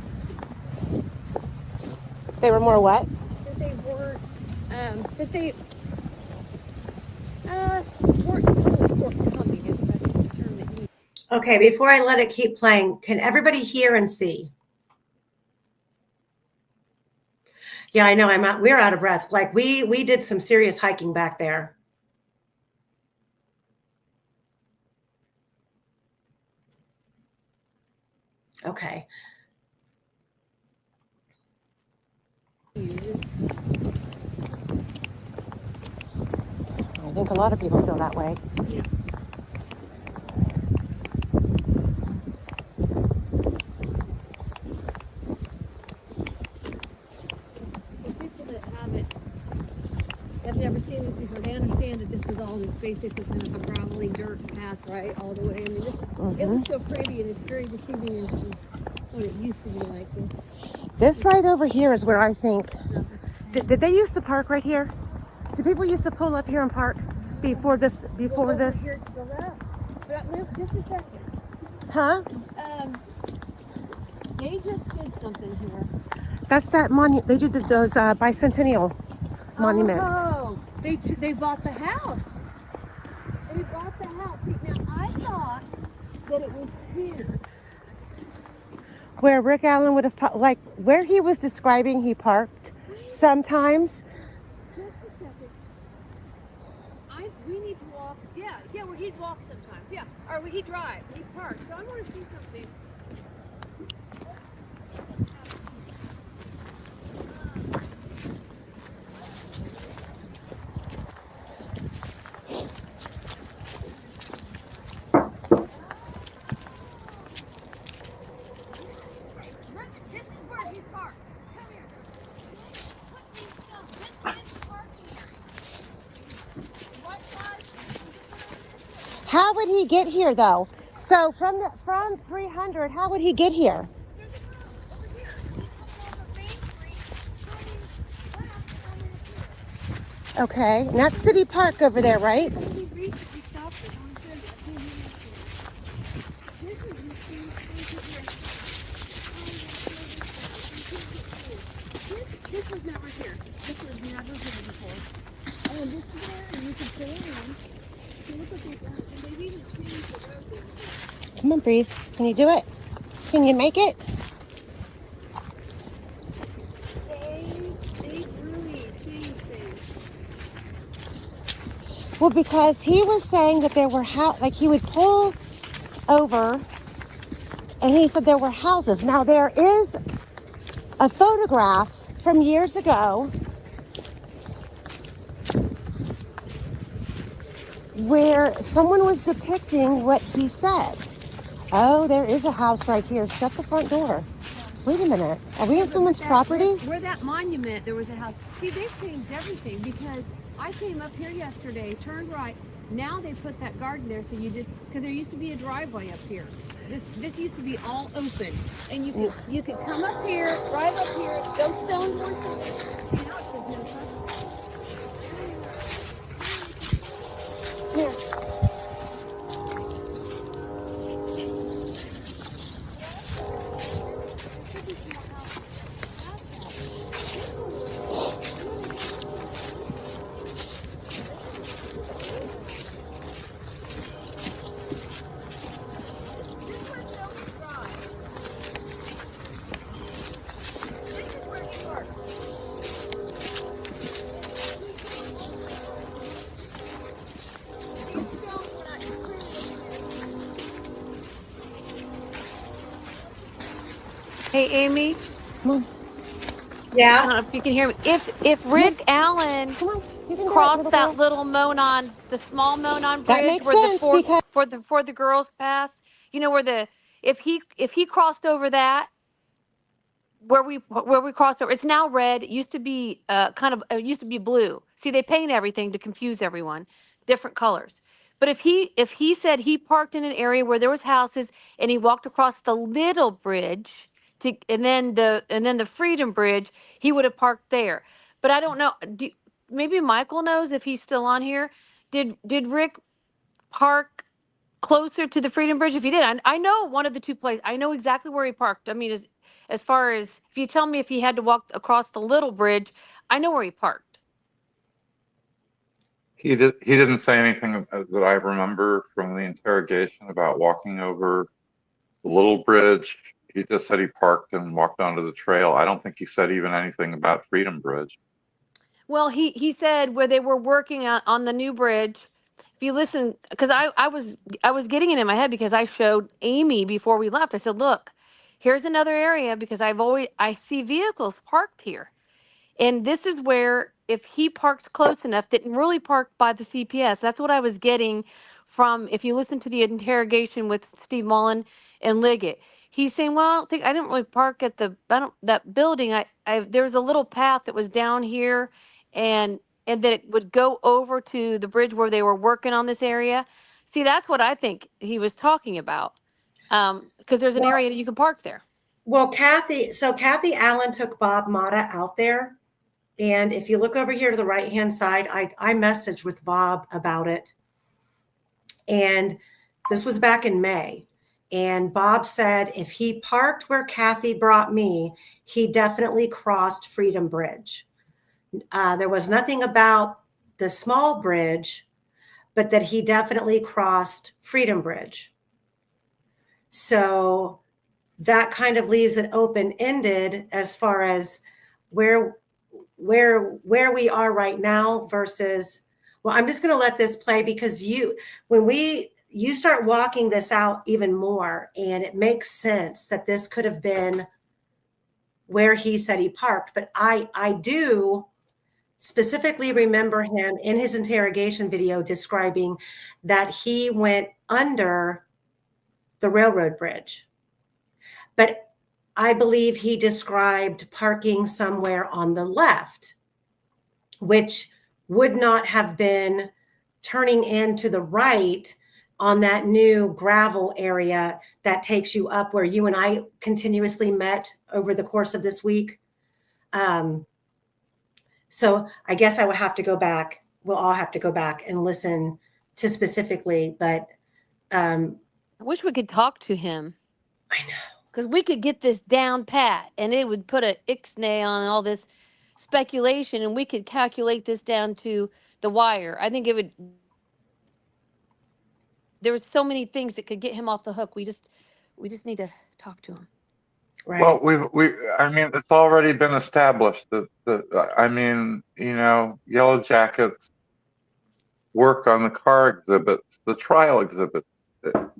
They were more what? That they weren't, weren't totally forthcoming, is I think the term that he. Okay, before I let it keep playing, can everybody hear and see? Yeah, I know. We're out of breath. Like we did some serious hiking back there. Okay. I think a lot of people feel that way. Yeah. Have never seen this before. They understand that this was all just basically kind of a gravelly dirt path, right, all the way. I mean, it looks so pretty, and it's very deceiving when it used to be like this. This right over here is where I think. Did they used to park right here? Did people used to pull up here and park before this? Before this? Here to the left. But just a second. Huh? They just did something here. That's that monument. They did those bicentennial monuments. Oh, they bought the house. They bought the house. Now I thought that it was here. where Rick Allen would have, like where he was describing he parked sometimes. Just a second. We need to walk. Yeah, where he'd walk sometimes. Yeah, or where he'd drive. He'd park. So I want to see something. Look, this is where he parked. Come here. Put these stones. This is the parking area. What was? How would he get here though? So from 300, how would he get here? There's a road over here. He's coming over Main Street, turning left, coming here. Okay, and that's City Park over there, right? He recently stopped it. I want to show you. This is the same place here. This was never here. This was never here before. Oh, this is there, and you can pull in. See, look at these, and they've even changed the road there. Come on, Breeze. Can you do it? Can you make it? They really changed things. Well, because he was saying that there were like he would pull over, and he said there were houses. Now there is a photograph from years ago where someone was depicting what he said. Oh, there is a house right here. Shut the front door. Wait a minute. Are we on someone's property? Where that monument, there was a house. See, they've changed everything because I came up here yesterday, turned right. Now they put that garden there, so you just, because there used to be a driveway up here. This used to be all open, and you could come up here, drive up here, those stone doors. Now it says no trespassing. Here. Hey, Amy. Come on. I Yeah. don't know if you can hear me. If Rick Allen Come on. You can do it, crossed little that girl. little Monon, the small Monon That bridge makes where the sense because for the girls passed, you know where the if he crossed over that where we crossed over, it's now red. It used to be kind of it used to be blue. See, they paint everything to confuse everyone, different colors. But if he said he parked in an area where there was houses and he walked across the little bridge to and then the Freedom Bridge, he would have parked there. But I don't know. Maybe Michael knows if he's still on here. Did Rick park closer to the Freedom Bridge? If he did, I know one of the two places. I know exactly where he parked. I mean, as far as if you tell me if he had to walk across the little bridge, I know where he parked. He didn't say anything that I remember from the interrogation about walking over the little bridge. He just said he parked and walked onto the trail. I don't think he said even anything about Freedom Bridge. Well, he said where they were working on the new bridge. If you listen, because I was getting it in my head because I showed Amy before we left. I said, look, here's another area because I see vehicles parked here. And this is where, if he parked close enough, didn't really park by the CPS. That's what I was getting from, if you listen to the interrogation with Steve Mullen and Liggett. He's saying, well, I didn't really park at that building. There's a little path that was down here and that it would go over to the bridge where they were working on this area. See, that's what I think he was talking about. Because there's an area that you can park there. Well, Kathy Allen took Bob Mata out there. And if you look over here to the right-hand side, I messaged with Bob about it. And this was back in May. And Bob said if he parked where Kathy brought me, he definitely crossed Freedom Bridge. There was nothing about the small bridge, but that he definitely crossed Freedom Bridge. So that kind of leaves it open-ended as far as where we are right now versus, well, I'm just going to let this play because you start walking this out even more, and it makes sense that this could have been where he said he parked. But I do specifically remember him in his interrogation video describing that he went under the railroad bridge. But I believe he described parking somewhere on the left, which would not have been turning in to the right on that new gravel area that takes you up where you and I continuously met over the course of this week. So I guess I will have to go back. We'll all have to go back and listen to specifically, but I wish we could talk to him. I know. Because we could get this down pat and it would put a ixnay on all this speculation and we could calculate this down to the wire. I think it would. There were so many things that could get him off the hook. We just need to talk to him. Right. Well, I mean, it's already been established that I mean, Yellow Jackets work on the car exhibits, the trial exhibit.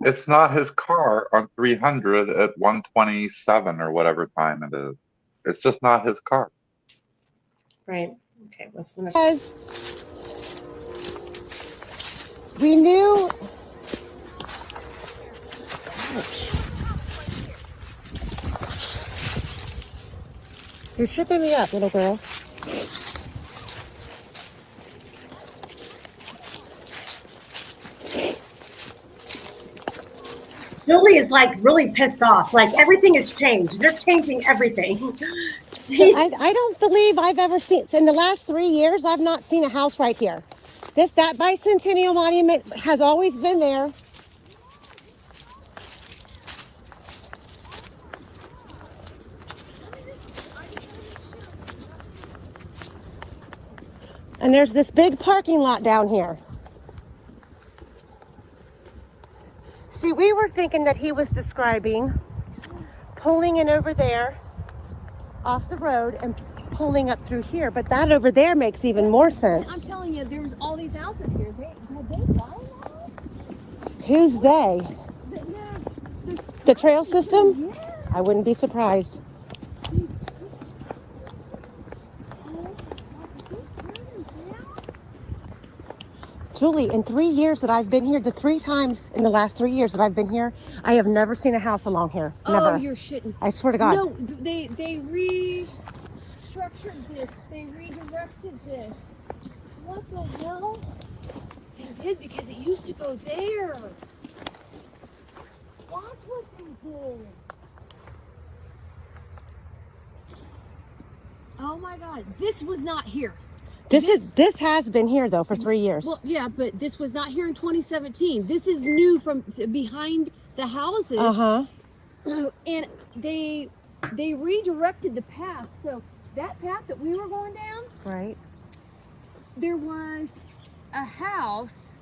It's not his car on 300 at 1:27 or whatever time it is. It's just not his car. Right. Okay. Let's finish. Because we knew. Ouch. You're tripping me up, little girl. Julie is like really pissed off. Like everything has changed. They're changing everything. I don't believe I've ever seen, in the last 3 years, I've not seen a house right here. That bicentennial monument has always been there. And there's this big parking lot down here. See, we were thinking that he was describing pulling in over there off the road and pulling up through here, but that over there makes even more sense. I'm telling you, there's all these houses here. Have they bought them? Who's they? The trail system? Yeah. I wouldn't be surprised. Julie, in 3 years that I've been here, the 3 times in the last 3 years that I've been here, I have never seen a house along here. Never. Oh, you're shitting. I swear to God. No, they restructured this. They redirected this. What the hell? They did because it used to go there. That's what they did. Oh my God, this was not here. This has been here though for 3 years. Well, yeah, but this was not here in 2017. This is new from behind the houses. And they redirected the path. So that path that we were going down, right? There was a house.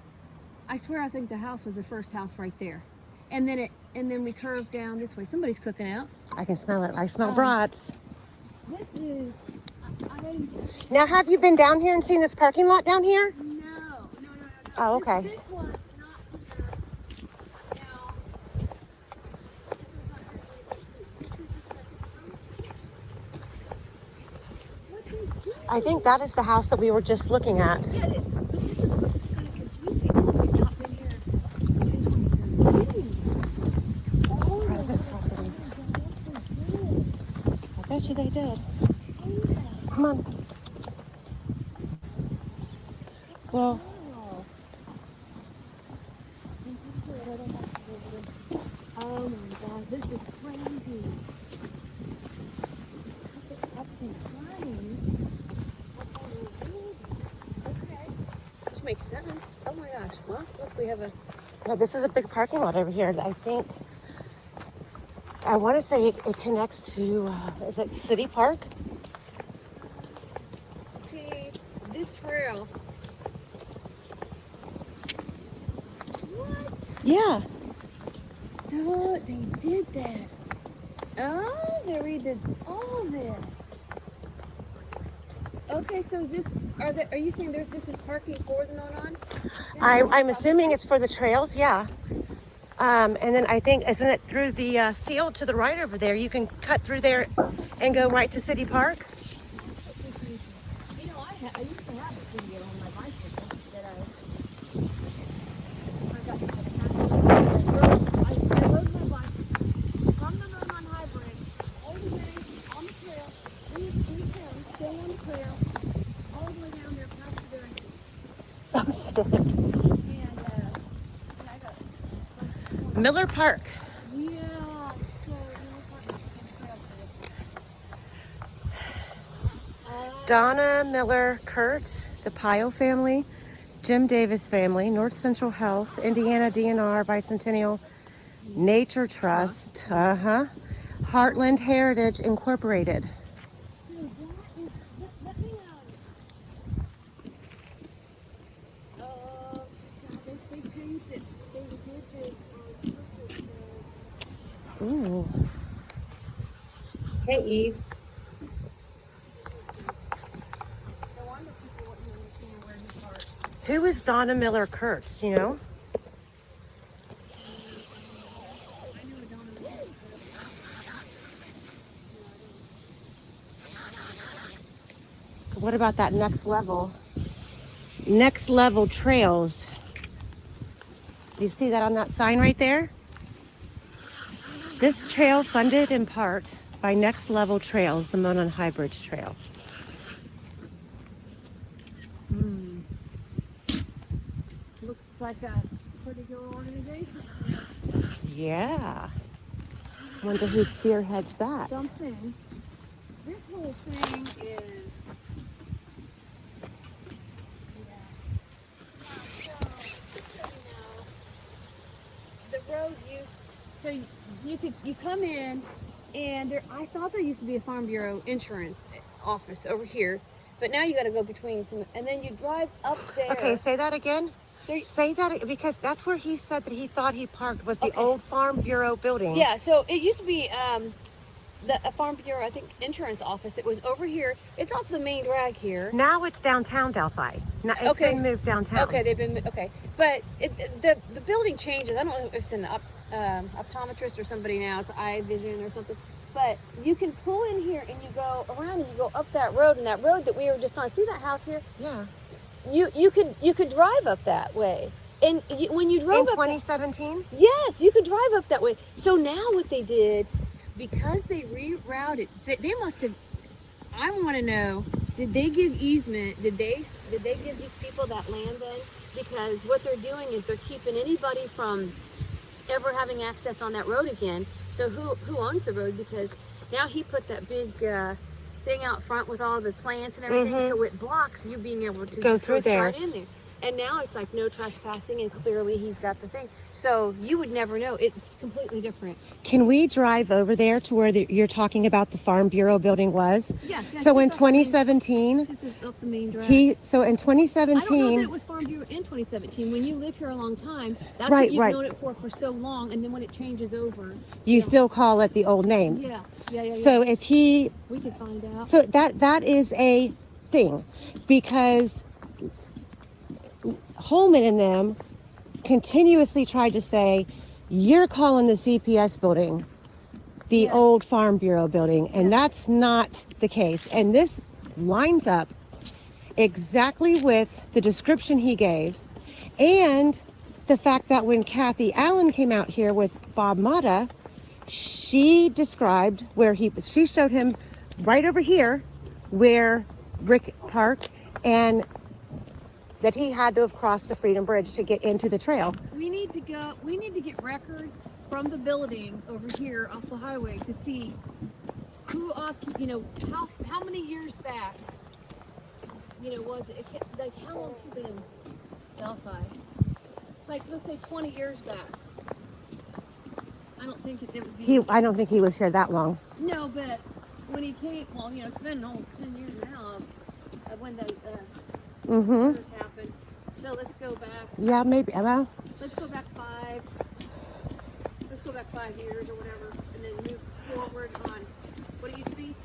I swear, I think the house was the first house right there. And then we curved down this way. Somebody's cooking out. I can smell it. I smell brats. This is. Now, have you been down here and seen this parking lot down here? No. Oh, okay. This one's not here. I think that is the house that we were just looking at. Yeah, it is. But this is what's going to confuse people. We've not been here in 2017. I bet you they did. Come on. Well. Oh my God, this is crazy. Okay. Which makes sense. Oh my gosh. Well, look, we have a. Yeah, this is a big parking lot over here. I think. I want to say it connects to. Is it City Park? See, this trail. What? Yeah. No, they did that. Oh, they redid all this. Okay, so is this, are you saying this is parking for the Monon? I'm assuming it's for the trails, yeah. And then I think, isn't it through the field to the right over there? You can cut through there and go right to City Park. You know, I used to have a video on my bicycle that I got I rode my bike from the Monon High Bridge all the way on the trail, in the town, stay on the trail, all the way down there past the dairy. Oh, shit. And I got Miller Park. yeah, so Donna Miller Kurtz, the Pio family, Jim Davis family, North Central Health, Indiana DNR, Bicentennial Nature Trust, Heartland Heritage Incorporated. they changed it. They did the Ooh. Hey, Eve. no wonder people wouldn't understand where he parked. Who is Donna Miller Kurtz, do you know? I knew a Donna Miller. What about that next level? Next level trails. Do you see that on that sign right there? This trail funded in part by Next Level Trails, the Monon High Bridge Trail. Looks like a pretty good organization. Yeah. Wonder who spearheads that. Something. This whole thing is. The road used, so you come in, and I thought there used to be a Farm Bureau insurance office over here, but now you got to go between some, and then you drive up there. Okay, say that again. There- Say that because that's where he said that he thought he parked was the old Farm Bureau building. Yeah, so it used to be a Farm Bureau, I think, insurance office. It was over here. It's off the main drag here. Now it's downtown Delphi. Now it's been moved downtown. Okay, they've been okay, but the building changes. I don't know if it's an optometrist or somebody now. It's eye vision or something. But you can pull in here and you go around and you go up that road, and that road that we were just on. See that house here? Yeah. You could drive up that way, and when you drove In up 2017? yes, you could drive up that way. So now what they did, because they rerouted, they must have. I want to know, did they give easement? Did they give these people that land then? Because what they're doing is they're keeping anybody from ever having access on that road again. So who owns the road? Because now he put that big thing out front with all the plants and everything, so it blocks you being able to Go just through there. right in there. And now it's like no trespassing, and clearly he's got the thing. So you would never know. It's completely different. Can we drive over there to where you're talking about the Farm Bureau building was? Yeah. So in 2017, This is up the main drive. so in I don't know that 2017, it was Farm Bureau in 2017. When you live here a long time, that's Right, what you've right. known it for so long, and then when it changes over, you know. still call it the old name. Yeah. So if he, We could find out. so that is a thing, because Holman and them continuously tried to say, you're calling the CPS building the old Farm Bureau building, and that's not the case. And this lines up exactly with the description he gave, and the fact that when Kathy Allen came out here with Bob Mata, she described where she showed him right over here where Rick parked, and that he had to have crossed the Freedom Bridge to get into the trail. We need to get records from the building over here off the highway to see who, how many years back, was it, like how long's he been Delphi? Like, let's say 20 years back. I don't think it would be. I don't think he was here that long. No, but when he came, well, it's been almost 10 years now when the murders happened. So let's go back. Yeah, maybe. Well, Let's go back 5 years or whatever, and then move forward. word on. What do you see?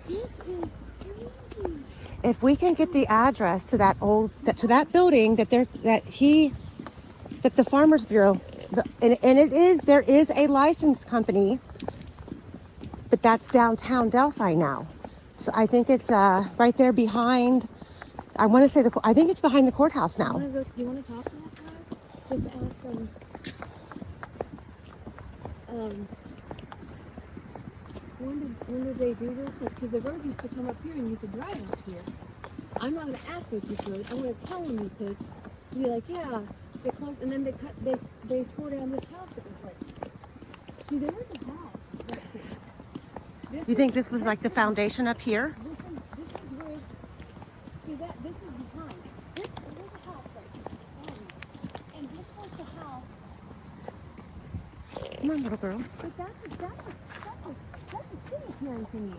This is crazy. If we can get the address to that building that the Farmers Bureau, and there is a license company, but that's downtown Delphi now. So I think it's right there behind. I want to say I think it's behind the courthouse now. You want to talk to that guy? Just ask him. When did they do this? Because the road used to come up here and you could drive up here. I'm not going to ask if you could. I'm going to tell him you could. To be like, yeah, they closed, and then they tore down this house that was right. See, there was a house. You think this was like the foundation up here? This is where. See that? This is behind. There's a house right here. And this was the house. Come on, little girl. But that's a cemetery to me.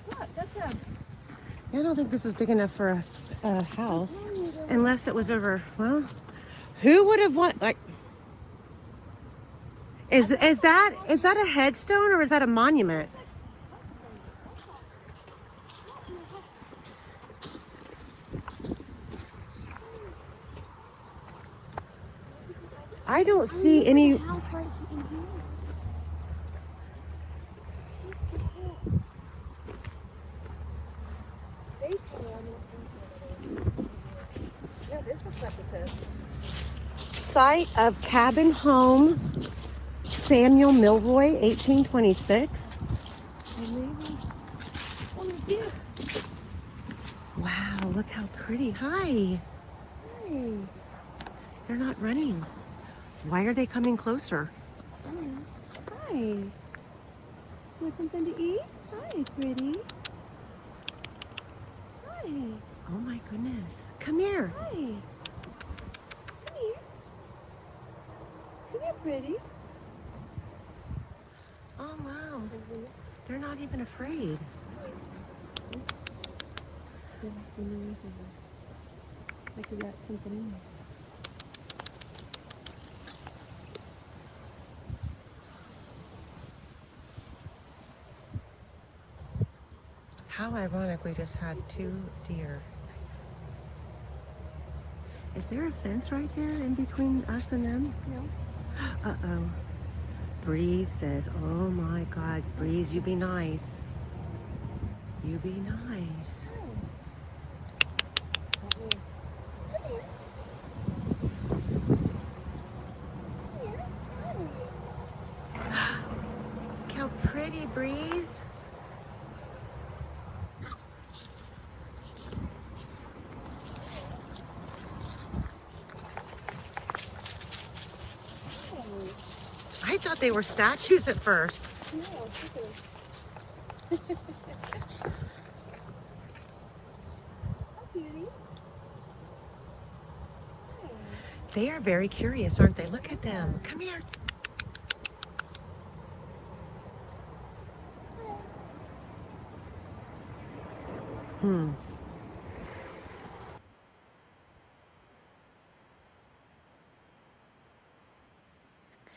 Look, that's a. I don't think this is big enough for a house, unless it was over. Well, who would have want like? Is that a headstone or is that a monument? I don't see any. House right in here. Yeah, this looks like it says. Site of cabin home, Samuel Milroy, 1826. Wow, look how pretty. Hi. Hey. They're not running. Why are they coming closer? Hi. Want something to eat? Hi, pretty. Hi. Oh my goodness. Come here. Hi. Come here. Come here, pretty. Oh wow. They're not even afraid. Like you got something in there. How ironic, we just had 2 deer. Is there a fence right there in between us and them? No. Uh-oh. Breeze says, oh my God, Breeze, you be nice. You be nice. Look how pretty, Breeze. I thought they were statues at first. They are very curious, aren't they? Look at them. Come here.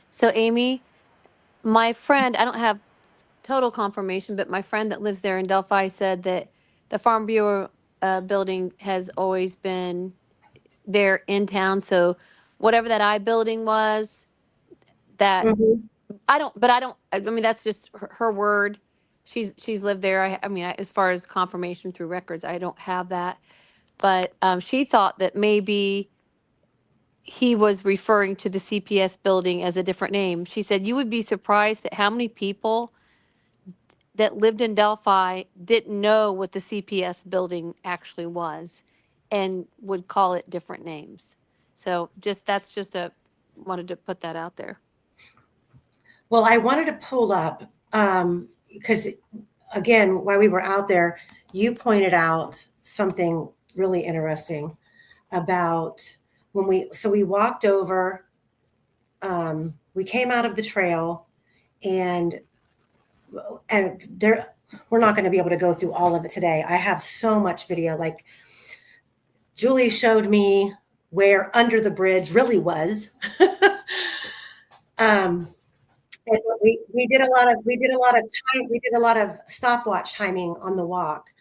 So, Amy, my friend, I don't have total confirmation, but my friend that lives there in Delphi said that the Farm Bureau building has always been there in town. So, whatever that I building was, that I mean, that's just her word. She's lived there. I mean, as far as confirmation through records, I don't have that. But she thought that maybe he was referring to the CPS building as a different name. She said, you would be surprised at how many people that lived in Delphi didn't know what the CPS building actually was and would call it different names. So wanted to put that out there. Well, I wanted to pull up because, again, while we were out there, you pointed out something really interesting about when we walked over, we came out of the trail, and there, we're not going to be able to go through all of it today. I have so much video. Like Julie showed me where under the bridge really was. And we did a lot of stopwatch timing on the walk.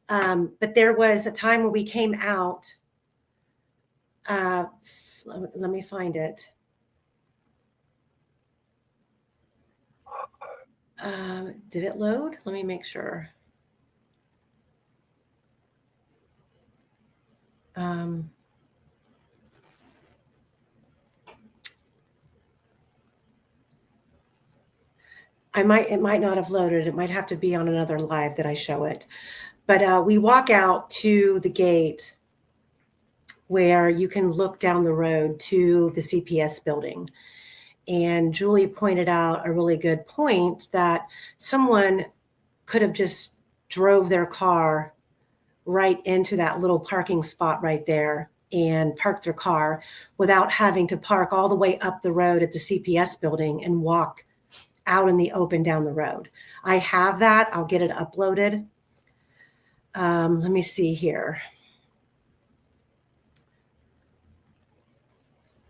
But there was a time when we came out. Let me find it. Did it load? Let me make sure. It might not have loaded. It might have to be on another live that I show it. But we walk out to the gate where you can look down the road to the CPS building. And Julie pointed out a really good point that someone could have just drove their car right into that little parking spot right there and parked their car without having to park all the way up the road at the CPS building and walk out in the open down the road. I have that. I'll get it uploaded. Let me see here.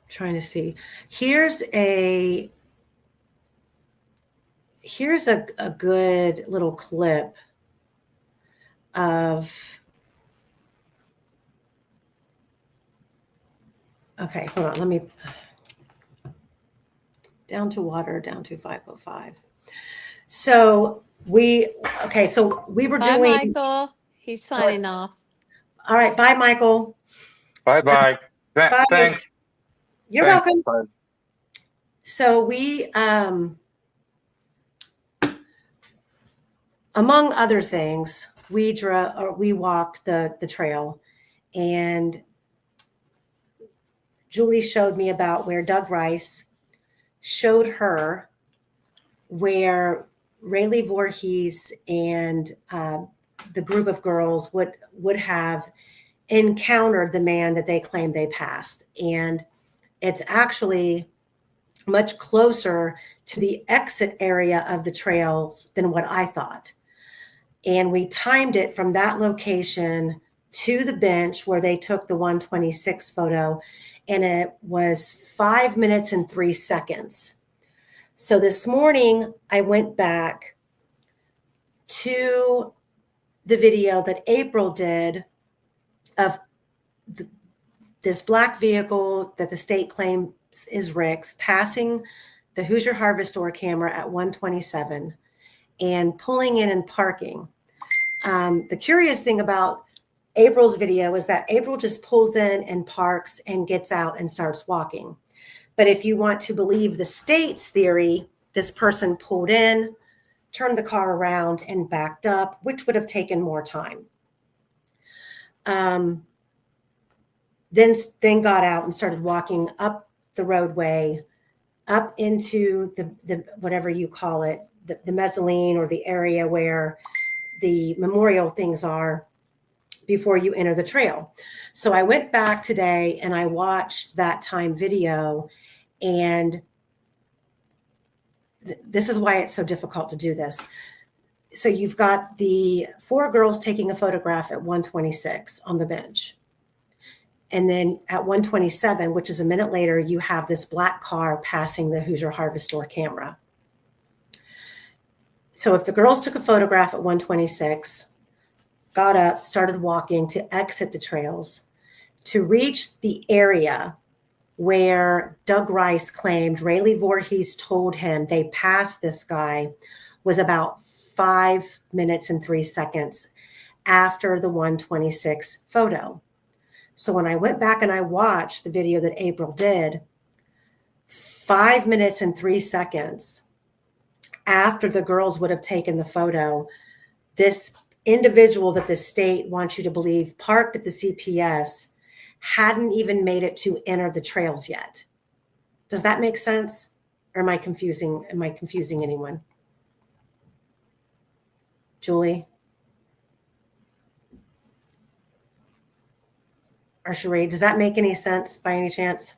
Trying to see. Here's a good little clip of. Okay, hold on. Let me. Down to water, down to 505. So we were Bye, doing. Michael. He's signing off. All right, bye, Michael. Bye-bye. Bye. Thanks. You're Thanks. welcome. Bye. So we, among other things, we walked the trail, and Julie showed me about where Doug Rice showed her where Rayleigh Voorhees and the group of girls would have encountered the man that they claimed they passed. And it's actually much closer to the exit area of the trails than what I thought. And we timed it from that location to the bench where they took the 126 photo, and it was 5 minutes and 3 seconds. So this morning, I went back to the video that April did of this black vehicle that the state claims is Rick's passing the Hoosier Harvest Store camera at 127 and pulling in and parking. The curious thing about April's video is that April just pulls in and parks and gets out and starts walking. But if you want to believe the state's theory, this person pulled in, turned the car around, and backed up, which would have taken more time. Then got out and started walking up the roadway, up into the whatever you call it, the mezzanine or the area where the memorial things are before you enter the trail. So I went back today and I watched that time video, and this is why it's so difficult to do this. So you've got the 4 girls taking a photograph at 126 on the bench. And then at 127, which is a minute later, you have this black car passing the Hoosier Harvest Store camera. So if the girls took a photograph at 126, got up, started walking to exit the trails, to reach the area where Doug Rice claimed Rayleigh Voorhees told him they passed this guy, was about 5 minutes and 3 seconds after the 126 photo. So when I went back and I watched the video that April did, 5 minutes and 3 seconds after the girls would have taken the photo, this individual that the state wants you to believe parked at the CPS hadn't even made it to enter the trails yet. Does that make sense? Or am I confusing anyone? Julie? Or Sheree, does that make any sense by any chance?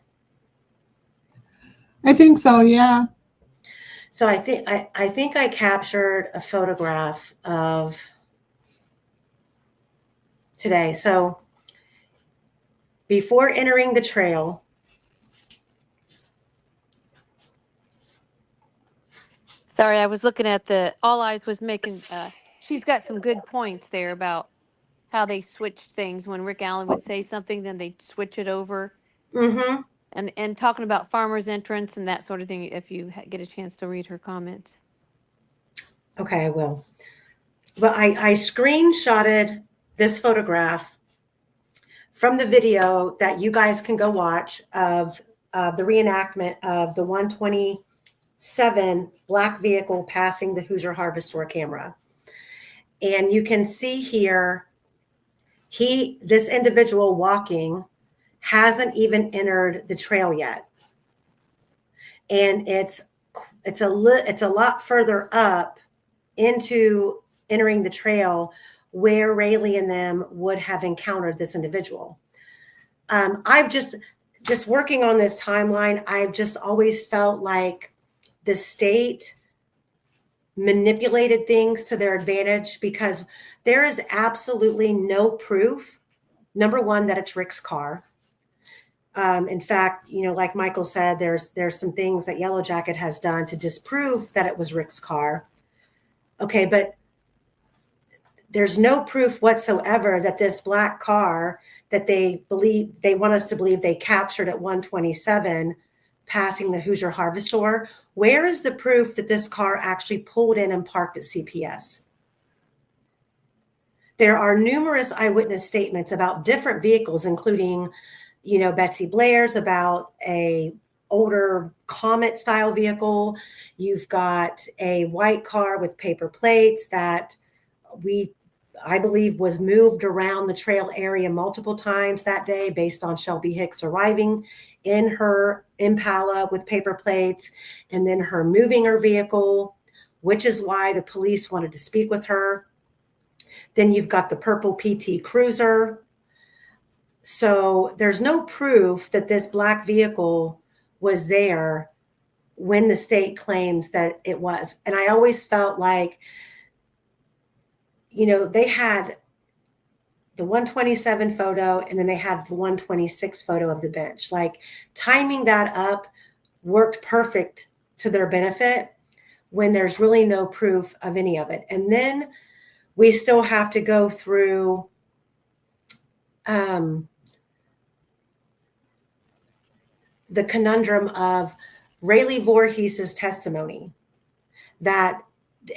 I think so, yeah. So I think I captured a photograph of today. So before entering the trail, Sorry, I was looking at All Eyes was making, she's got some good points there about how they switched things. When Rick Allen would say something, then they'd switch it over. Mm-hmm. And talking about farmers' entrance and that sort of thing, if you get a chance to read her comments. Okay, I will. But I screenshotted this photograph from the video that you guys can go watch of the reenactment of the 127 black vehicle passing the Hoosier Harvest Store camera. And you can see here, this individual walking hasn't even entered the trail yet. And it's a lot further up into entering the trail where Rayleigh and them would have encountered this individual. I've just working on this timeline, I've just always felt like the state manipulated things to their advantage, because there is absolutely no proof, number one, that it's Rick's car. In fact, like Michael said, there's some things that Yellow Jacket has done to disprove that it was Rick's car. Okay, but there's no proof whatsoever that this black car that they want us to believe they captured at 127 passing the Hoosier Harvest Store, where is the proof that this car actually pulled in and parked at CPS? There are numerous eyewitness statements about different vehicles, including, Betsy Blair's about a older Comet style vehicle. You've got a white car with paper plates that I believe was moved around the trail area multiple times that day based on Shelby Hicks arriving in her Impala with paper plates and then her moving her vehicle, which is why the police wanted to speak with her. Then you've got the purple PT Cruiser. So there's no proof that this black vehicle was there when the state claims that it was. And I always felt like, they had the 127 photo and then they had the 126 photo of the bench. Like, timing that up worked perfect to their benefit when there's really no proof of any of it. And then we still have to go through the conundrum of Rayleigh Voorhees' testimony that,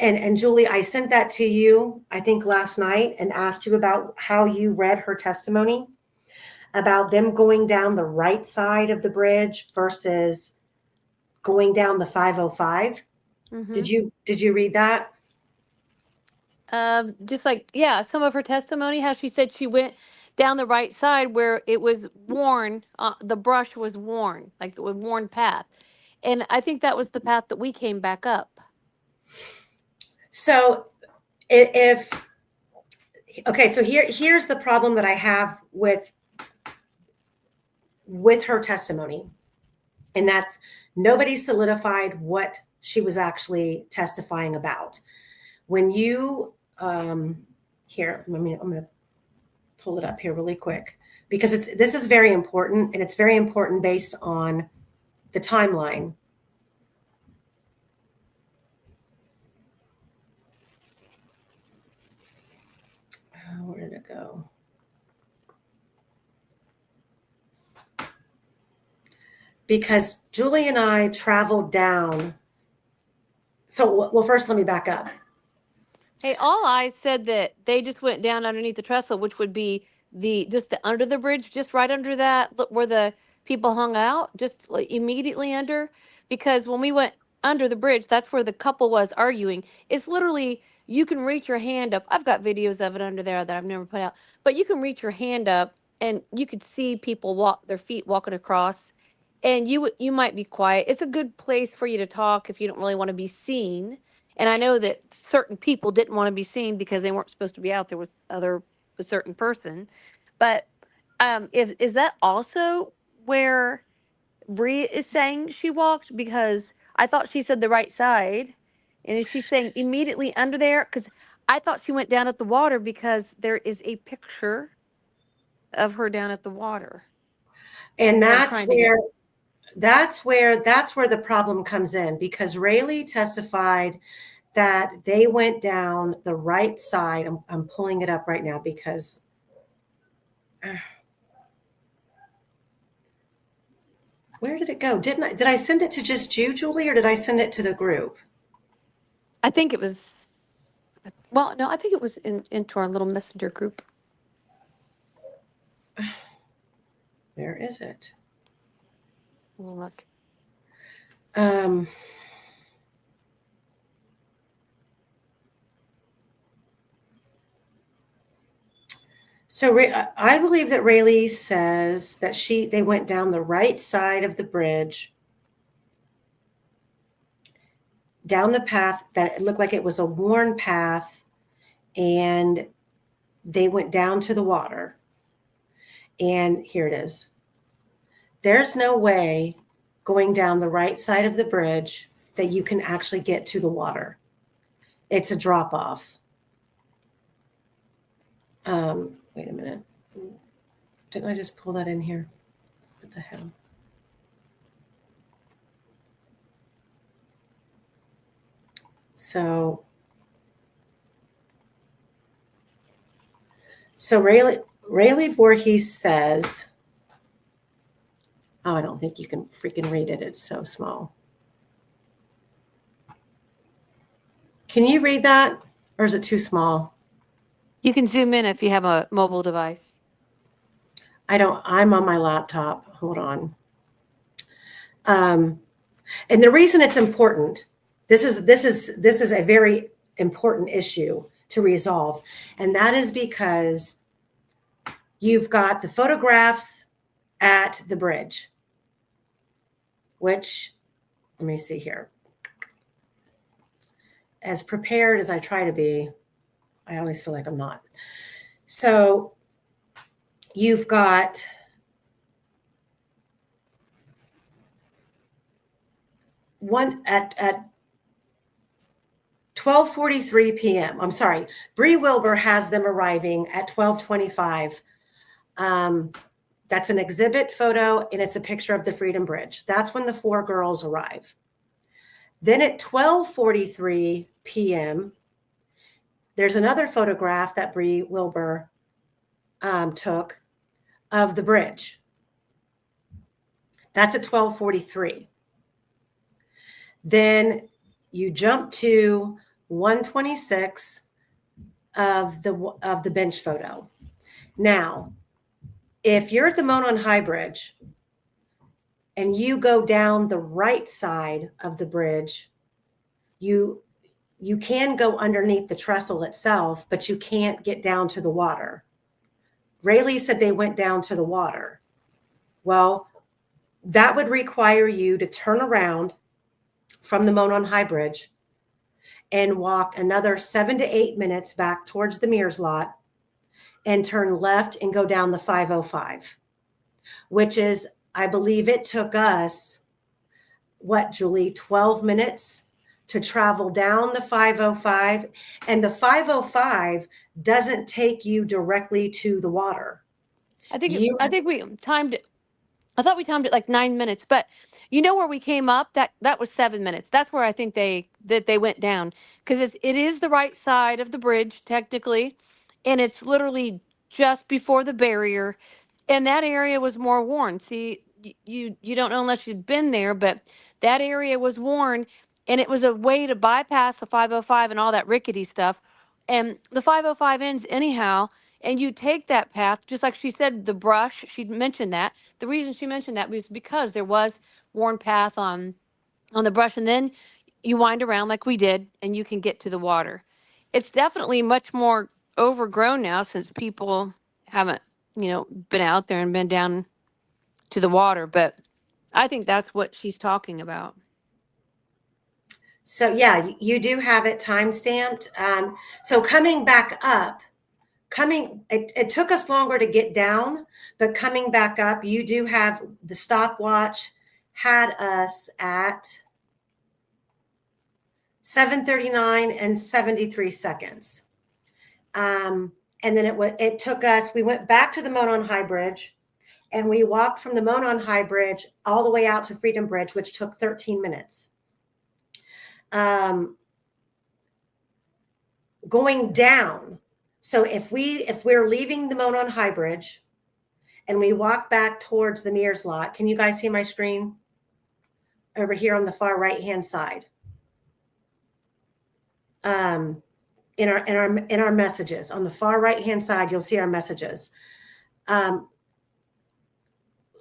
and Julie, I sent that to you, I think last night, and asked you about how you read her testimony about them going down the right side of the bridge versus going down the 505. Mm-hmm. Did you read that? Just like, some of her testimony, how she said she went down the right side where it was worn, the brush was worn, like the worn path. And I think that was the path that we came back up. So so here's the problem that I have with her testimony. And that's, nobody solidified what she was actually testifying about. When you, here, I'm going to pull it up here really quick, because this is very important, and it's very important based on the timeline. Where did it go? Because Julie and I traveled down. So, well, first, let me back up. Hey, All Eyes said that they just went down underneath the trestle, which would be just the under the bridge, just right under that, where the people hung out, just like immediately under. Because when we went under the bridge, that's where the couple was arguing. It's literally, you can reach your hand up. I've got videos of it under there that I've never put out, but you can reach your hand up and you could see people their feet walking across, and you might be quiet. It's a good place for you to talk if you don't really want to be seen. And I know that certain people didn't want to be seen because they weren't supposed to be out there with a certain person. But is that also where Bree is saying she walked? Because I thought she said the right side. And is she saying immediately under there? Because I thought she went down at the water, because there is a picture of her down at the water. And that's where, that's where the problem comes in, because Rayleigh testified that they went down the right side. I'm pulling it up right now because where did it go? Did I send it to just you, Julie, or did I send it to the group? I think it was, well, no, I think it was into our little messenger group. Where is it? We'll look. So I believe that Rayleigh says that they went down the right side of the bridge, down the path that it looked like it was a worn path, and they went down to the water. And here it is. There's no way going down the right side of the bridge that you can actually get to the water. It's a drop off. Wait a minute. Didn't I just pull that in here? What the hell? So Rayleigh Voorhees says, oh, I don't think you can freaking read it. It's so small. Can you read that, or is it too small? You can zoom in if you have a mobile device. I'm on my laptop. Hold on. And the reason it's important, this is a very important issue to resolve, and that is because you've got the photographs at the bridge, which, let me see here. As prepared as I try to be, I always feel like I'm not. So you've got one at 12:43 p.m. I'm sorry, Bree Wilbur has them arriving at 12:25. That's an exhibit photo, and it's a picture of the Freedom Bridge. That's when the 4 girls arrive. Then at 12:43 p.m., there's another photograph that Bree Wilbur took of the bridge. That's at 12:43. Then you jump to 1:26 of the bench photo. Now, if you're at the Monon High Bridge and you go down the right side of the bridge, you can go underneath the trestle itself, but you can't get down to the water. Rayleigh said they went down to the water. Well, that would require you to turn around from the Monon High Bridge and walk another 7 to 8 minutes back towards the Mears lot and turn left and go down the 505, which is, I believe it took us, what, Julie, 12 minutes to travel down the 505. And the 505 doesn't take you directly to the water. I think we timed it. I thought we timed it like 9 minutes, but you know where we came up? That was 7 minutes. That's where I think they went down, because it is the right side of the bridge technically, and it's literally just before the barrier, and that area was more worn. See, you don't know unless you'd been there, but that area was worn, and it was a way to bypass the 505 and all that rickety stuff, and the 505 ends anyhow. And you take that path, just like she said, the brush, she mentioned that. The reason she mentioned that was because there was worn path on the brush, and then you wind around like we did, and you can get to the water. It's definitely much more overgrown now since people haven't, been out there and been down to the water. But I think that's what she's talking about. So yeah, you do have it time stamped. So coming back up, it took us longer to get down, but coming back up, you do have the stopwatch had us at 7:39 and 73 seconds. And then it took us, we went back to the Monon High Bridge, and we walked from the Monon High Bridge all the way out to Freedom Bridge, which took 13 minutes. Going down, so if we're leaving the Monon High Bridge and we walk back towards the Mears lot, can you guys see my screen over here on the far right hand side? In our messages on the far right hand side, you'll see our messages.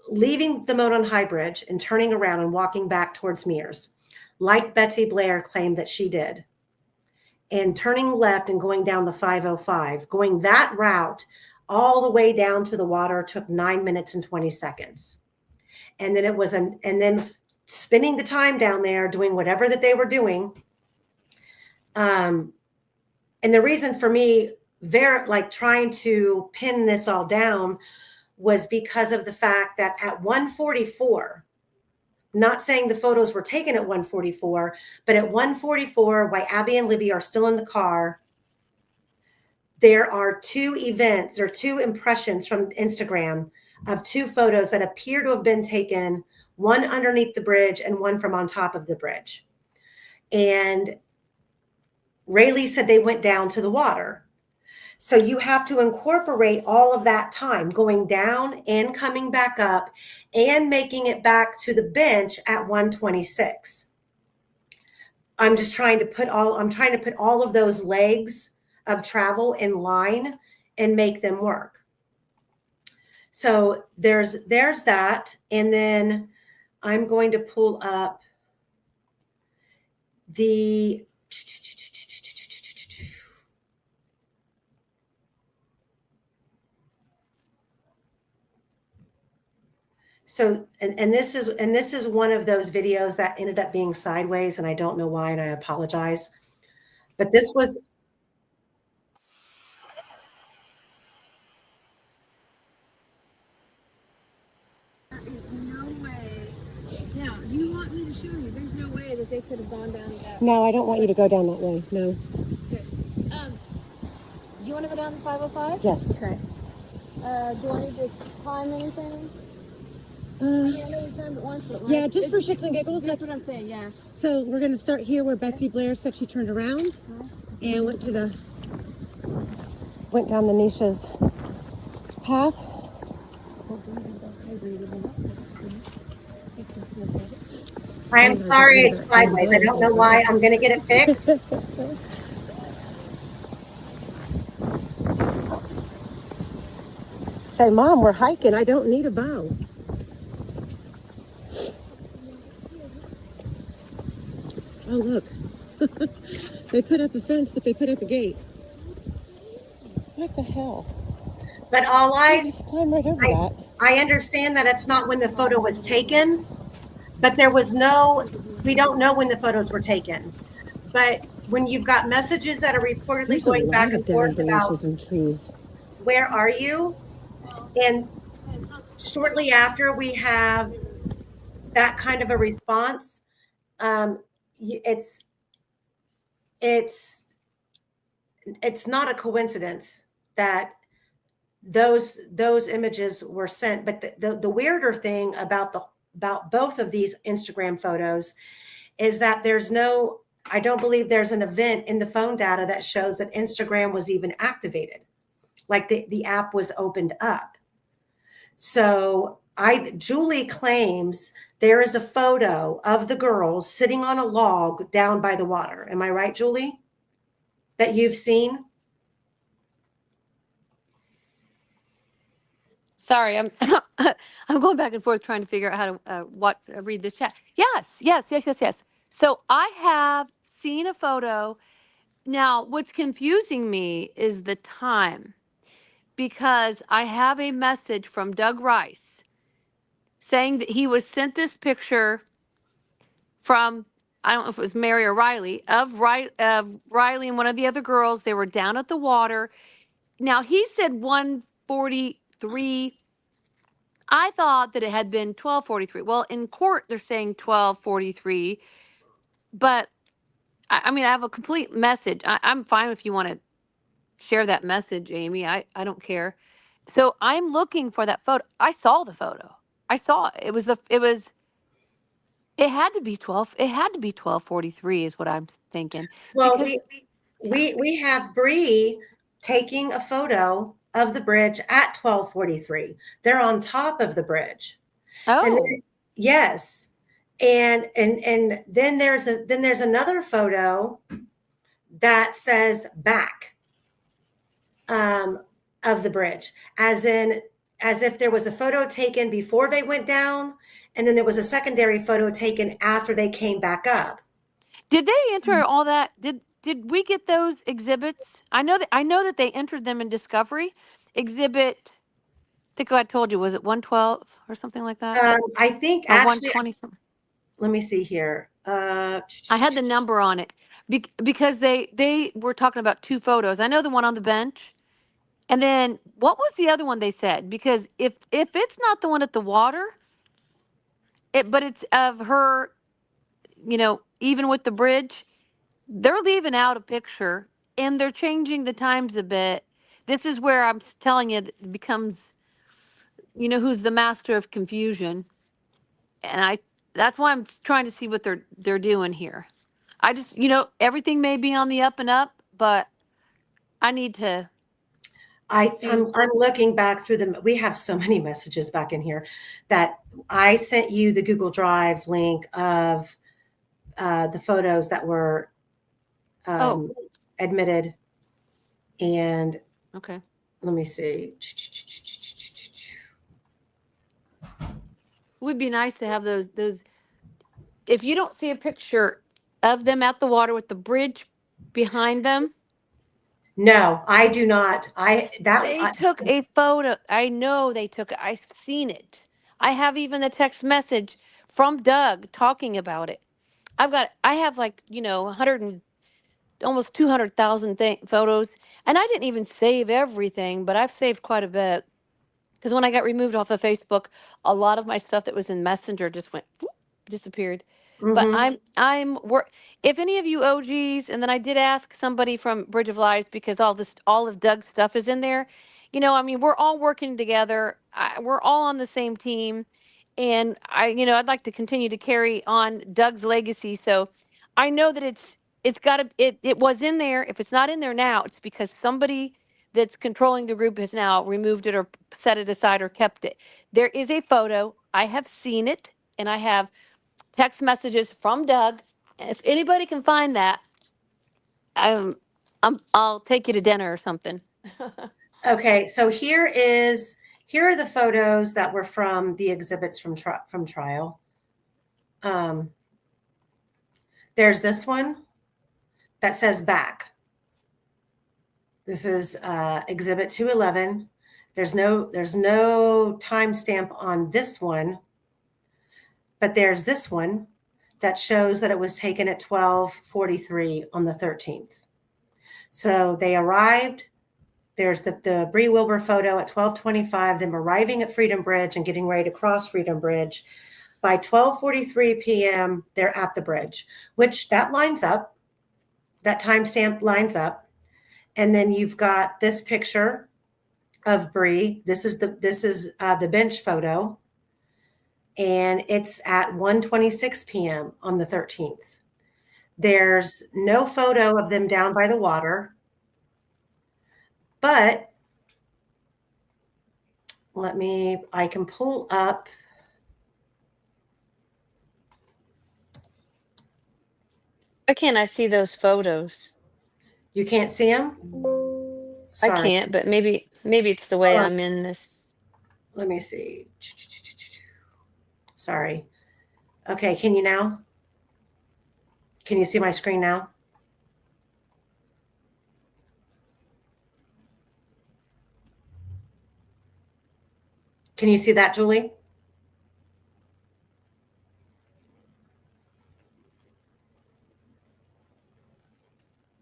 Leaving the Monon High Bridge and turning around and walking back towards Mears, like Betsy Blair claimed that she did, and turning left and going down the 505, going that route all the way down to the water took 9 minutes and 20 seconds. And then spending the time down there doing whatever that they were doing. And the reason for me trying to pin this all down was because of the fact that at 1:44, not saying the photos were taken at 1:44, but at 1:44, while Abby and Libby are still in the car, there are two impressions from Instagram of two photos that appear to have been taken, one underneath the bridge and one from on top of the bridge. And Rayleigh said they went down to the water. So you have to incorporate all of that time going down and coming back up and making it back to the bench at 1:26. I'm trying to put all of those legs of travel in line and make them work. So there's that. And then I'm going to pull up the So, and this is one of those videos that ended up being sideways, and I don't know why, and I apologize. But this was. There is no way. Now, you want me to show you? There's no way that they could have gone down that. No, I don't want you to go down that way. No. Okay. You want to go down the 505? Yes. Okay. Do I need to time anything? I know we timed it once, but Yeah, just for shits and giggles. That's what I'm saying, yeah. So we're going to start here where Betsy Blair said she turned around and went down the Nisha's path. I am sorry it's sideways. I don't know why. I'm going to get it fixed. Say, Mom, we're hiking. I don't need a bow. Oh, look. They put up a fence, but they put up a gate. What the hell? But all eyes, Climb right over that. I understand that it's not when the photo was taken, but we don't know when the photos were taken. But when you've got messages that are reportedly going back and forth about where are you? And shortly after we have that kind of a response, it's not a coincidence that those images were sent. But the weirder thing about both of these Instagram photos is that I don't believe there's an event in the phone data that shows that Instagram was even activated, like the app was opened up. So Julie claims there is a photo of the girls sitting on a log down by the water. Am I right, Julie? That you've seen? Sorry, I'm I'm going back and forth trying to figure out how to read this chat. Yes. So I have seen a photo. Now, what's confusing me is the time, because I have a message from Doug Rice saying that he was sent this picture from, I don't know if it was Mary or Riley, of Riley and one of the other girls. They were down at the water. Now, he said 1:43. I thought that it had been 12:43. Well, in court, they're saying 12:43. But, I mean, I have a complete message. I'm fine if you want to share that message, Amy. I don't care. So I'm looking for that photo. I saw the photo. I saw it. It had to be 12. It had to be 12:43 is what I'm thinking Well, because we have Bree taking a photo of the bridge at 12:43. They're on top of the bridge. And oh, then, yes. And then there's another photo that says back of the bridge, as if there was a photo taken before they went down, and then there was a secondary photo taken after they came back up. did they enter all that? Did we get those exhibits? I know that they entered them in Discovery. Exhibit, I think I told you, was it 112 or something like that? I think Or actually, 120 something? let me see here. I had the number on it because they were talking about two photos. I know the one on the bench. And then what was the other one they said? Because if it's not the one at the water, but it's of her, even with the bridge, they're leaving out a picture and they're changing the times a bit. This is where I'm telling you that it becomes, who's the master of confusion. And that's why I'm trying to see what they're doing here. I just, everything may be on the up and up, but I need to see. I'm looking back through them. We have so many messages back in here that I sent you the Google Drive link of the photos that were Oh, admitted. And okay. let me see. It would be nice to have those. If you don't see a picture of them at the water with the bridge behind them, No, I do not. they took a photo. I know they took it. I've seen it. I have even the text message from Doug talking about it. I have like, 100 and almost 200,000 photos, and I didn't even save everything, but I've saved quite a bit. Because when I got removed off of Facebook, a lot of my stuff that was in Messenger just went whoop, disappeared. But Mhm. if any of you OGs, and then I did ask somebody from Bridge of Lies because all of Doug's stuff is in there. I mean, we're all working together. We're all on the same team, and I'd like to continue to carry on Doug's legacy. So I know that it's got to it was in there. If it's not in there now, it's because somebody that's controlling the group has now removed it or set it aside or kept it. There is a photo. I have seen it, and I have text messages from Doug. If anybody can find that, I'll take you to dinner or something. Okay, so here are the photos that were from the exhibits from trial. There's this one that says back. This is exhibit 211. There's no timestamp on this one, but there's this one that shows that it was taken at 12:43 on the 13th. So they arrived. There's the Bree Wilbur photo at 12:25, them arriving at Freedom Bridge and getting ready to cross Freedom Bridge. By 12:43 p.m., they're at the bridge, which that lines up. That timestamp lines up. And then you've got this picture of Bree. This is the bench photo, and it's at 1:26 p.m. on the 13th. There's no photo of them down by the water, but I can pull up. Why can't I see those photos? You can't see them? I Sorry. can't, but maybe it's the way Hold on. I'm in this. Let me see. Sorry. Okay, can you now? Can you see my screen now? Can you see that, Julie?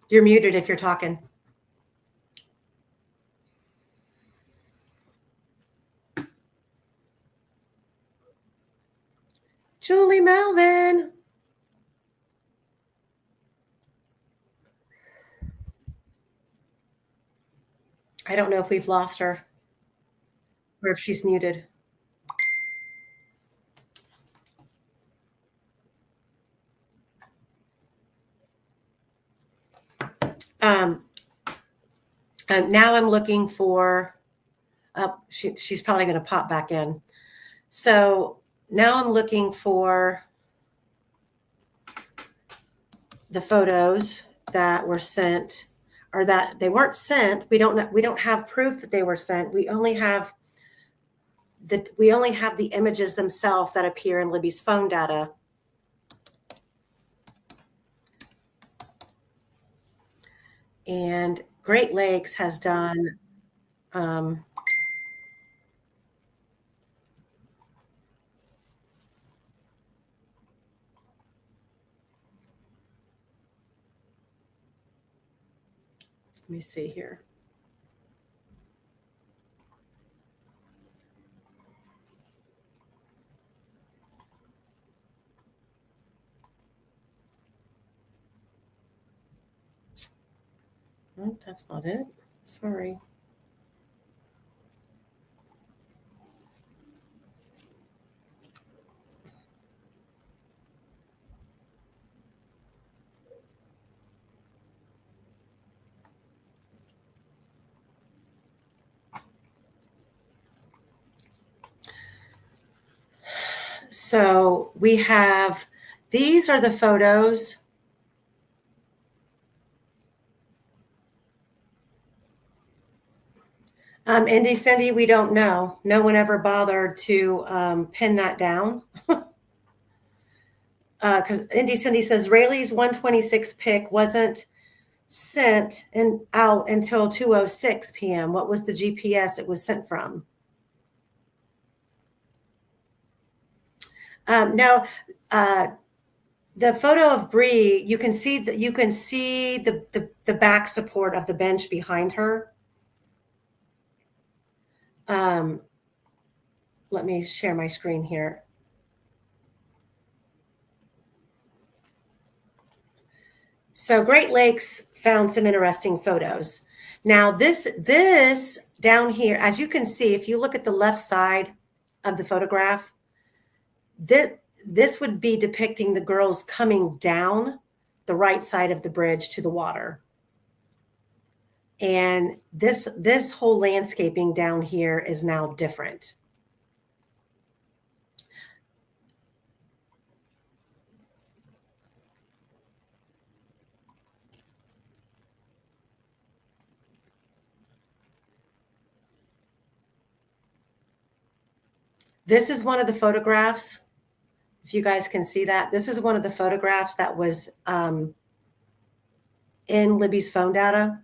You're muted if you're talking. Julie Melvin. I don't know if we've lost her. or if she's muted. Now I'm looking for, she's probably going to pop back in. So now I'm looking for the photos that were sent, or that they weren't sent. We don't have proof that they were sent. We only have the images themselves that appear in Libby's phone data. And Great Lakes has done let me see here. Oh, that's not it. Sorry. So we have, these are the photos. Indy Cindy, we don't know. No one ever bothered to pin that down. Because Indy Cindy says Rayleigh's 126 pic wasn't sent and out until 2:06 p.m. What was the GPS it was sent from? No, the photo of Bree, you can see the back support of the bench behind her. Let me share my screen here. So Great Lakes found some interesting photos. Now this down here, as you can see, if you look at the left side of the photograph, this would be depicting the girls coming down the right side of the bridge to the water. And this whole landscaping down here is now different. This is one of the photographs. If you guys can see that, this is one of the photographs that was in Libby's phone data.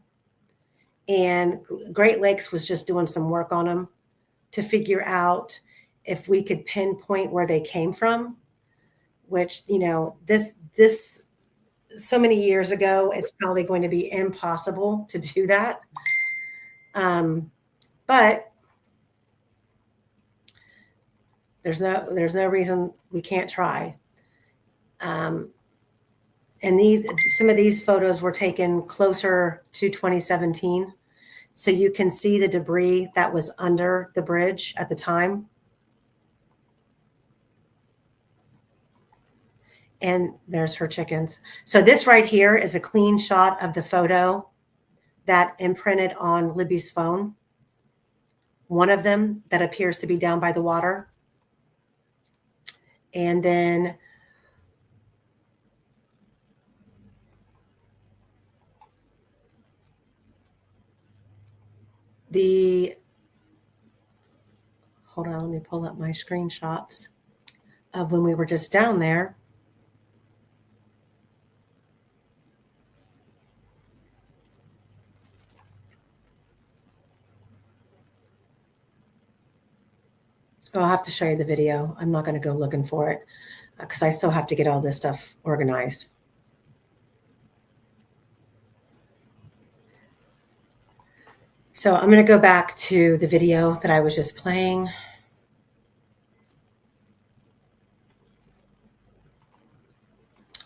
And Great Lakes was just doing some work on them to figure out if we could pinpoint where they came from, which, you know, this so many years ago, it's probably going to be impossible to do that. But there's no reason we can't try. And some of these photos were taken closer to 2017. So you can see the debris that was under the bridge at the time. And there's her chickens. So this right here is a clean shot of the photo that imprinted on Libby's phone. One of them that appears to be down by the water. And then hold on, let me pull up my screenshots of when we were just down there. I'll have to show you the video. I'm not going to go looking for it because I still have to get all this stuff organized. So I'm going to go back to the video that I was just playing.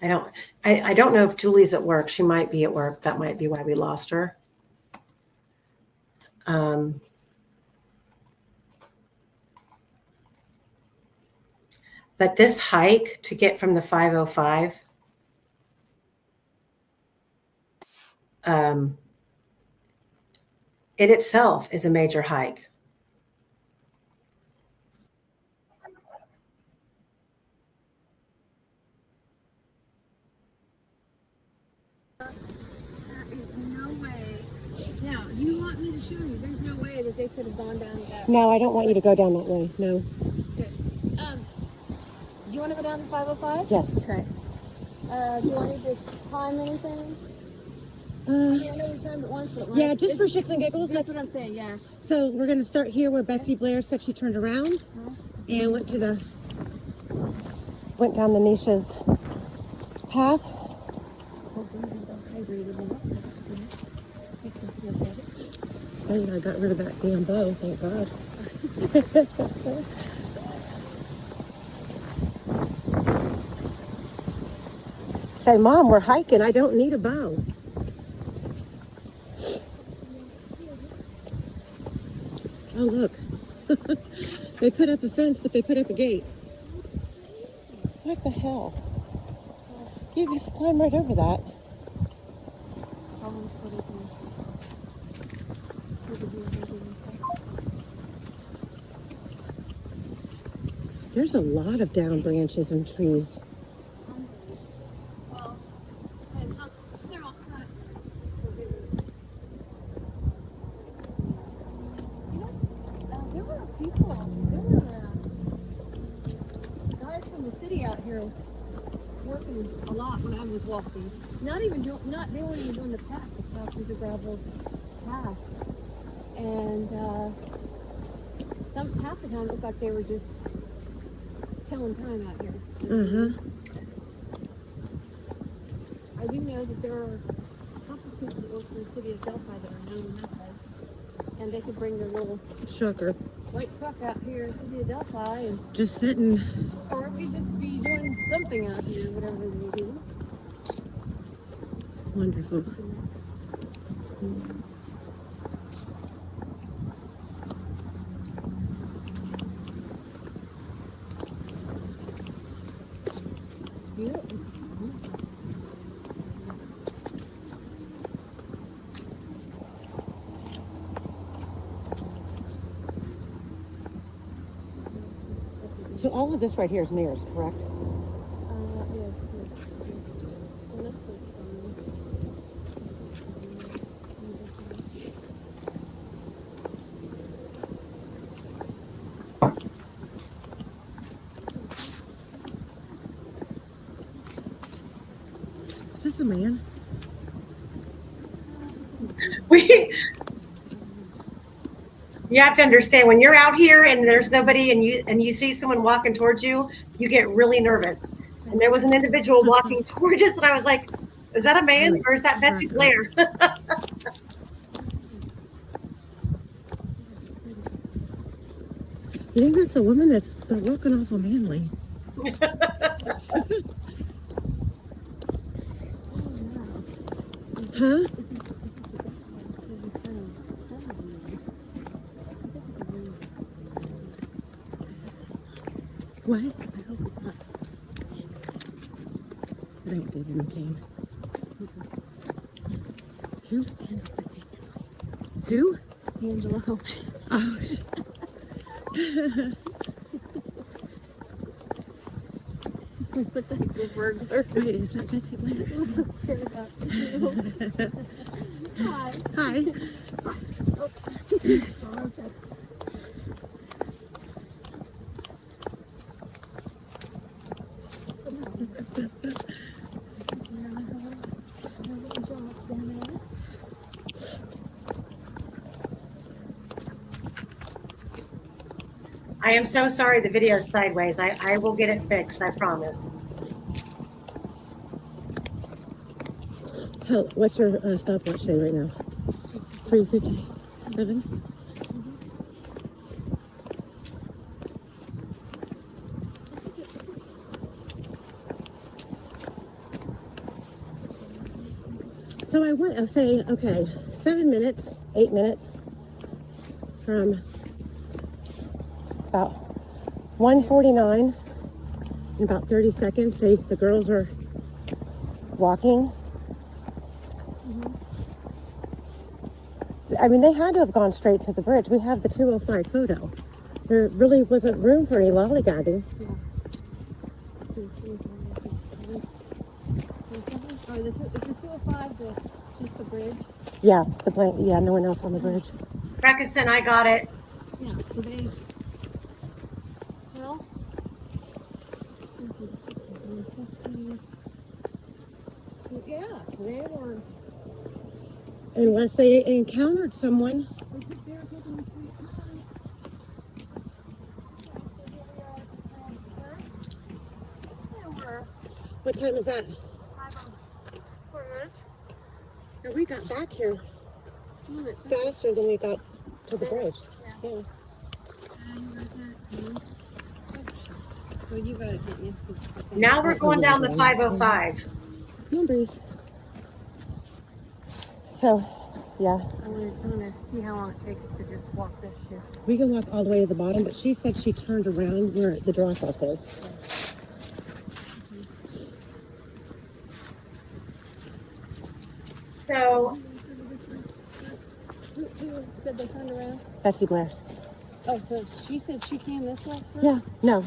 I don't know if Julie's at work. She might be at work. That might be why we lost her. But this hike to get from the 505, it itself is a major hike. No way. Now, you want me to show you? There's no way that they could have gone down that. No, I don't want you to go down that way. No. Okay. Do you want to go down the 505? Yes. Okay. Do you want me to time anything? I know we timed it once, but Yeah, just for shits and giggles. That's what I'm saying. Yeah. So we're going to start here where Betsy Blair said she turned around and went down the Nisha's path. Say, I got rid of that damn bow, thank God. Say, Mom, we're hiking. I don't need a bow. Oh, look. They put up a fence, but they put up a gate. What the hell? You just climb right over that. There's a lot of down branches and trees. There were guys from the city out here working a lot when I was walking. They weren't even doing the path. The path was a gravel path. And half the time it looked like they were just killing time out here. I do know that there are a couple of people that work for the city of Delphi that are known methods. And they could bring their little Shocker. white truck out here in the city of Delphi and Just sitting. or we just be doing something out here, whatever they do. Wonderful. So all of this right here is mirrors, correct? Is this a man? You have to understand when you're out here and there's nobody and you see someone walking towards you, you get really nervous. And there was an individual walking towards us, and I was like, "Is that a man or is that Betsy Blair?" You think that's a woman that's they're walking awful manly? Huh? What? I hope it's not. It ain't David McCain. Who? Who? Angela Hope. Oh. Wait, is that Betsy Blair? Hi. Hi. I am so sorry the video is sideways. I will get it fixed, I promise. What's your stopwatch say right now? 3:57. So I'll say, okay, 7 minutes, 8 minutes from about 1:49 In about 30 seconds, the girls are walking. I mean, they had to have gone straight to the bridge. We have the 205 photo. There really wasn't room for any lollygagging. Is the 205 just the bridge? Yeah, yeah, no one else on the bridge. Breckenson, I got it. Yeah, so they, well, yeah, they were. Unless they encountered someone. What time is that? And we got back here faster than we got to the bridge. Yeah. Well, you got it, didn't you? Now we're going down the 505. No breeze. So, yeah. I want to see how long it takes to just walk this shit. We can walk all the way to the bottom, but she said she turned around where the drop-off is. So, Who said they turned around? Betsy Blair. Oh, so she said she came this way first? Yeah, no.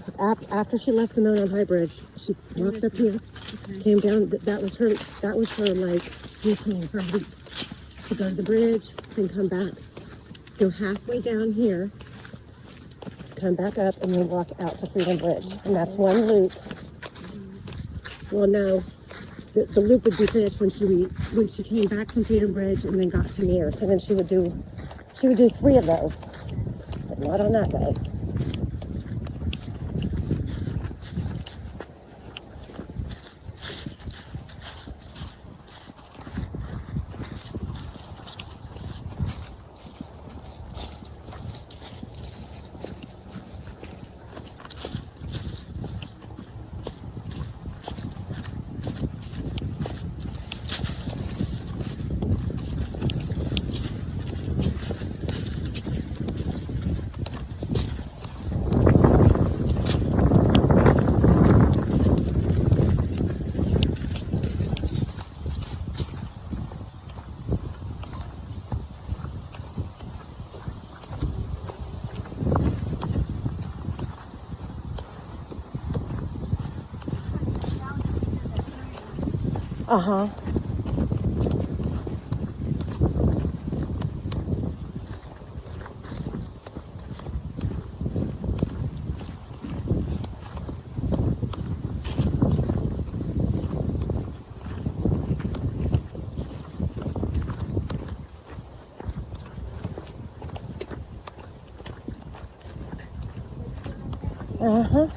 After she left the Mount on High Bridge, she walked up here, came down. That was her like routine for a week. To go to the bridge, then come back, go halfway down here, come back up, and then walk out to Freedom Bridge. And that's one loop. Well, no, the loop would be finished when she came back from Freedom Bridge and then got to Mears. And then she would do 3 of those, but not on that day. Uh-huh. Uh-huh.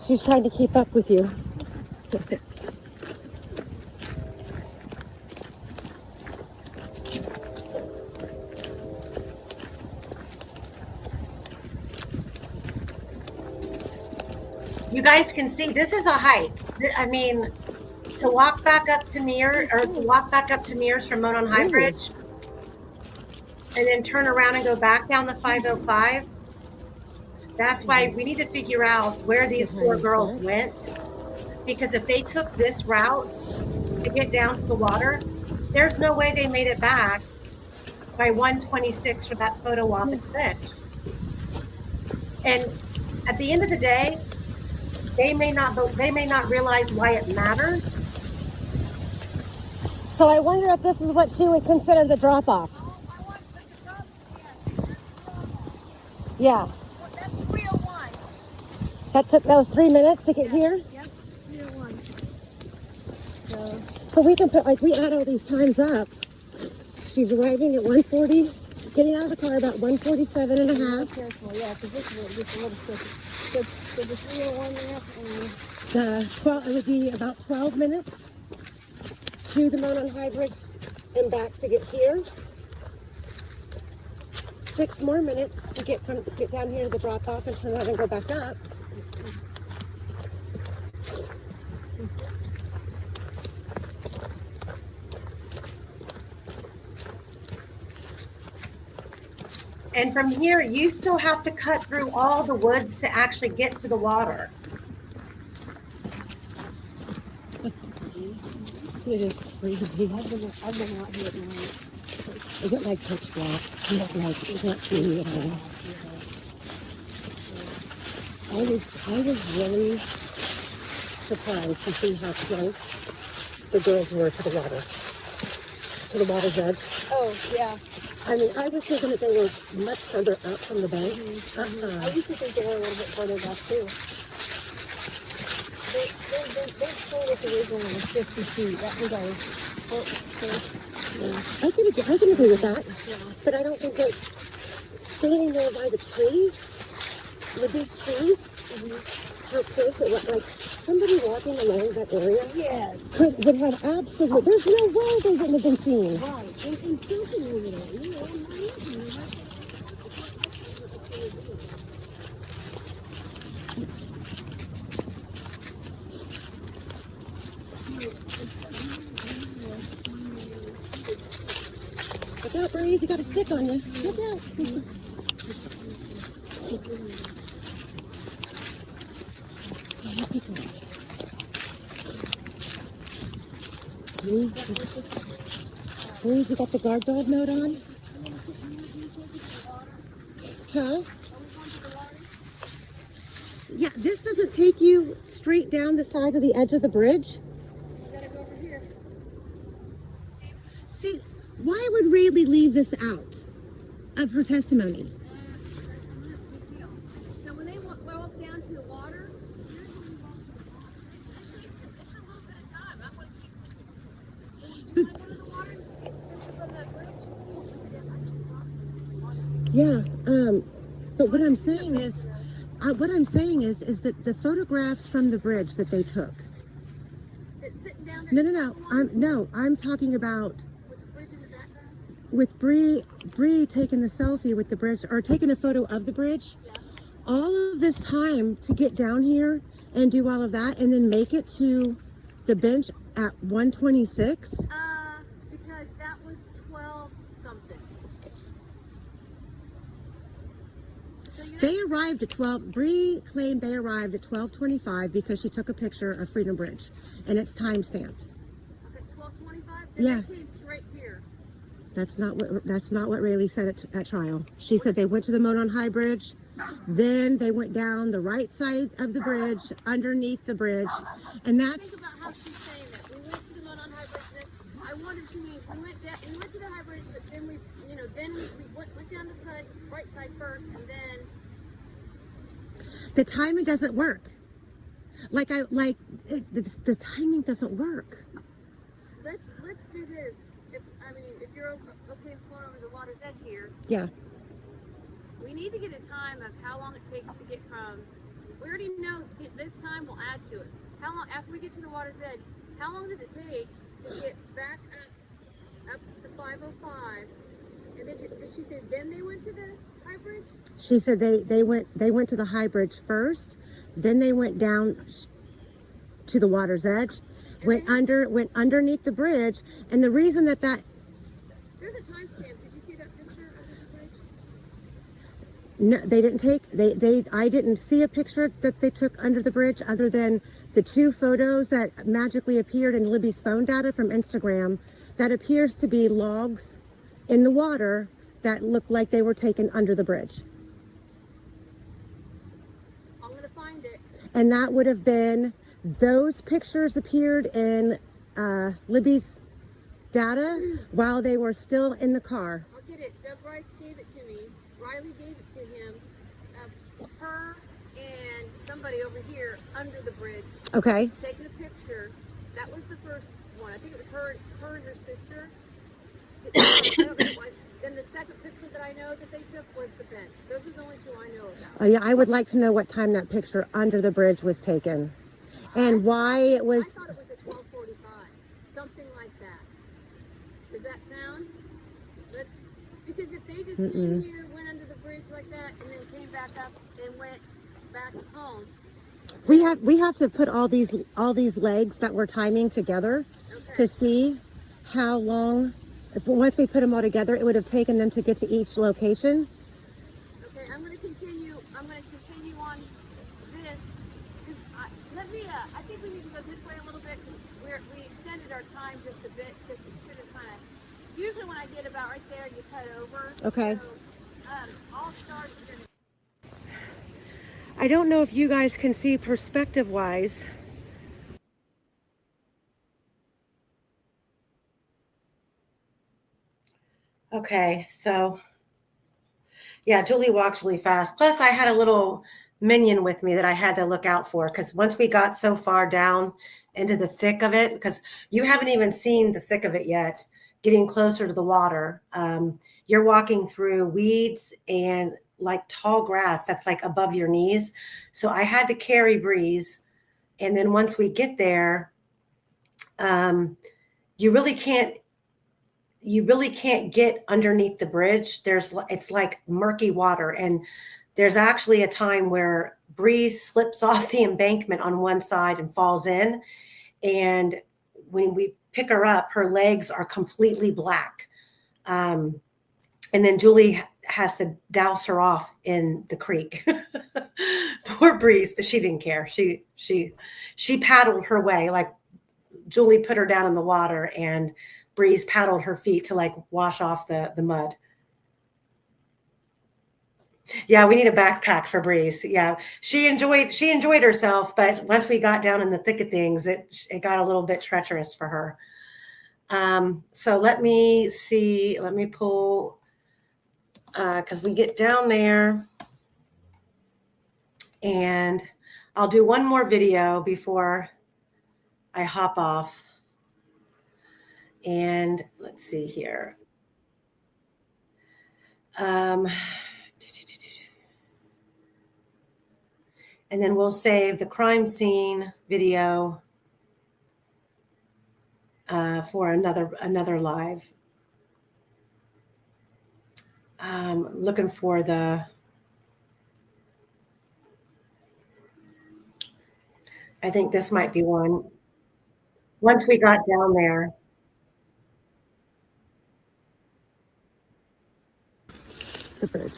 She's trying to keep up with you. you guys can see this is a hike. I mean, to walk back up to Mears from Monon High Bridge, and then turn around and go back down the 505. That's why we need to figure out where these 4 girls went. Because if they took this route to get down to the water, there's no way they made it back by 1:26 for that photo op at the bridge. And at the end of the day, they may not realize why it matters. So I wonder if this is what she would consider the drop-off. Yeah. That's 301. That was 3 minutes to get here? Yep, 301. So we can put, we add all these times up. She's arriving at 1:40, getting out of the car about 1:47 and a half. Careful, yeah, because this is just a little tricky. So the 301 there, It would be about 12 minutes to the Monon High Bridge and back to get here. 6 more minutes to get down here to the drop off and turn around and go back up. And from here, you still have to cut through all the woods to actually get to the water. It is crazy. I've been out here at night. Is it like pitch black? You don't like you can't see at all. I was really surprised to see how close the girls were to the water's edge. Oh, yeah. I mean, I was thinking that they were much further up from the bank. I used to think they were a little bit further back, too. They told us originally was 50 feet. That was our I can agree with that. But I don't think that standing there by the tree, with this tree, how close it was, like somebody walking along that area would have absolute, there's no way they wouldn't have been seen. right. And tilting over there. Look out, Breeze, you got a stick on you. Look out. Breeze, you got the guard dog mode on? Huh? Yeah, this doesn't take you straight down the side of the edge of the bridge. See, why would Rayleigh leave this out of her testimony? So when they walk down to the water, Yeah, but what I'm saying is that the photographs from the bridge that they took. I'm talking about with Bree taking the selfie with the bridge, or taking a photo of the bridge. All of this time to get down here and do all of that, and then make it to the bench at 1:26. because that was 12 something. So They arrived at 12. Bree claimed they arrived at 12:25 because she took a picture of Freedom Bridge, and it's time stamped. Okay, 12:25. Yeah. They came straight here. That's not what Rayleigh said at trial. She said they went to the Monon High Bridge, then they went down the right side of the bridge, underneath the bridge, and that's. Think about how she's saying that. We went to the Monon High Bridge. Then I wonder if she means we went to the High Bridge, but then we went down to the right side first, and then. The timing doesn't work. The timing doesn't work. Let's do this. If you're okay floating over the water's edge here, Yeah. we need to get a time of how long it takes to get from. We already know this time will add to it. How long after we get to the water's edge? How long does it take to get back up to 505? And then did she say then they went to the High Bridge? She said they went to the High Bridge first, then they went down to the water's edge, went underneath the bridge, and the reason that there's a timestamp. Did you see that picture of the bridge? no, they didn't take I didn't see a picture that they took under the bridge other than the two photos that magically appeared in Libby's phone data from Instagram that appears to be logs in the water that looked like they were taken under the bridge. I'm gonna find it. And that would have been, those pictures appeared in Libby's data while they were still in the car. I'll get it. Doug Rice gave it to me. Riley gave it to him. Her and somebody over here under the bridge. Okay. Taking a picture. That was the first one. I think it was her and her sister. I don't know it was. Then the second picture that I know that they took was the bench. Those are the only two I know about. Oh yeah, I would like to know what time that picture under the bridge was taken, and why it was. I thought it was at 12:45, something like that. Does that sound? Because if they just came here, went under the bridge like that, and then came back up and went back home. We have to put all these legs that we're timing together to see how long. Once we put them all together, it would have taken them to get to each location. Okay, I'm going to continue on this. Let me, I think we need to go this way a little bit because we extended our time just a bit because we should have kind of, usually when I get about right there, you cut over. Okay. So, I'll start here. I don't know if you guys can see perspective-wise. Okay, so yeah, Julie walks really fast. Plus, I had a little minion with me that I had to look out for because once we got so far down into the thick of it, because you haven't even seen the thick of it yet, getting closer to the water, you're walking through weeds and like tall grass that's like above your knees. So I had to carry Breeze. And then once we get there, you really can't get underneath the bridge. It's like murky water. And there's actually a time where Breeze slips off the embankment on one side and falls in. And when we pick her up, her legs are completely black. And then Julie has to douse her off in the creek. Poor Breeze, but she didn't care. She paddled her way. Like Julie put her down in the water and Breeze paddled her feet to like wash off the mud. Yeah, we need a backpack for Breeze. Yeah, she enjoyed herself, but once we got down in the thick of things, it got a little bit treacherous for her. So let me see. Let me pull because we get down there, and I'll do one more video before I hop off. And let's see here. And then we'll save the crime scene video for another live. Looking for I think this might be one. Once we got down there. The bridge.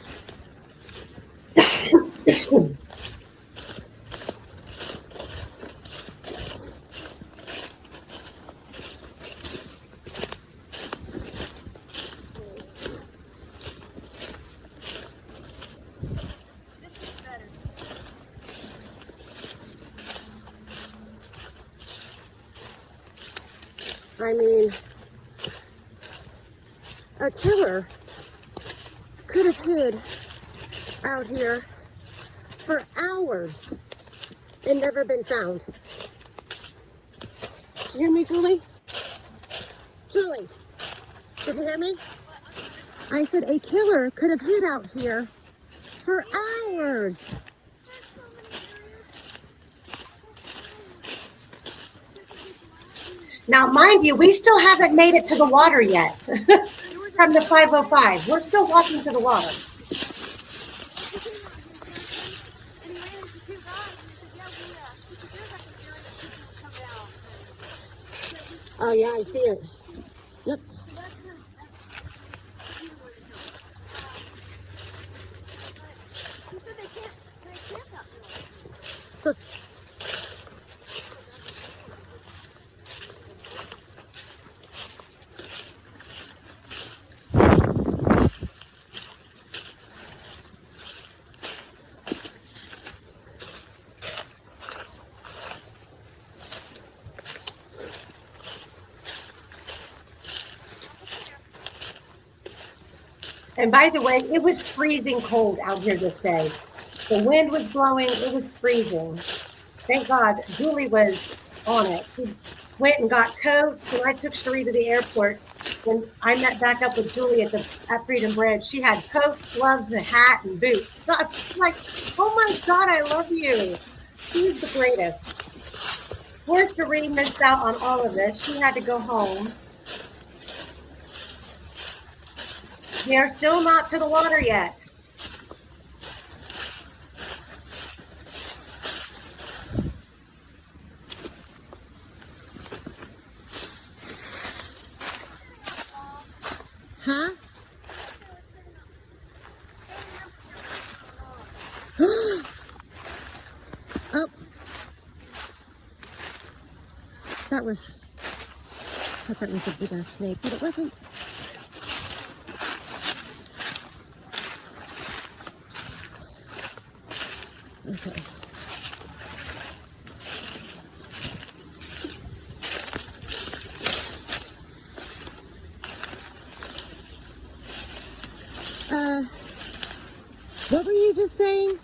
I mean, a killer could have hid out here for hours and never been found. Did you hear me, Julie? Julie, did you hear me? I said a killer could have hid out here for hours. Now, mind you, we still haven't made it to the water yet from the 505. We're still walking to the water. Oh, yeah, I see it. Yep. And by the way, it was freezing cold out here this day. The wind was blowing. It was freezing. Thank God Julie was on it. She went and got coats. When I took Cherie to the airport, when I met back up with Julie at Freedom Bridge, she had coats, gloves, a hat, and boots. I was like, oh my God, I love you. She's the greatest. Poor Cherie missed out on all of this. She had to go home. We are still not to the water yet. Huh? Oh, that was a big ass snake, but it wasn't. Okay. What were you just saying?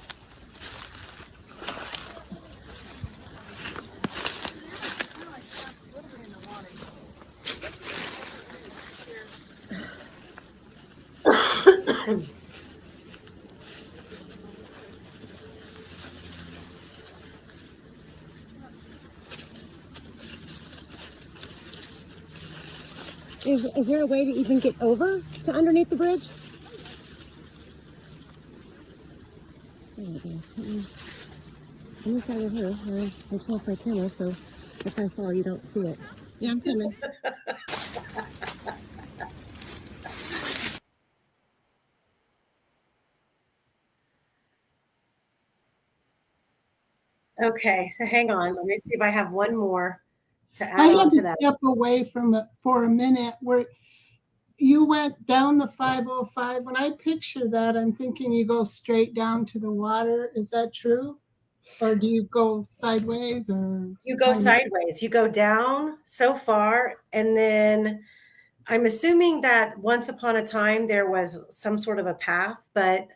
Is there a way to even get over to underneath the bridge? Oh my gosh. Let me follow her. I turn off my camera so if I fall, you don't see it. Yeah, I'm coming. Okay, so hang on. Let me see if I have one more to I add had on to to that. step away from it for a minute where you went down the 505. When I picture that, I'm thinking you go straight down to the water. Is that true? Or do you go sideways or? You go sideways. You go down so far, and then I'm assuming that once upon a time there was some sort of a path, but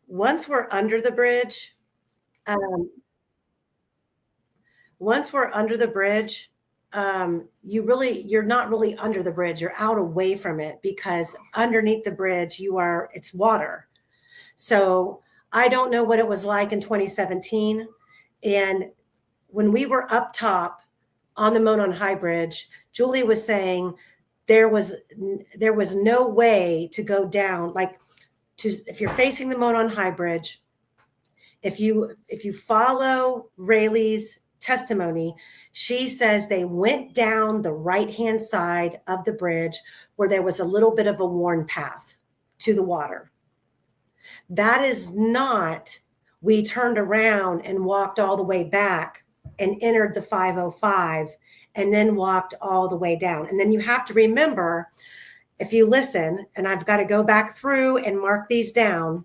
once we're under the bridge, um, once we're under the bridge, you're not really under the bridge. You're out away from it because underneath the bridge, it's water. So I don't know what it was like in 2017. And when we were up top on the Monon High Bridge, Julie was saying there was no way to go down. If you're facing the Monon High Bridge, if you follow Rayleigh's testimony, she says they went down the right-hand side of the bridge where there was a little bit of a worn path to the water. That is not, we turned around and walked all the way back and entered the 505 and then walked all the way down. And then you have to remember, if you listen, and I've got to go back through and mark these down.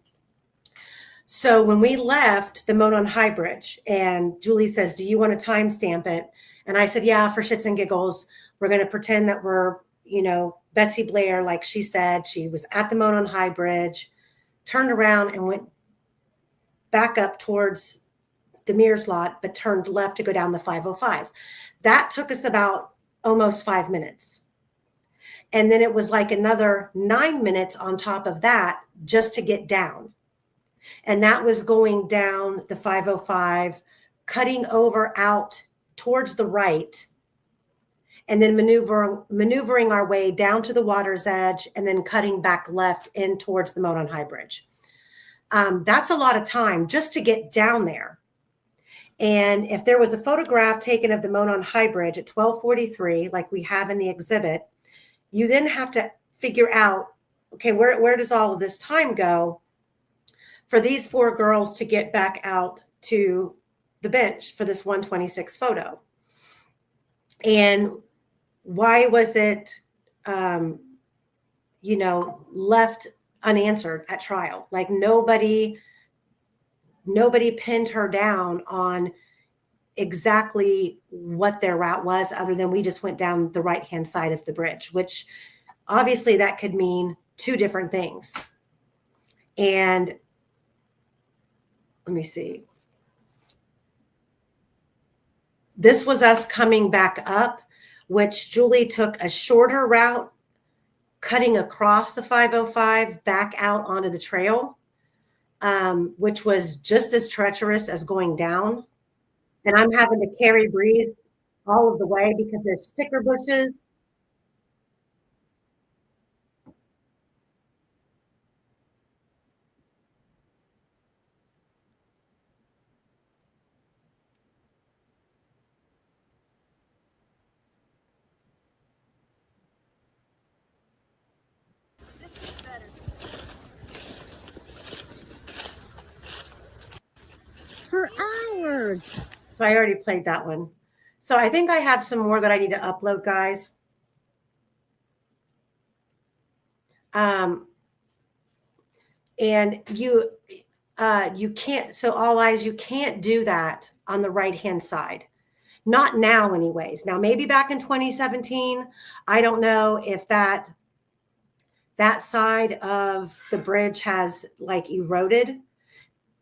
So when we left the Monon High Bridge, and Julie says, do you want to timestamp it? And I said, yeah, for shits and giggles, we're going to pretend that we're, Betsy Blair, like she said, she was at the Monon High Bridge, turned around and went back up towards the Mears lot, but turned left to go down the 505. That took us about almost 5 minutes. And then it was like another 9 minutes on top of that just to get down. And that was going down the 505, cutting over out towards the right, and then maneuvering our way down to the water's edge, and then cutting back left in towards the Monon High Bridge. That's a lot of time just to get down there. And if there was a photograph taken of the Monon High Bridge at 12:43, like we have in the exhibit, you then have to figure out, okay, where does all of this time go for these 4 girls to get back out to the bench for this 126 photo? And why was it, left unanswered at trial? Like nobody pinned her down on exactly what their route was, other than we just went down the right-hand side of the bridge, which obviously that could mean 2 different things. And let me see. This was us coming back up, which Julie took a shorter route, cutting across the 505 back out onto the trail, which was just as treacherous as going down. And I'm having to carry Breeze all of the way because there's sticker bushes. For hours. So I already played that one. So I think I have some more that I need to upload, guys. And you can't, so all eyes, you can't do that on the right-hand side. Not now anyways. Now, maybe back in 2017, I don't know if that side of the bridge has like eroded,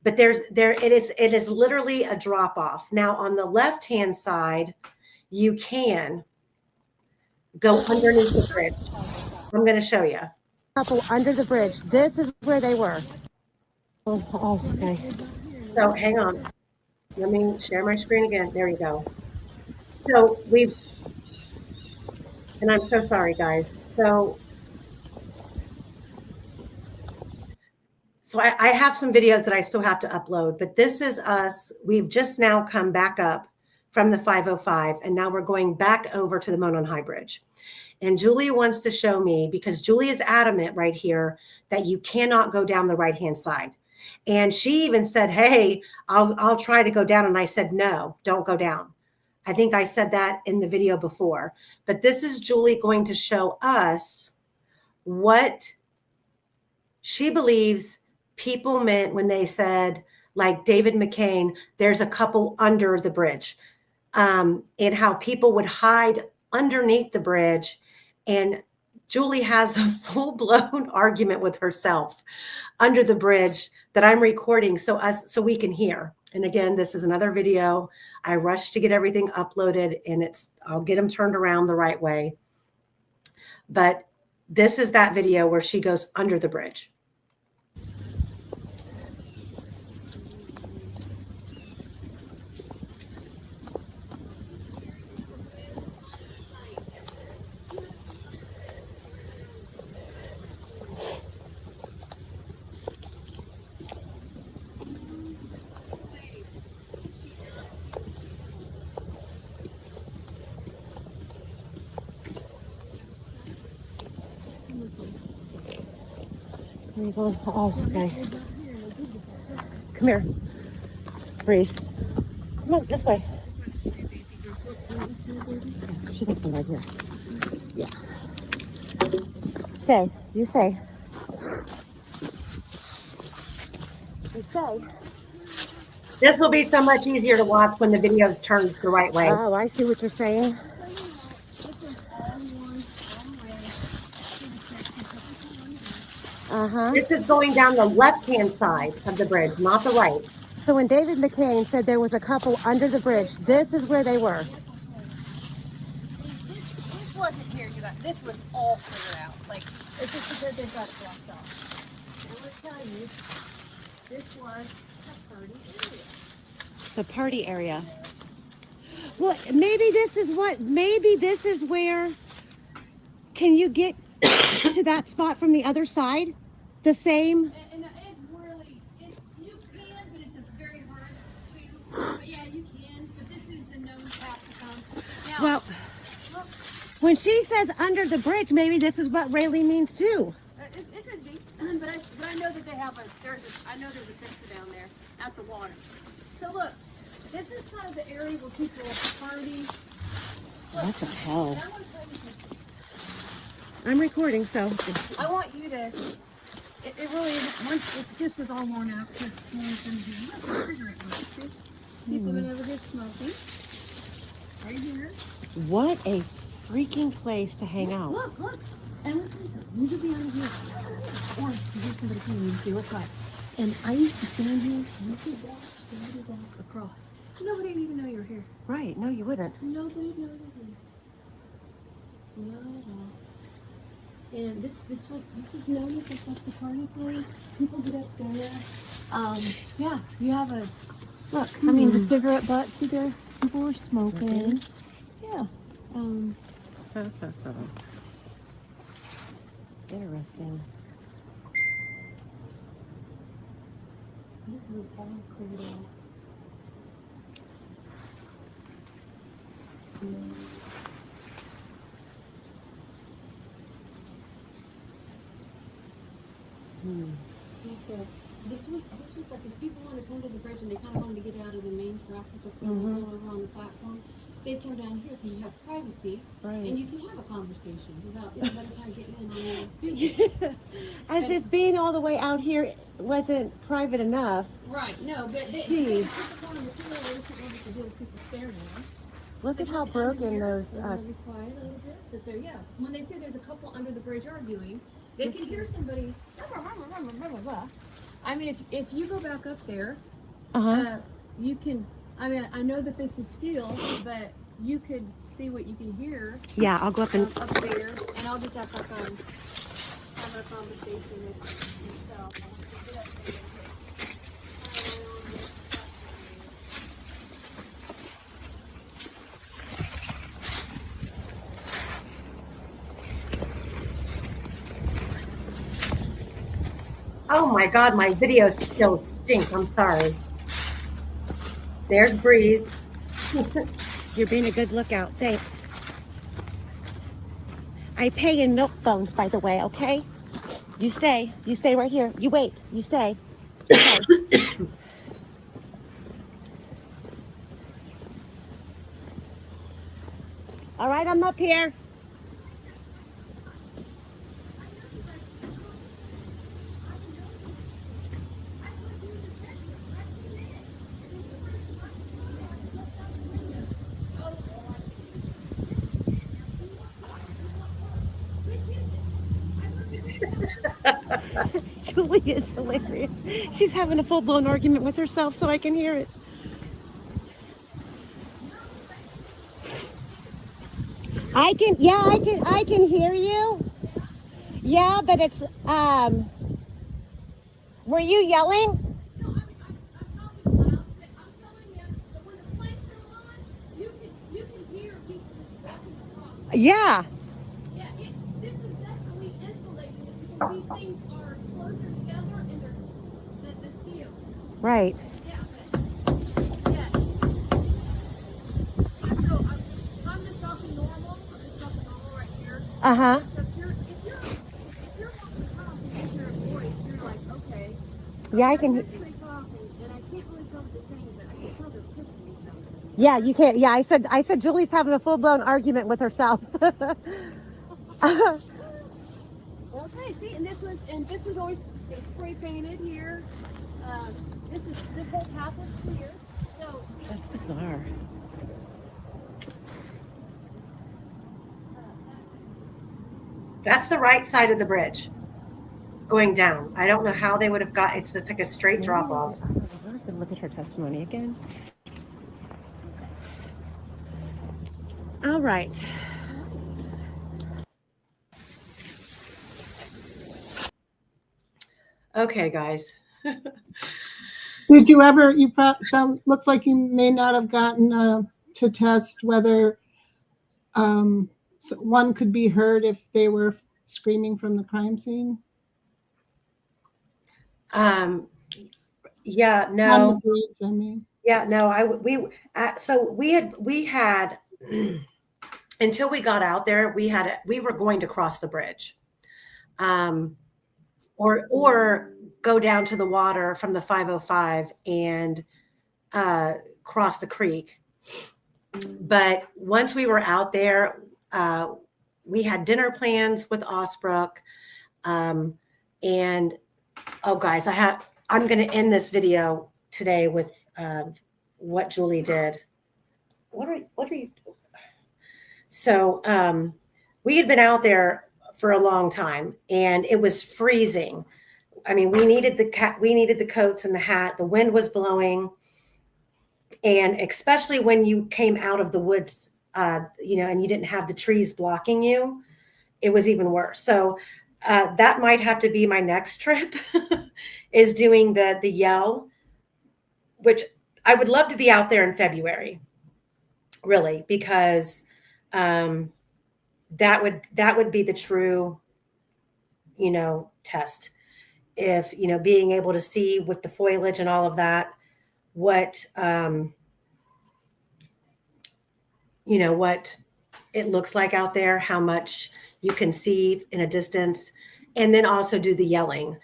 but it is literally a drop off. Now on the left-hand side, you can go underneath the bridge. I'm going to show you. Couple under the bridge. This is where they were. Oh, okay. So hang on. Let me share my screen again. There you go. So and I'm so sorry, guys. So I have some videos that I still have to upload, but this is us. We've just now come back up from the 505, and now we're going back over to the Monon High Bridge. And Julia wants to show me, because Julia is adamant right here that you cannot go down the right-hand side. And she even said, hey, I'll try to go down. And I said, no, don't go down. I think I said that in the video before. But this is Julie going to show us what she believes people meant when they said, like David McCain, there's a couple under the bridge, and how people would hide underneath the bridge. And Julie has a full-blown argument with herself under the bridge that I'm recording so we can hear. And again, this is another video. I rushed to get everything uploaded, and I'll get them turned around the right way. But this is that video where she goes under the bridge. Oh, okay. Come here. Breathe. Come on, this way. She can come right here. Yeah. Stay. You stay. You stay. This will be so much easier to watch when the video's turned the right way. Oh, I see what you're saying. This is going down the left-hand side of the bridge, not the right. So when David McCain said there was a couple under the bridge, this is where they were. This wasn't here, you guys. This was all figured out. Like, it's just because they've got it blocked off. I will tell you, this was the party area. The party area. Well, maybe this is where, can you get to that spot from the other side? The same? And it's really, you can, but it's a very hard to. But yeah, you can. But this is the known path to come. Now, Well, when she says under the bridge, maybe this is what Raylene means too. It could be, but I know that they have I know there's a picture down there at the water. So look, this is kind of the area where people party. What the hell? I'm recording, so. I want you to. It really isn't. Once this was all worn out, because people have been over here smoking. Right here. What a freaking place to hang out. Look. And listen, you could be on here. Or here's somebody coming in, do it right. And I used to stand here, and you could watch somebody walk across. Nobody would even know you were here. Right, no, you wouldn't. Nobody would know you were here. Not at all. And this is known as like the party place. People get up there. Yeah, you have a look. I mean, the cigarette butts. See there, people were smoking. Yeah. Interesting. This was all cleared out. Yeah, so this was was like if people want to come to the bridge and they kind of wanted to get out of the main traffic of people going over on the platform, they come down here because you have privacy and you can have a conversation without everybody kind of getting in on your business. As if being all the way out here wasn't private enough. Right. No, but they put the corner material they don't want to deal with people staring at them. Look at how broken those. Be quiet a little bit. But they're, yeah. When they say there's a couple under the bridge arguing, they can hear somebody. I mean, if you go back up there, you can. I mean, I know that this is steel, but you could see what you can hear. Yeah, I'll go up and up there, and I'll just act like I'm having a conversation with yourself. Oh my God, my video still stinks. I'm sorry. There's Breeze. You're being a good lookout. Thanks. I pay in milk phones, by the way, okay? You stay. You stay right here. You wait. You stay. Okay. All right, I'm up here. Julie is hilarious. She's having a full-blown argument with herself so I can hear it. I can hear you. Yeah, but it's, were you yelling? Yeah. Yeah, this is definitely insulated because these things are closer together and they're the steel. Right. Yeah, but yeah. So I'm just talking normal. I'm just talking normal right here. Uh-huh. So if you're walking across and you hear a voice, you're like, okay. Yeah, I can. They're talking, and I can't really tell what they're saying, but I can tell they're pissing each other. Yeah, you can't. Yeah, I said Julie's having a full-blown argument with herself. Okay, see, and this was always spray painted here. This whole path was clear. So That's bizarre. That's the right side of the bridge going down. I don't know how they would have got it's like a straight drop off. We'll have to look at her testimony again. All right. Okay, guys. Did you ever, looks like you may not have gotten to test whether one could be heard if they were screaming from the crime scene? Yeah, no. On the bridge, I mean. Yeah, no, so we had until we got out there, we were going to cross the bridge. Or go down to the water from the 505 and cross the creek. But once we were out there, we had dinner plans with Osbrook. And oh, guys, I'm going to end this video today with what Julie did. What are you? So we had been out there for a long time, and it was freezing. I mean, we needed the coats and the hat. The wind was blowing, and especially when you came out of the woods, and you didn't have the trees blocking you, it was even worse. So that might have to be my next trip, is doing the yell, which I would love to be out there in February, really, because that would be the true, test. If, being able to see with the foliage and all of that, what it looks like out there, how much you can see in a distance, and then also do the yelling.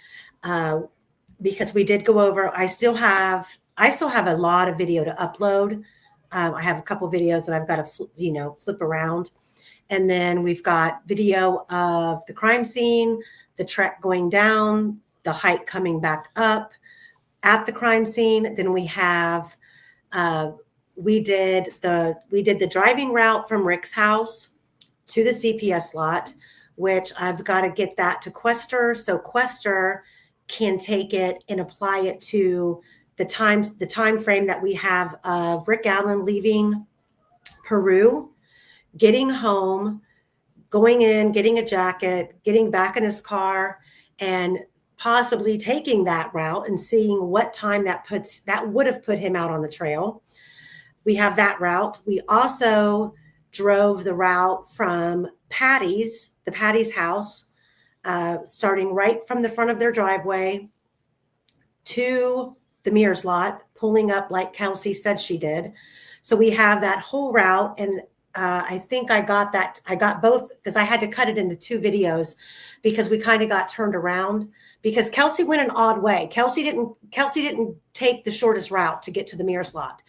because we did go over. I still have a lot of video to upload. I have a couple videos that I've got to flip around, and then we've got video of the crime scene, the trek going down, the hike coming back up at the crime scene. Then we have we did the driving route from Rick's house to the CPS lot, which I've got to get that to Quester, so Quester can take it and apply it to the time frame that we have of Rick Allen leaving Peru, getting home, going in, getting a jacket, getting back in his car, and possibly taking that route and seeing what time that would have put him out on the trail. We have that route. We also drove the route from the Patty's house, starting right from the front of their driveway to the Mears lot, pulling up like Kelsey said she did. So we have that whole route, and I think I got both, because I had to cut it into 2 videos because we kind of got turned around, because Kelsey went an odd way. Kelsey didn't take the shortest route to get to the Mears lot.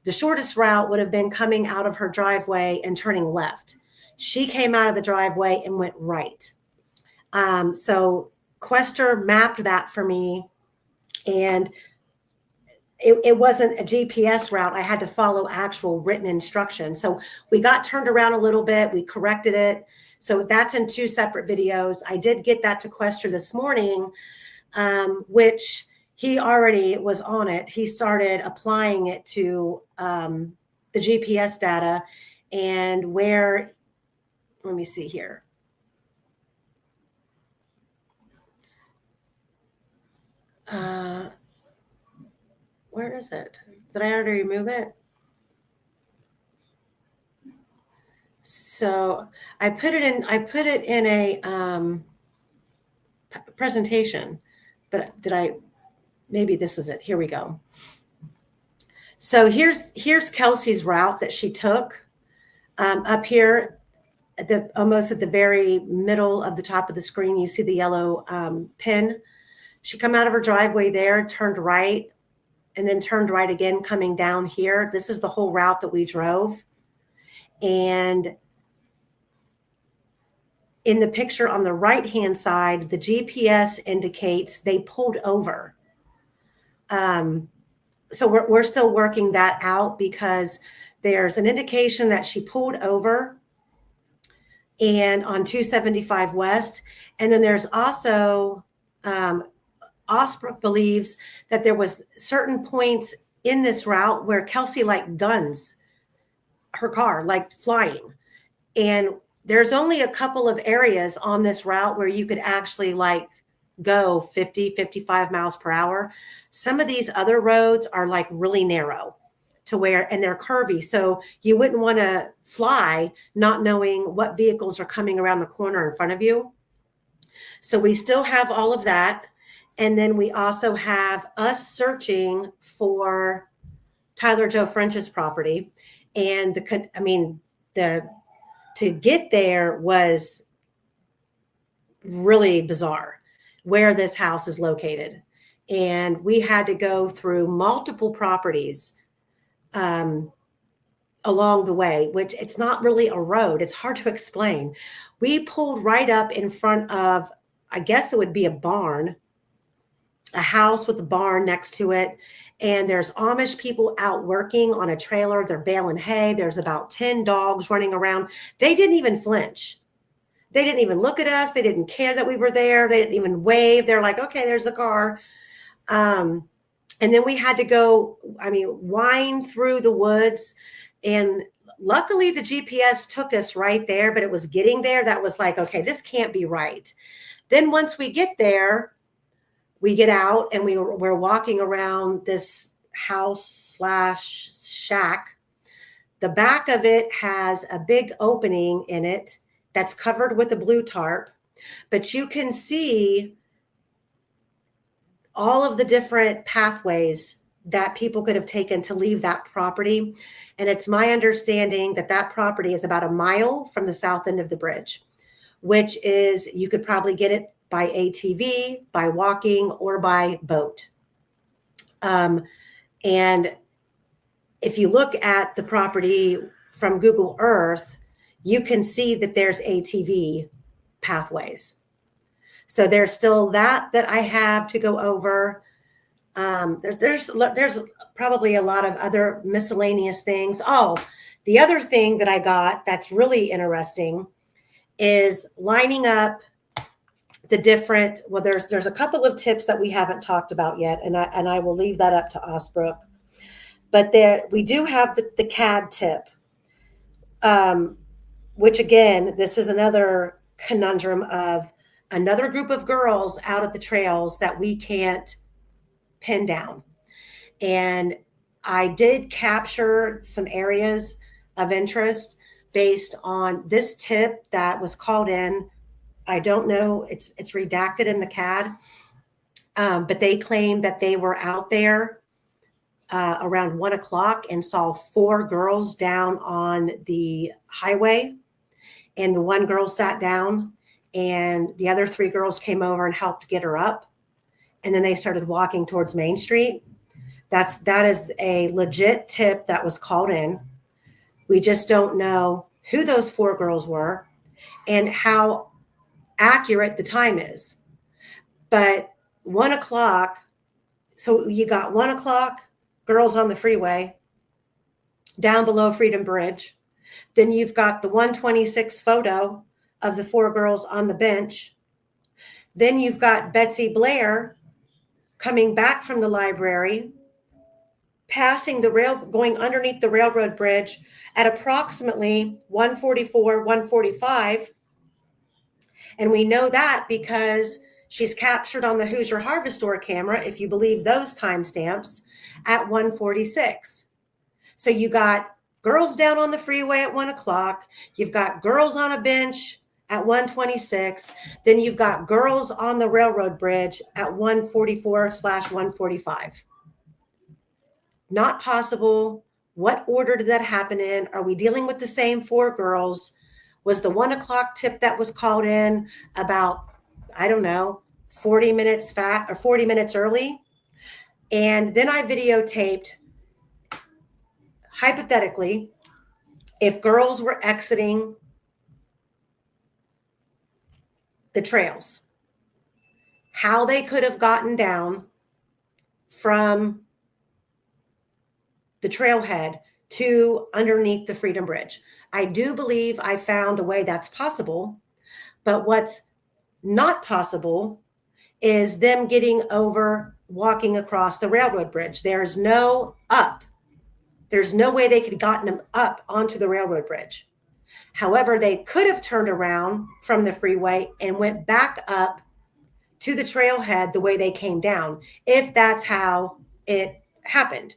The shortest route would have been coming out of her driveway and turning left. She came out of the driveway and went right. So Quester mapped that for me, and it wasn't a GPS route. I had to follow actual written instructions. So we got turned around a little bit. We corrected it. So that's in 2 separate videos. I did get that to Quester this morning, which he already was on it. He started applying it to the GPS data, and let me see here. Where is it? Did I already remove it? So I put it in a presentation, but maybe this is it. Here we go. So here's Kelsey's route that she took up here almost at the very middle of the top of the screen. You see the yellow pin. She come out of her driveway there, turned right, and then turned right again coming down here. This is the whole route that we drove. And in the picture on the right-hand side, the GPS indicates they pulled over. So we're still working that out, because there's an indication that she pulled over and on 275 West. And then there's also, Osbrook believes that there was certain points in this route where Kelsey guns her car, like flying. And there's only a couple of areas on this route where you could actually go 50, 55 miles per hour. Some of these other roads are really narrow and they're curvy. So you wouldn't want to fly not knowing what vehicles are coming around the corner in front of you. So we still have all of that. And then we also have us searching for Tyler Joe French's property. And to get there was really bizarre where this house is located. And we had to go through multiple properties along the way, which it's not really a road. It's hard to explain. We pulled right up in front of, I guess it would be a barn, a house with a barn next to it. And there's Amish people out working on a trailer. They're baling hay. There's about 10 dogs running around. They didn't even flinch. They didn't even look at us. They didn't care that we were there. They didn't even wave. They're like, okay, there's the car. And then we had to go, wind through the woods. And luckily the GPS took us right there, but it was getting there that was like, okay, this can't be right. Then once we get there, we get out and we're walking around this house/shack. The back of it has a big opening in it that's covered with a blue tarp, but you can see all of the different pathways that people could have taken to leave that property. And it's my understanding that that property is about a mile from the south end of the bridge, which is, you could probably get it by ATV, by walking, or by boat. And if you look at the property from Google Earth, you can see that there's ATV pathways. So there's still that I have to go over. There's probably a lot of other miscellaneous things. Oh, the other thing that I got that's really interesting is lining up the different, well, there's a couple of tips that we haven't talked about yet, and I will leave that up to Osbrook. But there we do have the CAD tip, which again, this is another conundrum of another group of girls out at the trails that we can't pin down. And I did capture some areas of interest based on this tip that was called in. I don't know, it's redacted in the CAD, but they claimed that they were out there around 1 o'clock and saw 4 girls down on the highway. And the one girl sat down and the other 3 girls came over and helped get her up. And then they started walking towards Main Street. That is a legit tip that was called in. We just don't know who those 4 girls were and how accurate the time is. But 1 o'clock, so you got 1 o'clock, girls on the freeway, down below Freedom Bridge. Then you've got the 126 photo of the 4 girls on the bench. Then you've got Betsy Blair coming back from the library, passing the rail, going underneath the railroad bridge at approximately 1:44, 1:45. And we know that because she's captured on the Hoosier Harvest Store camera, if you believe those timestamps, at 1:46. So you got girls down on the freeway at 1 o'clock. You've got girls on a bench at 1:26. Then you've got girls on the railroad bridge at 1:44/1:45. Not possible. What order did that happen in? Are we dealing with the same 4 girls? Was the 1 o'clock tip that was called in about, I don't know, 40 minutes early? And then I videotaped, hypothetically, if girls were exiting the trails, how they could have gotten down from the trailhead to underneath the Freedom Bridge. I do believe I found a way that's possible, but what's not possible is them getting over walking across the railroad bridge. There's no up. There's no way they could have gotten them up onto the railroad bridge. However, they could have turned around from the freeway and went back up to the trailhead the way they came down, if that's how it happened.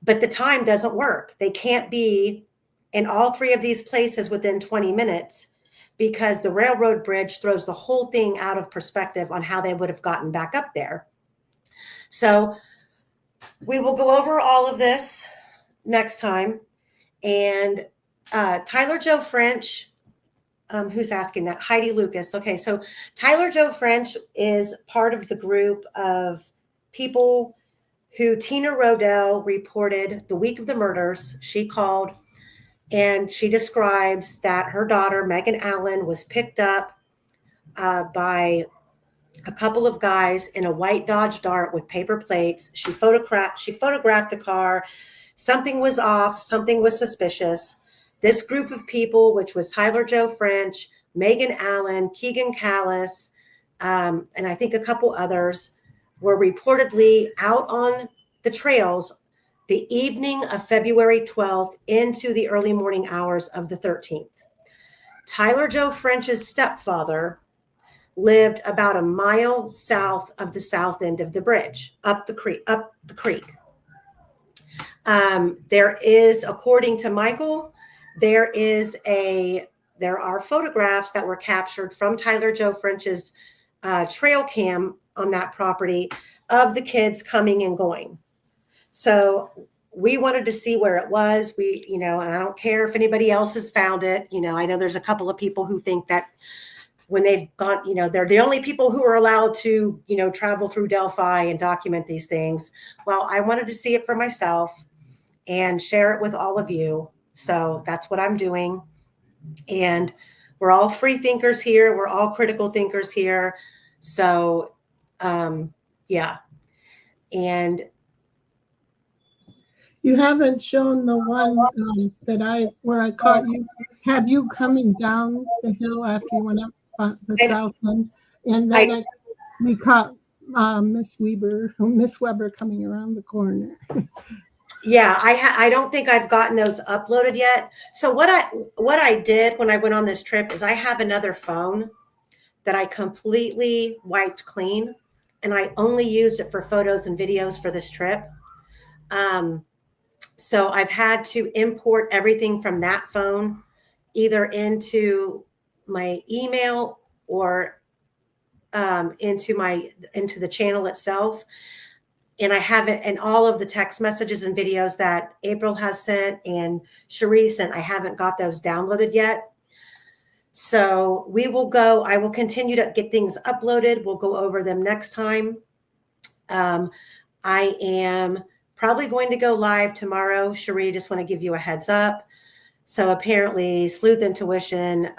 But the time doesn't work. They can't be in all 3 of these places within 20 minutes because the railroad bridge throws the whole thing out of perspective on how they would have gotten back up there. So we will go over all of this next time. And Tyler Joe French, who's asking that? Heidi Lucas. Okay, so Tyler Joe French is part of the group of people who Tina Rodell reported the week of the murders. She called and she describes that her daughter, Megan Allen, was picked up by a couple of guys in a white Dodge Dart with paper plates. She photographed the car. Something was off. Something was suspicious. This group of people, which was Tyler Joe French, Megan Allen, Keegan Callis, and I think a couple others, were reportedly out on the trails the evening of February 12th into the early morning hours of the 13th. Tyler Joe French's stepfather lived about a mile south of the south end of the bridge, up the creek. There is, according to Michael, there are photographs that were captured from Tyler Joe French's trail cam on that property of the kids coming and going. So we wanted to see where it was. And I don't care if anybody else has found it. I know there's a couple of people who think that when they've gone, they're the only people who are allowed to, travel through Delphi and document these things. Well, I wanted to see it for myself and share it with all of you. So that's what I'm doing. And we're all free thinkers here. We're all critical thinkers here. So, yeah. And You haven't shown the one where I caught you. Have you coming down the hill after you went up the south end, and then we caught Miss Weber coming around the corner. Yeah, I don't think I've gotten those uploaded yet. So what I did when I went on this trip is I have another phone that I completely wiped clean, and I only used it for photos and videos for this trip. So I've had to import everything from that phone either into my email or into the channel itself. And I haven't, and all of the text messages and videos that April has sent and Cherie sent, I haven't got those downloaded yet. So I will continue to get things uploaded. We'll go over them next time. I am probably going to go live tomorrow. Cherie, just want to give you a heads up. So apparently Sleuth Intuition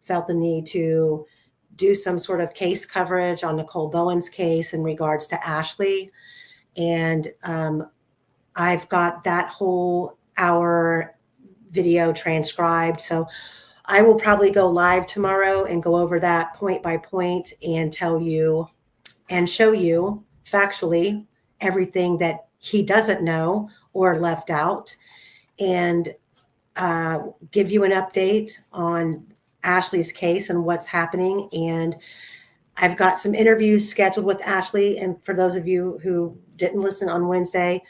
felt the need to do some sort of case coverage on Nicole Bowen's case in regards to Ashley. And I've got that whole hour video transcribed. So I will probably go live tomorrow and go over that point by point and tell you and show you factually everything that he doesn't know or left out, and give you an update on Ashley's case and what's happening. And I've got some interviews scheduled with Ashley. And for those of you who didn't listen on Wednesday,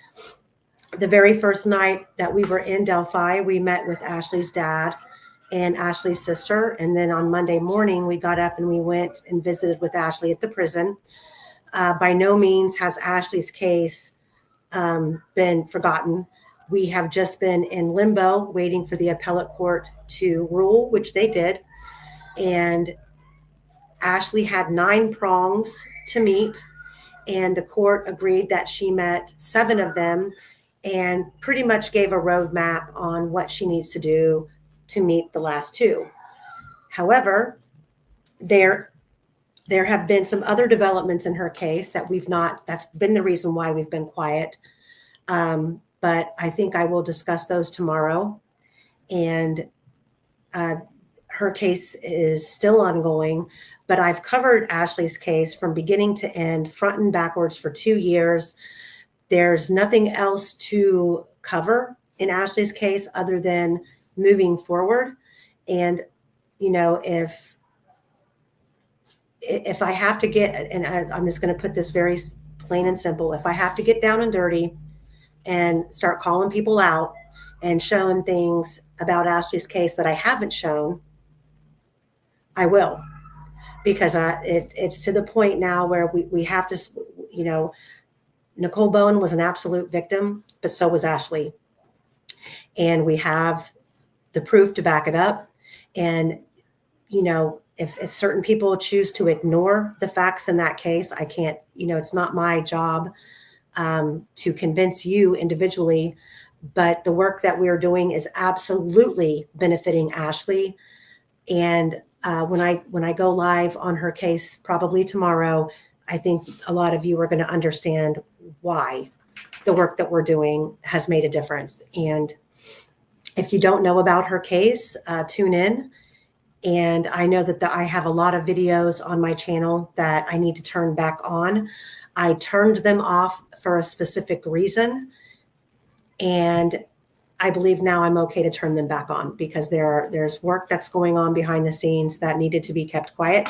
the very first night that we were in Delphi, we met with Ashley's dad and Ashley's sister. And then on Monday morning, we got up and we went and visited with Ashley at the prison. By no means has Ashley's case been forgotten. We have just been in limbo waiting for the appellate court to rule, which they did. And Ashley had 9 prongs to meet, and the court agreed that she met 7 of them and pretty much gave a roadmap on what she needs to do to meet the last 2. However, there have been some other developments in her case that that's been the reason why we've been quiet. But I think I will discuss those tomorrow. And her case is still ongoing, but I've covered Ashley's case from beginning to end, front and backwards, for 2 years. There's nothing else to cover in Ashley's case other than moving forward. And, if I have to get, and I'm just going to put this very plain and simple, if I have to get down and dirty and start calling people out and showing things about Ashley's case that I haven't shown, I will, because it's to the point now where we have to, Nicole Bowen was an absolute victim, but so was Ashley. And we have the proof to back it up. And, if certain people choose to ignore the facts in that case, I can't, it's not my job to convince you individually, but the work that we are doing is absolutely benefiting Ashley. And when I go live on her case, probably tomorrow, I think a lot of you are going to understand why the work that we're doing has made a difference. And if you don't know about her case, tune in. And I know that I have a lot of videos on my channel that I need to turn back on. I turned them off for a specific reason. And I believe now I'm okay to turn them back on, because there's work that's going on behind the scenes that needed to be kept quiet.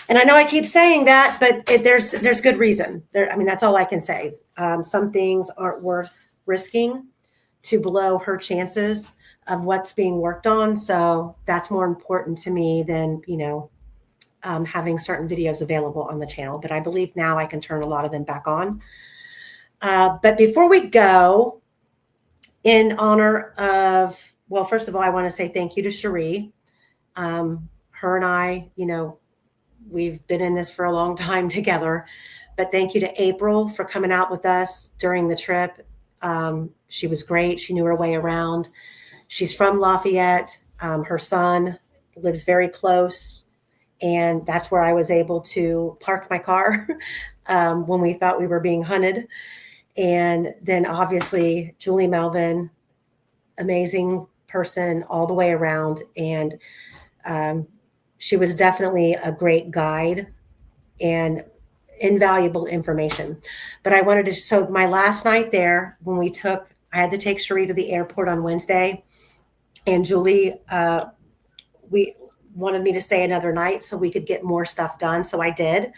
And I know I keep saying that, but there's good reason. That's all I can say. Some things aren't worth risking to blow her chances of what's being worked on. So that's more important to me than, having certain videos available on the channel. But I believe now I can turn a lot of them back on. But before we go, in honor of, well, first of all, I want to say thank you to Cherie. her and I, we've been in this for a long time together. But thank you to April for coming out with us during the trip. She was great. She knew her way around. She's from Lafayette. Her son lives very close. And that's where I was able to park my car when we thought we were being hunted. And then obviously Julie Melvin, amazing person all the way around. And she was definitely a great guide and invaluable information. But I wanted to, so my last night there, I had to take Cherie to the airport on Wednesday, and Julie, we wanted me to stay another night so we could get more stuff done. So I did.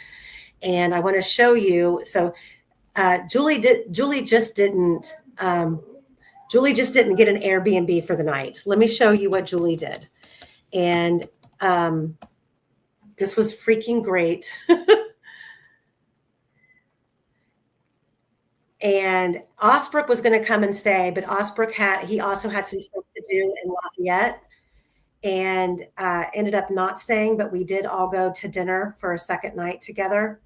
And I want to show you. So Julie just didn't get an Airbnb for the night. Let me show you what Julie did. And this was freaking great. And Osbrook was going to come and stay, but Osbrook he also had some stuff to do in Lafayette, and ended up not staying, but we did all go to dinner for a second night together.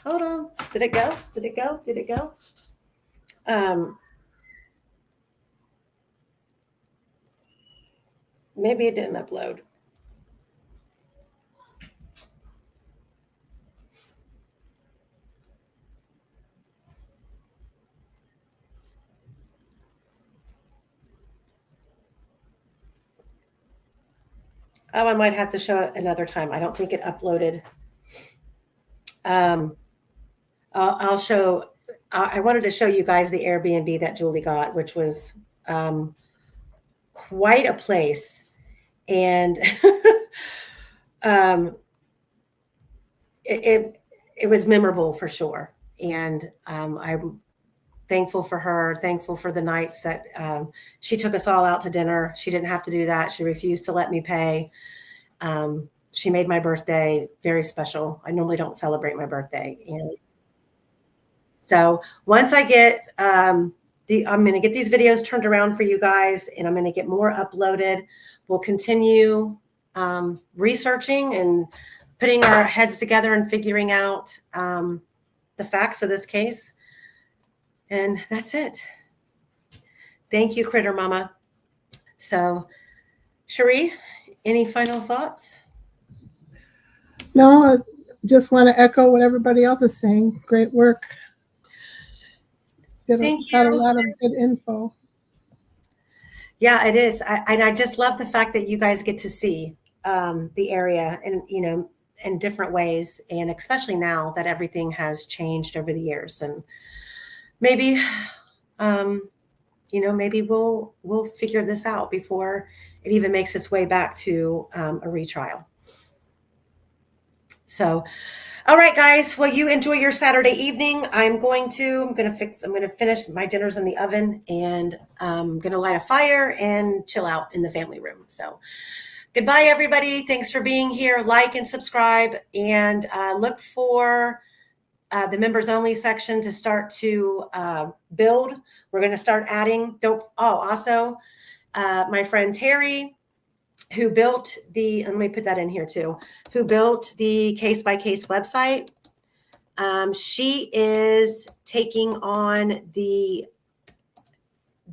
Hold on. Did it go? Did it go? Did it go? Maybe it didn't upload. Oh, I might have to show it another time. I don't think it uploaded. I'll show. I wanted to show you guys the Airbnb that Julie got, which was quite a place, and it was memorable for sure. And I'm thankful for her, thankful for the nights that she took us all out to dinner. She didn't have to do that. She refused to let me pay. She made my birthday very special. I normally don't celebrate my birthday. And so once I get I'm going to get these videos turned around for you guys, and I'm going to get more uploaded. We'll continue researching and putting our heads together and figuring out the facts of this case. And that's it. Thank you, Critter Mama. So, Cherie, any final thoughts? No, I just want to echo what everybody else is saying. Great work. Thank you. Got a lot of good info. Yeah, it is. I just love the fact that you guys get to see the area and, in different ways. And especially now that everything has changed over the years. And maybe, maybe we'll figure this out before it even makes its way back to a retrial. So, all right, guys. Well, you enjoy your Saturday evening. I'm going to finish my dinner's in the oven, and I'm going to light a fire and chill out in the family room. So goodbye, everybody. Thanks for being here. Like and subscribe, and look for the members only section to start to build. We're going to start adding. Also, my friend Terry, who built let me put that in here too, who built the case by case website. She is taking on the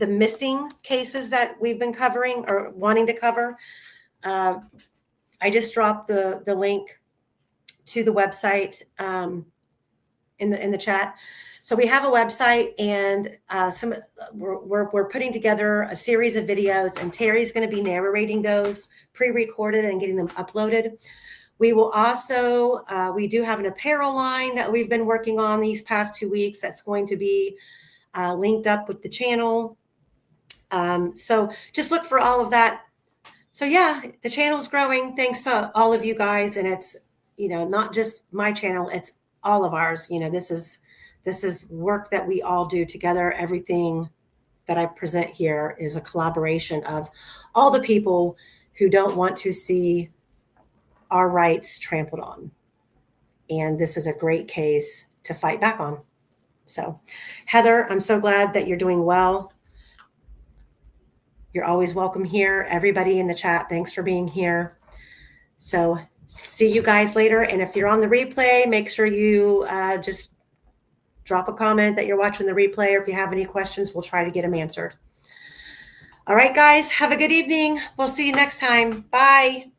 missing cases that we've been covering or wanting to cover. I just dropped the link to the website in the chat. So we have a website, and we're putting together a series of videos, and Terry's going to be narrating those, pre-recorded and getting them uploaded. We will also, we do have an apparel line that we've been working on these past 2 weeks that's going to be linked up with the channel. So just look for all of that. So yeah, the channel's growing thanks to all of you guys, and it's, not just my channel, it's all of ours. This is work that we all do together. Everything that I present here is a collaboration of all the people who don't want to see our rights trampled on. And this is a great case to fight back on. So, Heather, I'm so glad that you're doing well. You're always welcome here. Everybody in the chat, thanks for being here. So see you guys later. And if you're on the replay, make sure you just drop a comment that you're watching the replay, or if you have any questions, we'll try to get them answered. All right, guys, have a good evening. We'll see you next time. Bye.